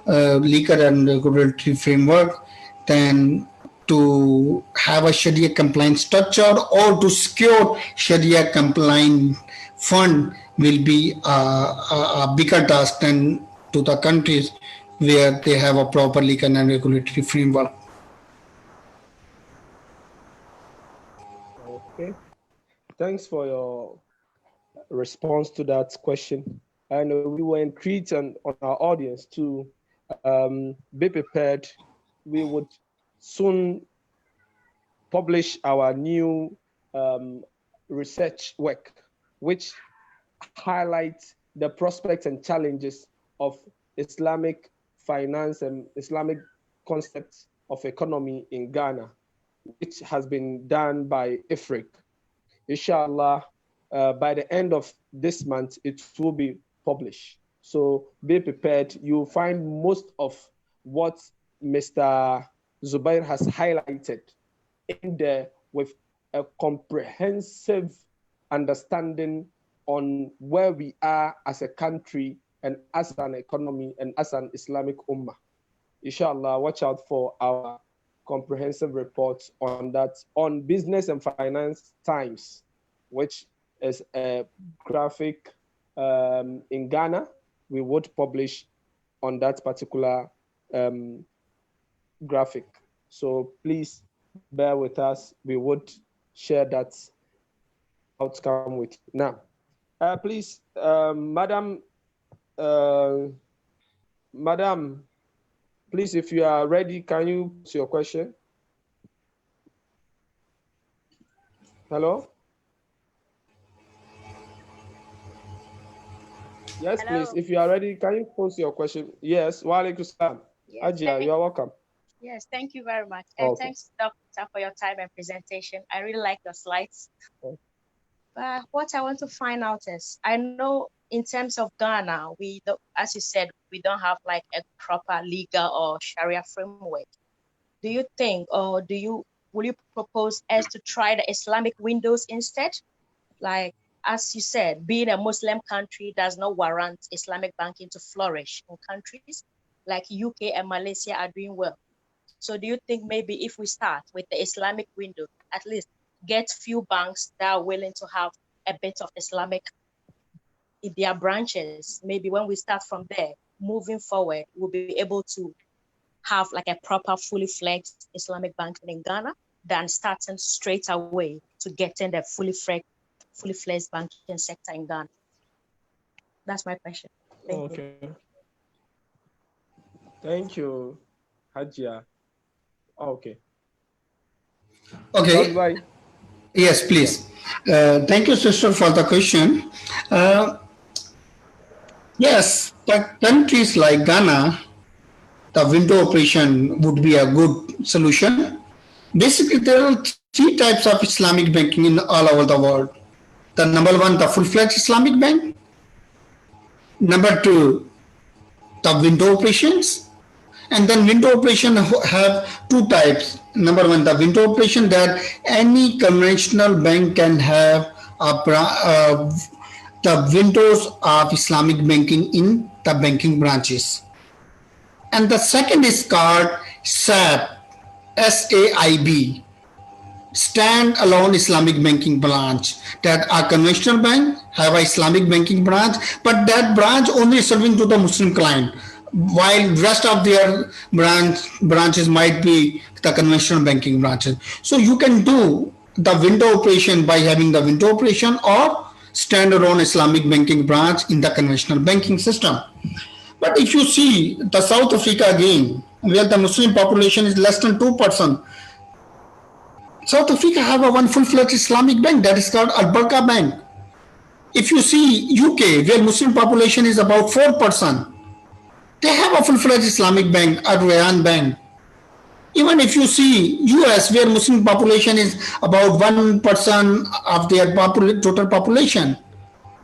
a legal and regulatory framework, then to have a Sharia compliant structure or to secure Sharia compliant fund will be a bigger task than to the countries where they have a proper legal and regulatory framework. Okay. Thanks for your response to that question. And we were intrigued on our audience to be prepared. We would soon publish our new research work, which highlights the prospects and challenges of Islamic finance and Islamic concepts of economy in Ghana, which has been done by Ifrig. Inshallah, by the end of this month, it will be published. So be prepared. You'll find most of what Mr. Zubair has highlighted in there with a comprehensive understanding on where we are as a country and as an economy and as an Islamic ummah. Inshallah, watch out for our comprehensive reports on that, on Business and Finance Times, which is a graphic in Ghana. We would publish on that particular graphic. So please bear with us. We would share that outcome with you. Now, please, Madam, please, if you are ready, can you put your question? Hello? Yes, Hello. please. If you are ready, can you pose your question? Yes. Wa alaikum salam. Yes, Ajia, you are welcome. Yes, thank you very much. And Okay. thanks, Doctor, for your time and presentation. I really like your slides. What I want to find out is, I know in terms of Ghana, we don't, as you said, we don't have like a proper legal or Sharia framework. Do you think, or will you propose us to try the Islamic windows instead? Like, as you said, being a Muslim country does not warrant Islamic banking to flourish in countries like UK and Malaysia are doing well. So do you think maybe if we start with the Islamic window, at least get few banks that are willing to have a bit of Islamic in their branches, maybe when we start from there, moving forward, we'll be able to have like a proper, fully fledged Islamic banking in Ghana than starting straight away to getting the fully fledged banking sector in Ghana? That's my question. Thank you. Thank you, Hajia. Okay. Okay. Yes, please. Thank you, sister, for the question. Yes, but countries like Ghana, the window operation would be a good solution. Basically, there are three types of Islamic banking in all over the world. The number one, the full-fledged Islamic bank. Number two, the window operations. And then window operation have two types. Number one, the window operation that any conventional bank can have the windows of Islamic banking in the banking branches. And the second is called SAB, SAIB, stand-alone Islamic banking branch, that a conventional bank have a Islamic banking branch, but that branch only serving to the Muslim client, while rest of their branches might be the conventional banking branches. So you can do the window operation by having the window operation or stand-alone Islamic banking branch in the conventional banking system. But if you see the South Africa again, where the Muslim population is less than 2%, South Africa have a one full-fledged Islamic bank that is called Al Baraka Bank. If you see UK, where Muslim population is about 4%, they have a full-fledged Islamic bank, Al Rayyan Bank. Even if you see US, where Muslim population is about 1% of their total population,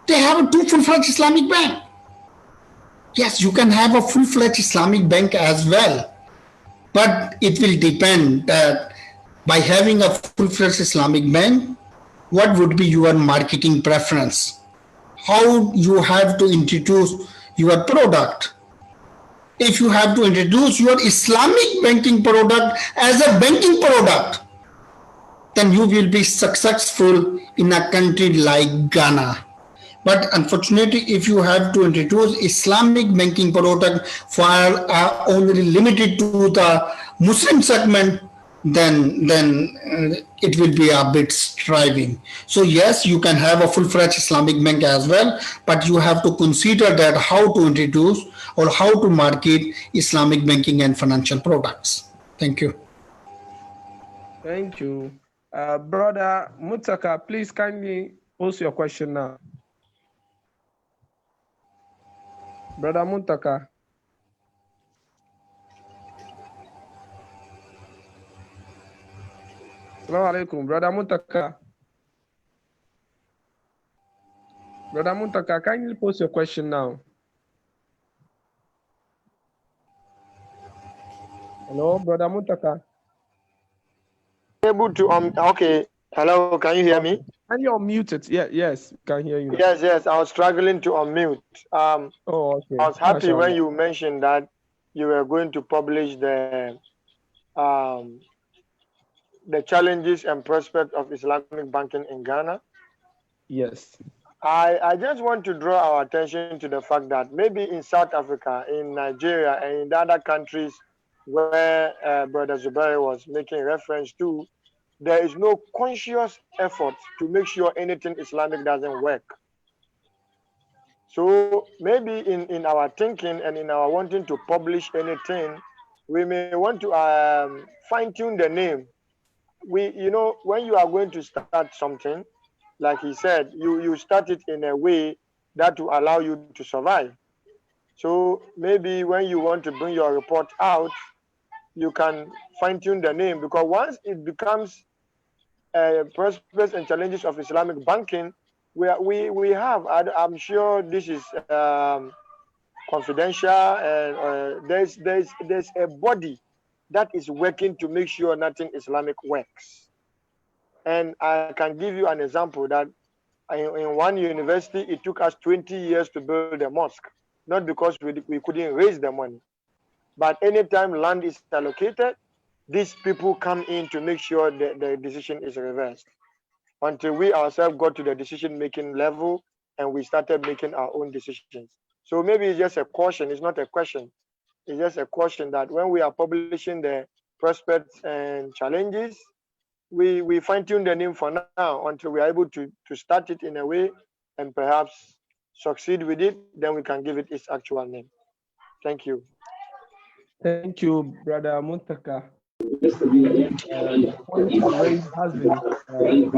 they have a two full-fledged Islamic bank. Yes, you can have a full-fledged Islamic bank as well, but it will depend that by having a full-fledged Islamic bank, what would be your marketing preference? How you have to introduce your product? If you have to introduce your Islamic banking product as a banking product, then you will be successful in a country like Ghana. But unfortunately, if you have to introduce Islamic banking product for only limited to the Muslim segment, then it will be a bit striving. So yes, you can have a full-fledged Islamic bank as well, but you have to consider that how to introduce or how to market Islamic banking and financial products. Thank you. Thank you. Brother Mutaka, please kindly pose your question now. Brother Muntaka. Assalamu alaikum, Brother Muntaka. Brother Muntaka, can you pose your question now? Hello, Brother Muntaka. Able to okay. Hello, can you hear me? Can you unmute it? Yeah, yes, can hear you. Yes, I was struggling to unmute. Okay. I was happy when you mentioned that you were going to publish the challenges and prospects of Islamic banking in Ghana. Yes. I just want to draw our attention to the fact that maybe in South Africa, in Nigeria, and in the other countries where Brother Zubair was making reference to, there is no conscious effort to make sure anything Islamic doesn't work. So maybe in our thinking and in our wanting to publish anything, we may want to fine-tune the name. When you are going to start something, like he said, you start it in a way that will allow you to survive. So maybe when you want to bring your report out, you can fine-tune the name, because once it becomes prospects and challenges of Islamic banking, we have, I'm sure this is confidential, and there's a body that is working to make sure nothing Islamic works. And I can give you an example that in one university, it took us 20 years to build a mosque, not because we couldn't raise the money, but anytime land is allocated, these people come in to make sure the decision is reversed until we ourselves got to the decision-making level and we started making our own decisions. So maybe it's just a caution, it's not a question. It's just a caution that when we are publishing the prospects and challenges, we fine-tune the name for now until we are able to start it in a way and perhaps succeed with it, then we can give it its actual name. Thank you. Thank you, Brother Muntaka. The point you raised has been and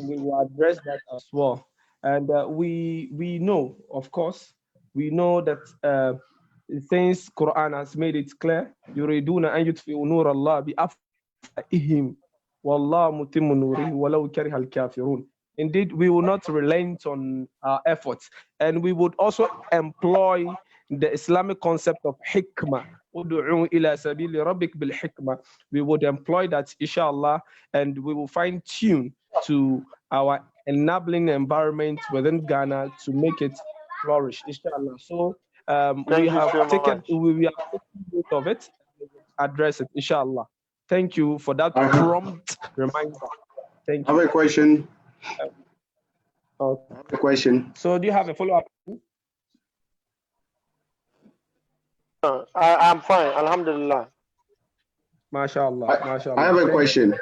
we will address that as well. And we know, of course, we know that since Quran has made it clear, يريدون أن يطفئوا نور الله بأفواههم والله متم نوره ولو كره الكافرون. Indeed, we will not relent on our efforts, and we would also employ the Islamic concept of hikmah. We would employ that, inshallah, and we will fine tune to our enabling environment within Ghana to make it flourish, inshallah. So we have taken note of it, address it, inshallah. Thank you for that prompt reminder. Thank you. I have a question. Okay. I have a question. So do you have a follow-up? I'm fine, alhamdulillah. MashaAllah, MashaAllah. I have a question.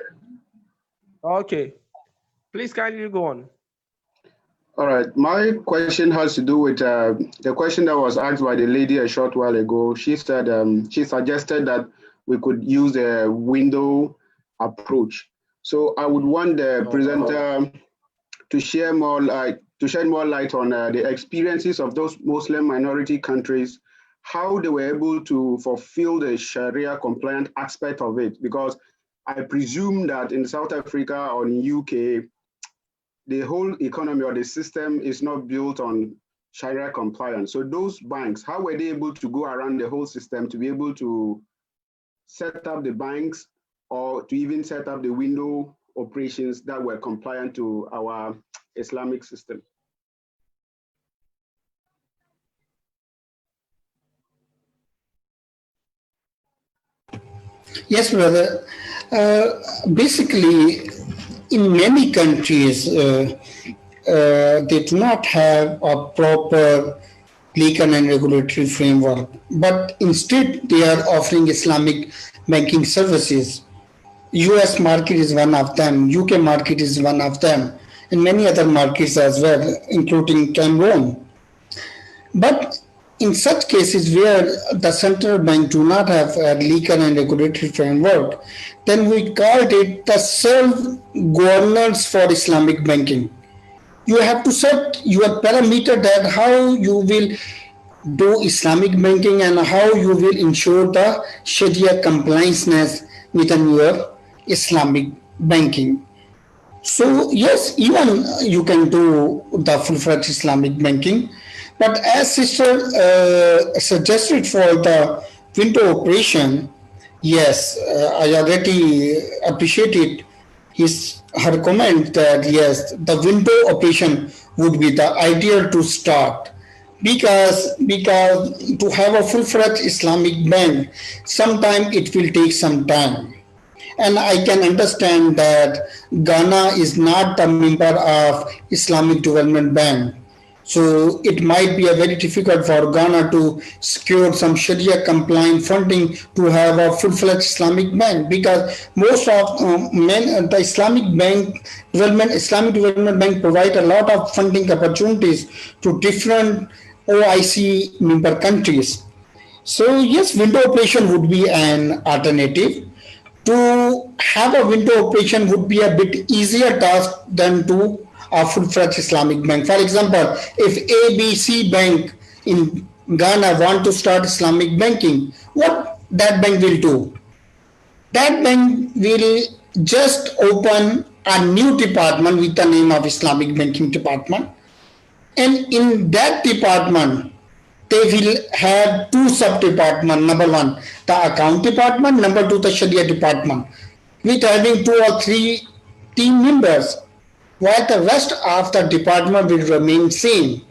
Okay. Please kindly go on. All right. My question has to do with the question that was asked by the lady a short while ago. She said she suggested that we could use a window approach. So I would want the presenter to shed more light on the experiences of those Muslim minority countries, how they were able to fulfill the Sharia compliant aspect of it. Because I presume that in South Africa or in UK, the whole economy or the system is not built on Sharia compliance. So those banks, how were they able to go around the whole system to be able to set up the banks or to even set up the window operations that were compliant to our Islamic system? Yes, brother. Basically, in many countries, they do not have a proper legal and regulatory framework, but instead they are offering Islamic banking services. US market is one of them, UK market is one of them, and many other markets as well, including Cameroon. But in such cases where the central bank do not have a legal and regulatory framework, then we called it the self-governance for Islamic banking. You have to set your parameter that how you will do Islamic banking and how you will ensure the Sharia compliance within your Islamic banking. So yes, even you can do the full-fledged Islamic banking, but as sister suggested for the window operation, yes, I already appreciated her comment that yes, the window operation would be the ideal to start. Because to have a full-fledged Islamic bank, sometimes it will take some time. And I can understand that Ghana is not a member of Islamic Development Bank. So it might be a very difficult for Ghana to secure some Sharia compliant funding to have a full-fledged Islamic bank, because most of the Islamic Development Bank provide a lot of funding opportunities to different OIC member countries. So yes, window operation would be an alternative. To have a window operation would be a bit easier task than to a full-fledged Islamic bank. For example, if ABC Bank in Ghana want to start Islamic banking, what that bank will do? That bank will just open a new department with the name of Islamic Banking Department. And in that department, they will have two sub-departments. Number one, the account department. Number two, the Sharia department, with having two or three team members, while the rest of the department will remain same.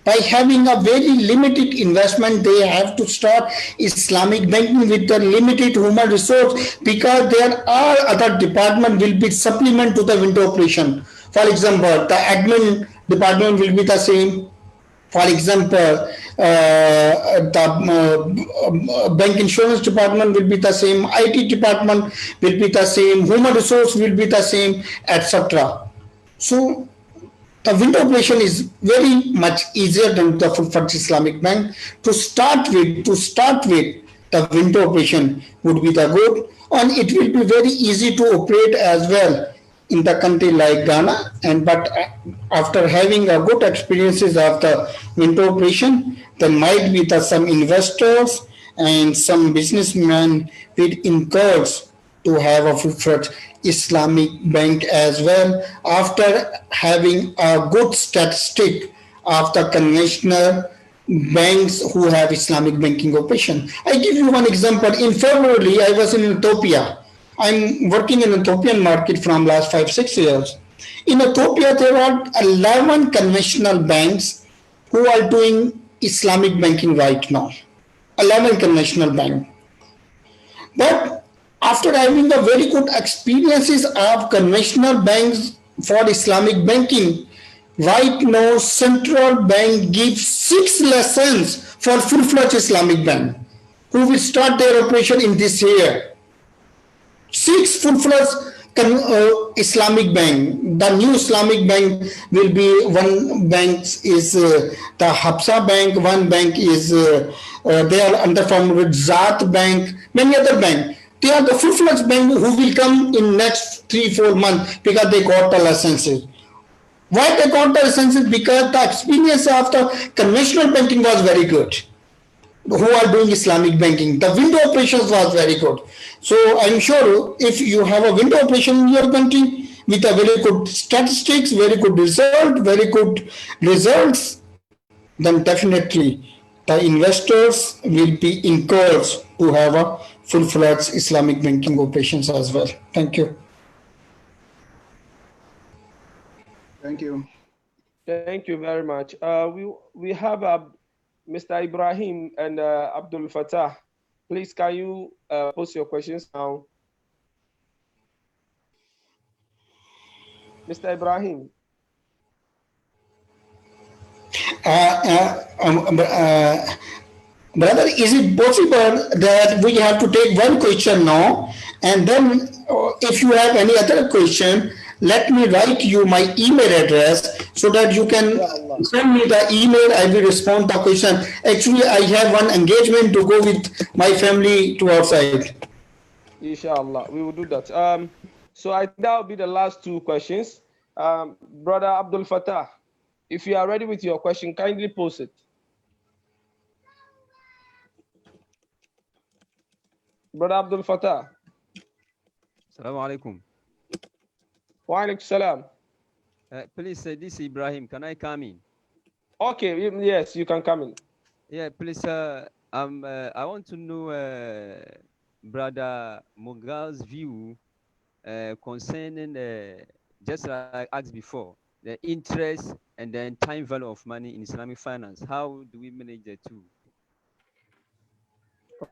By having a very limited investment, they have to start Islamic banking with a limited human resource, because there are other department will be supplement to the window operation. For example, the admin department will be the same. For example, the bank insurance department will be the same, IT department will be the same, human resource will be the same, etc. So the window operation is very much easier than the full-fledged Islamic bank. To start with, the window operation would be the good, and it will be very easy to operate as well in the country like Ghana. And but after having a good experiences of the window operation, there might be some investors and some businessmen will encourage to have a full-fledged Islamic bank as well, after having a good statistic of the conventional banks who have Islamic banking operation. I give you one example. In February, I was in Ethiopia. I'm working in Ethiopian market from last 5-6 years. In Ethiopia, there are 11 conventional banks who are doing Islamic banking right now. 11 conventional banks. But after having a very good experiences of conventional banks for Islamic banking, right now central bank gives 6 lessons for full-fledged Islamic bank who will start their operation in this year. 6 full-fledged Islamic bank. The new Islamic bank will be, one bank is the Hafsa bank, one bank is they are under form with Zat bank, many other bank. They are the full-fledged bank who will come in next 3-4 months because they got the licenses. Why they got the licenses? Because the experience of the conventional banking was very good. Who are doing Islamic banking, the window operations was very good. So I'm sure if you have a window operation in your country with a very good statistics, very good results, then definitely the investors will be encouraged to have a full-fledged Islamic banking operations as well. Thank you. Thank you. Thank you very much. We have Mr. Ibrahim and Abdul Fattah. Please, can you post your questions now? Mr. Ibrahim. Brother, is it possible that we have to take one question now, and then if you have any other question, let me write you my email address so that you can send me the email. I will respond to the question. Actually, I have one engagement to go with my family to outside. Inshallah, we will do that. So I think that will be the last 2 questions. Brother Abdul Fattah, if you are ready with your question, kindly post it. Brother Abdul Fattah. Assalamu alaikum. Wa alaikum salam. Please, this is Ibrahim. Can I come in? Okay, yes, you can come in. Yeah, please, I want to know Brother Mughals view concerning, just like I asked before, the interest and then time value of money in Islamic finance. How do we manage the two?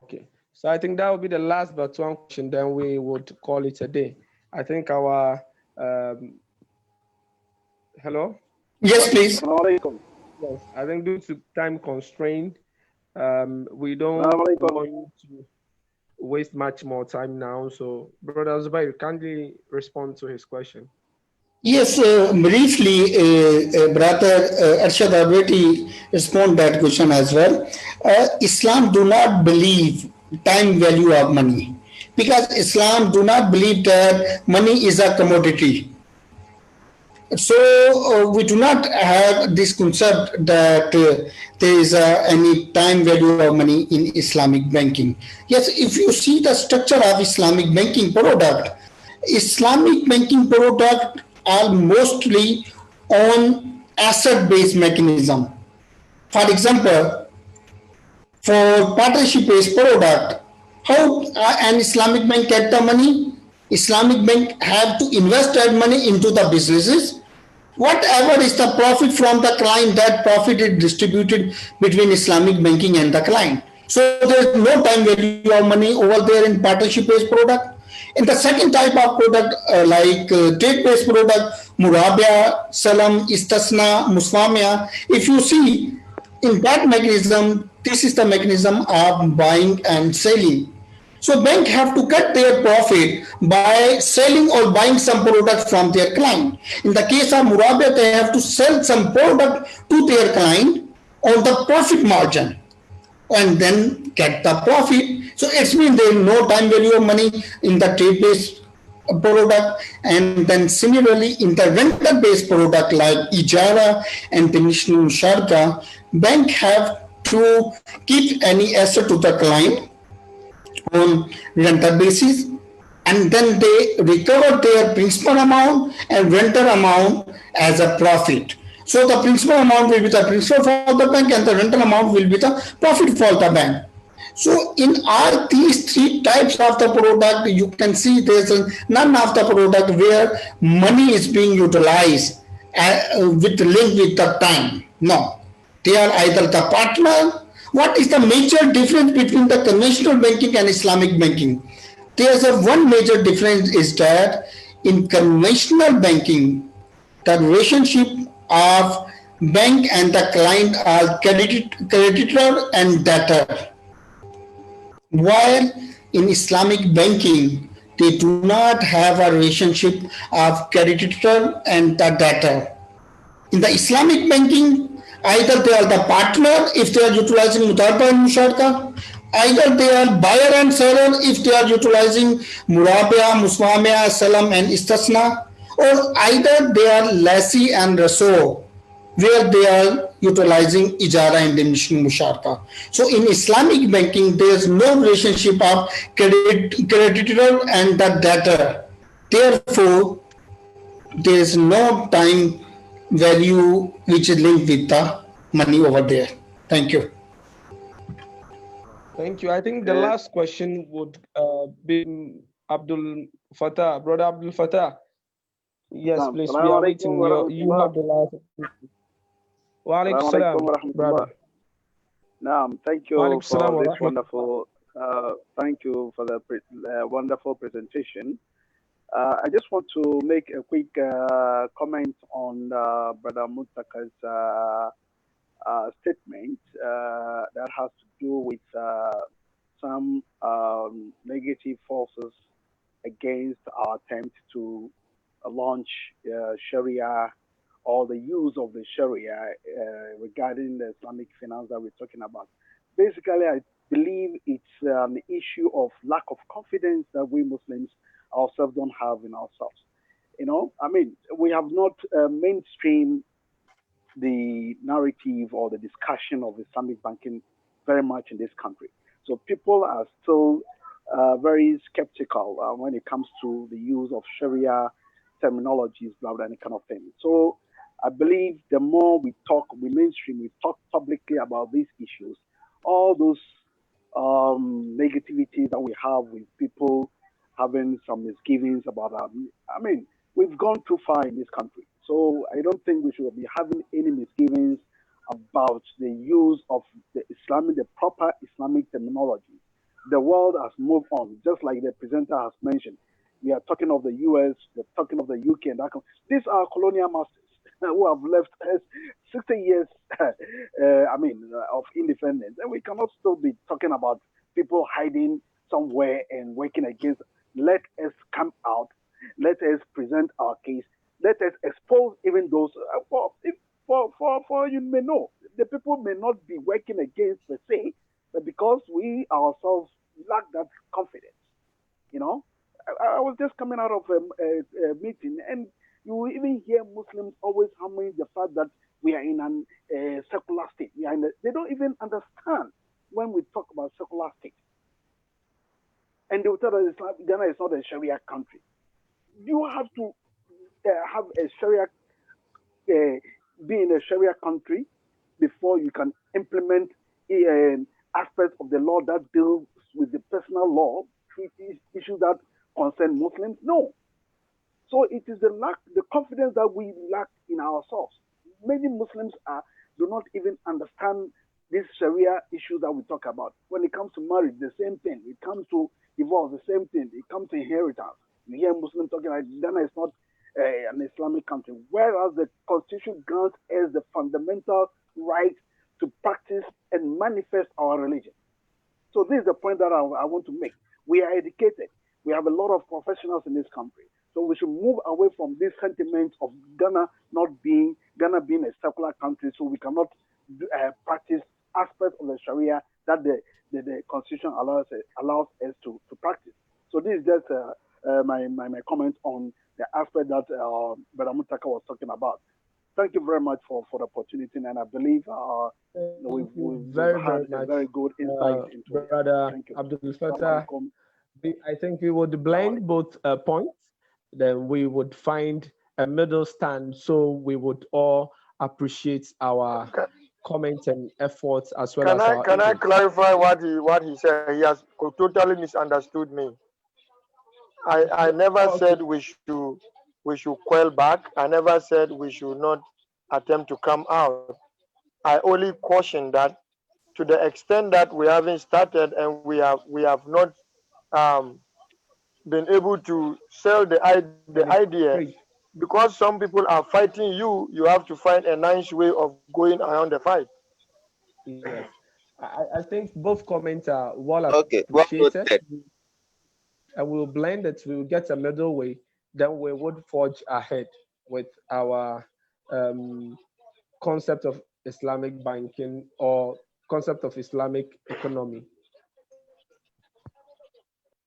Okay, so I think that will be the last but one question, then we would call it a day. I think our, hello? Yes, please. Yes, I think due to time constraint, we don't want to waste much more time now. So, Brother Zubair, kindly respond to his question. Yes, briefly, Brother Arshad already respond that question as well. Islam do not believe time value of money, because Islam do not believe that money is a commodity. So we do not have this concept that there is any time value of money in Islamic banking. Yes, if you see the structure of Islamic banking product are mostly on asset-based mechanism. For example, For partnership-based product, how an Islamic bank get the money? Islamic bank have to invest that money into the businesses. Whatever is the profit from the client, that profit is distributed between Islamic banking and the client. So there is no time value of money over there in partnership-based product. In the second type of product, trade-based product, Murabia, Salam, Istasna, Muswamia, if you see in that mechanism, this is the mechanism of buying and selling. So bank have to cut their profit by selling or buying some product from their client. In the case of Murabia, they have to sell some product to their client on the profit margin and then get the profit. So it's mean there is no time value of money in the trade-based product, and then similarly in the rental-based product like Ijara and Pension Sharka, bank have to keep any asset to the client on rental basis, and then they recover their principal amount and rental amount as a profit. So the principal amount will be the principal for the bank and the rental amount will be the profit for the bank. So in all these three types of the product, you can see there's none of the product where money is being utilized with link with the time. No, they are either the partner. What is the major difference between the conventional banking and Islamic banking? There's a one major difference is that in conventional banking, the relationship of bank and the client are creditor and debtor. While in Islamic banking, they do not have a relationship of creditor and the debtor. In the Islamic banking, either they are the partner if they are utilizing Mudarba and Musharka, either they are buyer and seller if they are utilizing Murabia, Muswamia, Salam and Istasna, or either they are lessee and raso where they are utilizing Ijara and Indemnity Musharka. So in Islamic banking, there is no relationship of creditor and the debtor. Therefore, there is no time value which is linked with the money over there. Thank you. Thank you. I think the last question would be Abdul Fattah, brother Abdul Fattah. Yes, please. We are waiting. You have the last. Wa alaikum salam, brother. Thank you for this wonderful. Thank you for the wonderful presentation. I just want to make a quick comment on Brother Muttaka's statement that has to do with some negative forces against our attempt to launch Sharia or the use of the Sharia regarding the Islamic finance that we're talking about. Basically, I believe it's an issue of lack of confidence that we Muslims ourselves don't have in ourselves. You know, I mean, we have not mainstreamed the narrative or the discussion of Islamic banking very much in this country. So people are still very skeptical when it comes to the use of Sharia terminologies, blah, blah, any kind of thing. So I believe the more we talk, we mainstream, we talk publicly about these issues, all those negativities that we have with people having some misgivings about I mean, we've gone too far in this country. So I don't think we should be having any misgivings about the use of the proper Islamic terminology. The world has moved on, just like the presenter has mentioned. We are talking of the US, we're talking of the UK, and that. These are colonial masters who have left us 60 years, of independence. And we cannot still be talking about people hiding somewhere and working against. Let us come out. Let us present our case. Let us expose even those. For you may know, the people may not be working against per se, but because we ourselves lack that confidence. You know, I was just coming out of a meeting, and you will even hear Muslims always hammering the fact that we are in a secular state. They don't even understand when we talk about secular state. And they will tell us Ghana is not a Sharia country. You have to have a Sharia, be in a Sharia country before you can implement aspects of the law that deals with the personal law, treaties, issues that concern Muslims? No. So it is the confidence that we lack in ourselves. Many Muslims do not even understand these Sharia issues that we talk about. When it comes to marriage, the same thing. It comes to divorce, the same thing. It comes to inheritance. You hear Muslims talking like Ghana is not an Islamic country, whereas the Constitution grants us the fundamental right to practice and manifest our religion. So this is the point that I want to make. We are educated. We have a lot of professionals in this country. So we should move away from this sentiment of Ghana being a secular country, so we cannot practice aspects of the Sharia that the Constitution allows us to practice. So this is just my comment on the aspect that Brother Mutaka was talking about. Thank you very much for the opportunity, and I believe we've had a very good insight into it. Brother Thank you. Abdul Fattah. I think we would blend both points, then we would find a middle stand, so we would all appreciate our comments and efforts as well as our. Can I clarify what he said? He has totally misunderstood me. I never said we should quail back. I never said we should not attempt to come out. I only caution that to the extent that we haven't started and we have not been able to sell the idea, because some people are fighting you, you have to find a nice way of going around the fight. Yes, I think both comments are well appreciated. And we'll blend it, we'll get a middle way, then we would forge ahead with our concept of Islamic banking or concept of Islamic economy.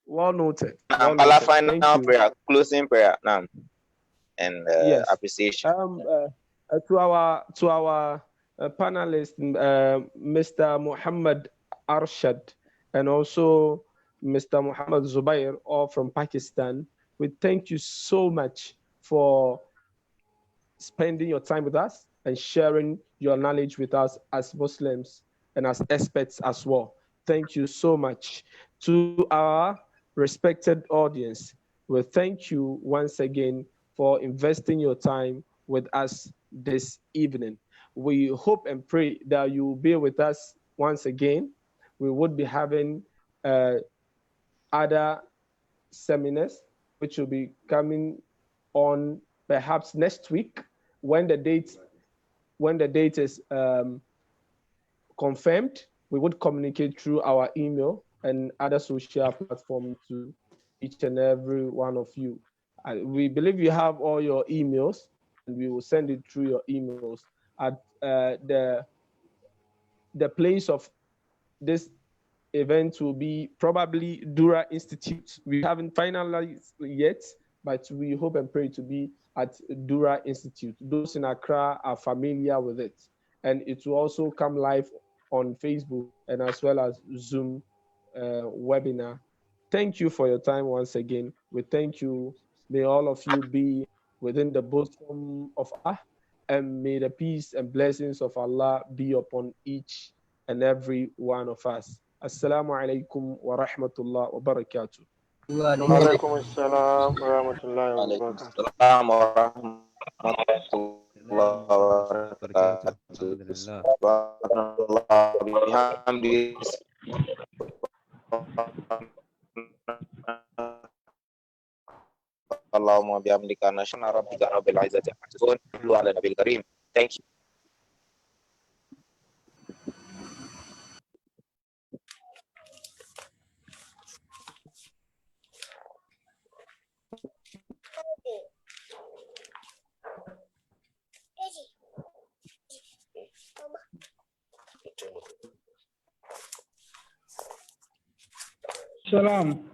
Well noted. Well noted. Thank you. Prayer, closing prayer now, and yes. appreciation. To our panelist, Mr. Muhammad Arshad, and also Mr. Muhammad Zubair, all from Pakistan, we thank you so much for spending your time with us and sharing your knowledge with us as Muslims and as experts as well. Thank you so much. To our respected audience, we thank you once again for investing your time with us this evening. We hope and pray that you will be with us once again. We would be having other seminars which will be coming on perhaps next week when the date is confirmed. We would communicate through our email and other social platforms to each and every one of you. We believe you have all your emails, and we will send it through your emails. At the place of this event will be probably Dura Institute. We haven't finalized yet, but we hope and pray to be at Dura Institute. Those in Accra are familiar with it. And it will also come live on Facebook and as well as Zoom webinar. Thank you for your time once again. We thank you. May all of you be within the bosom of Allah, and may the peace and blessings of Allah be upon each and every one of us. Assalamu alaikum wa rahmatullah wa barakatuh. Wa alaikum assalam wa rahmatullahi wa Allahumma bihamdika nashana rabbika rabbil izzati amma yasifun wa ala nabiyil karim. Thank you. Salam.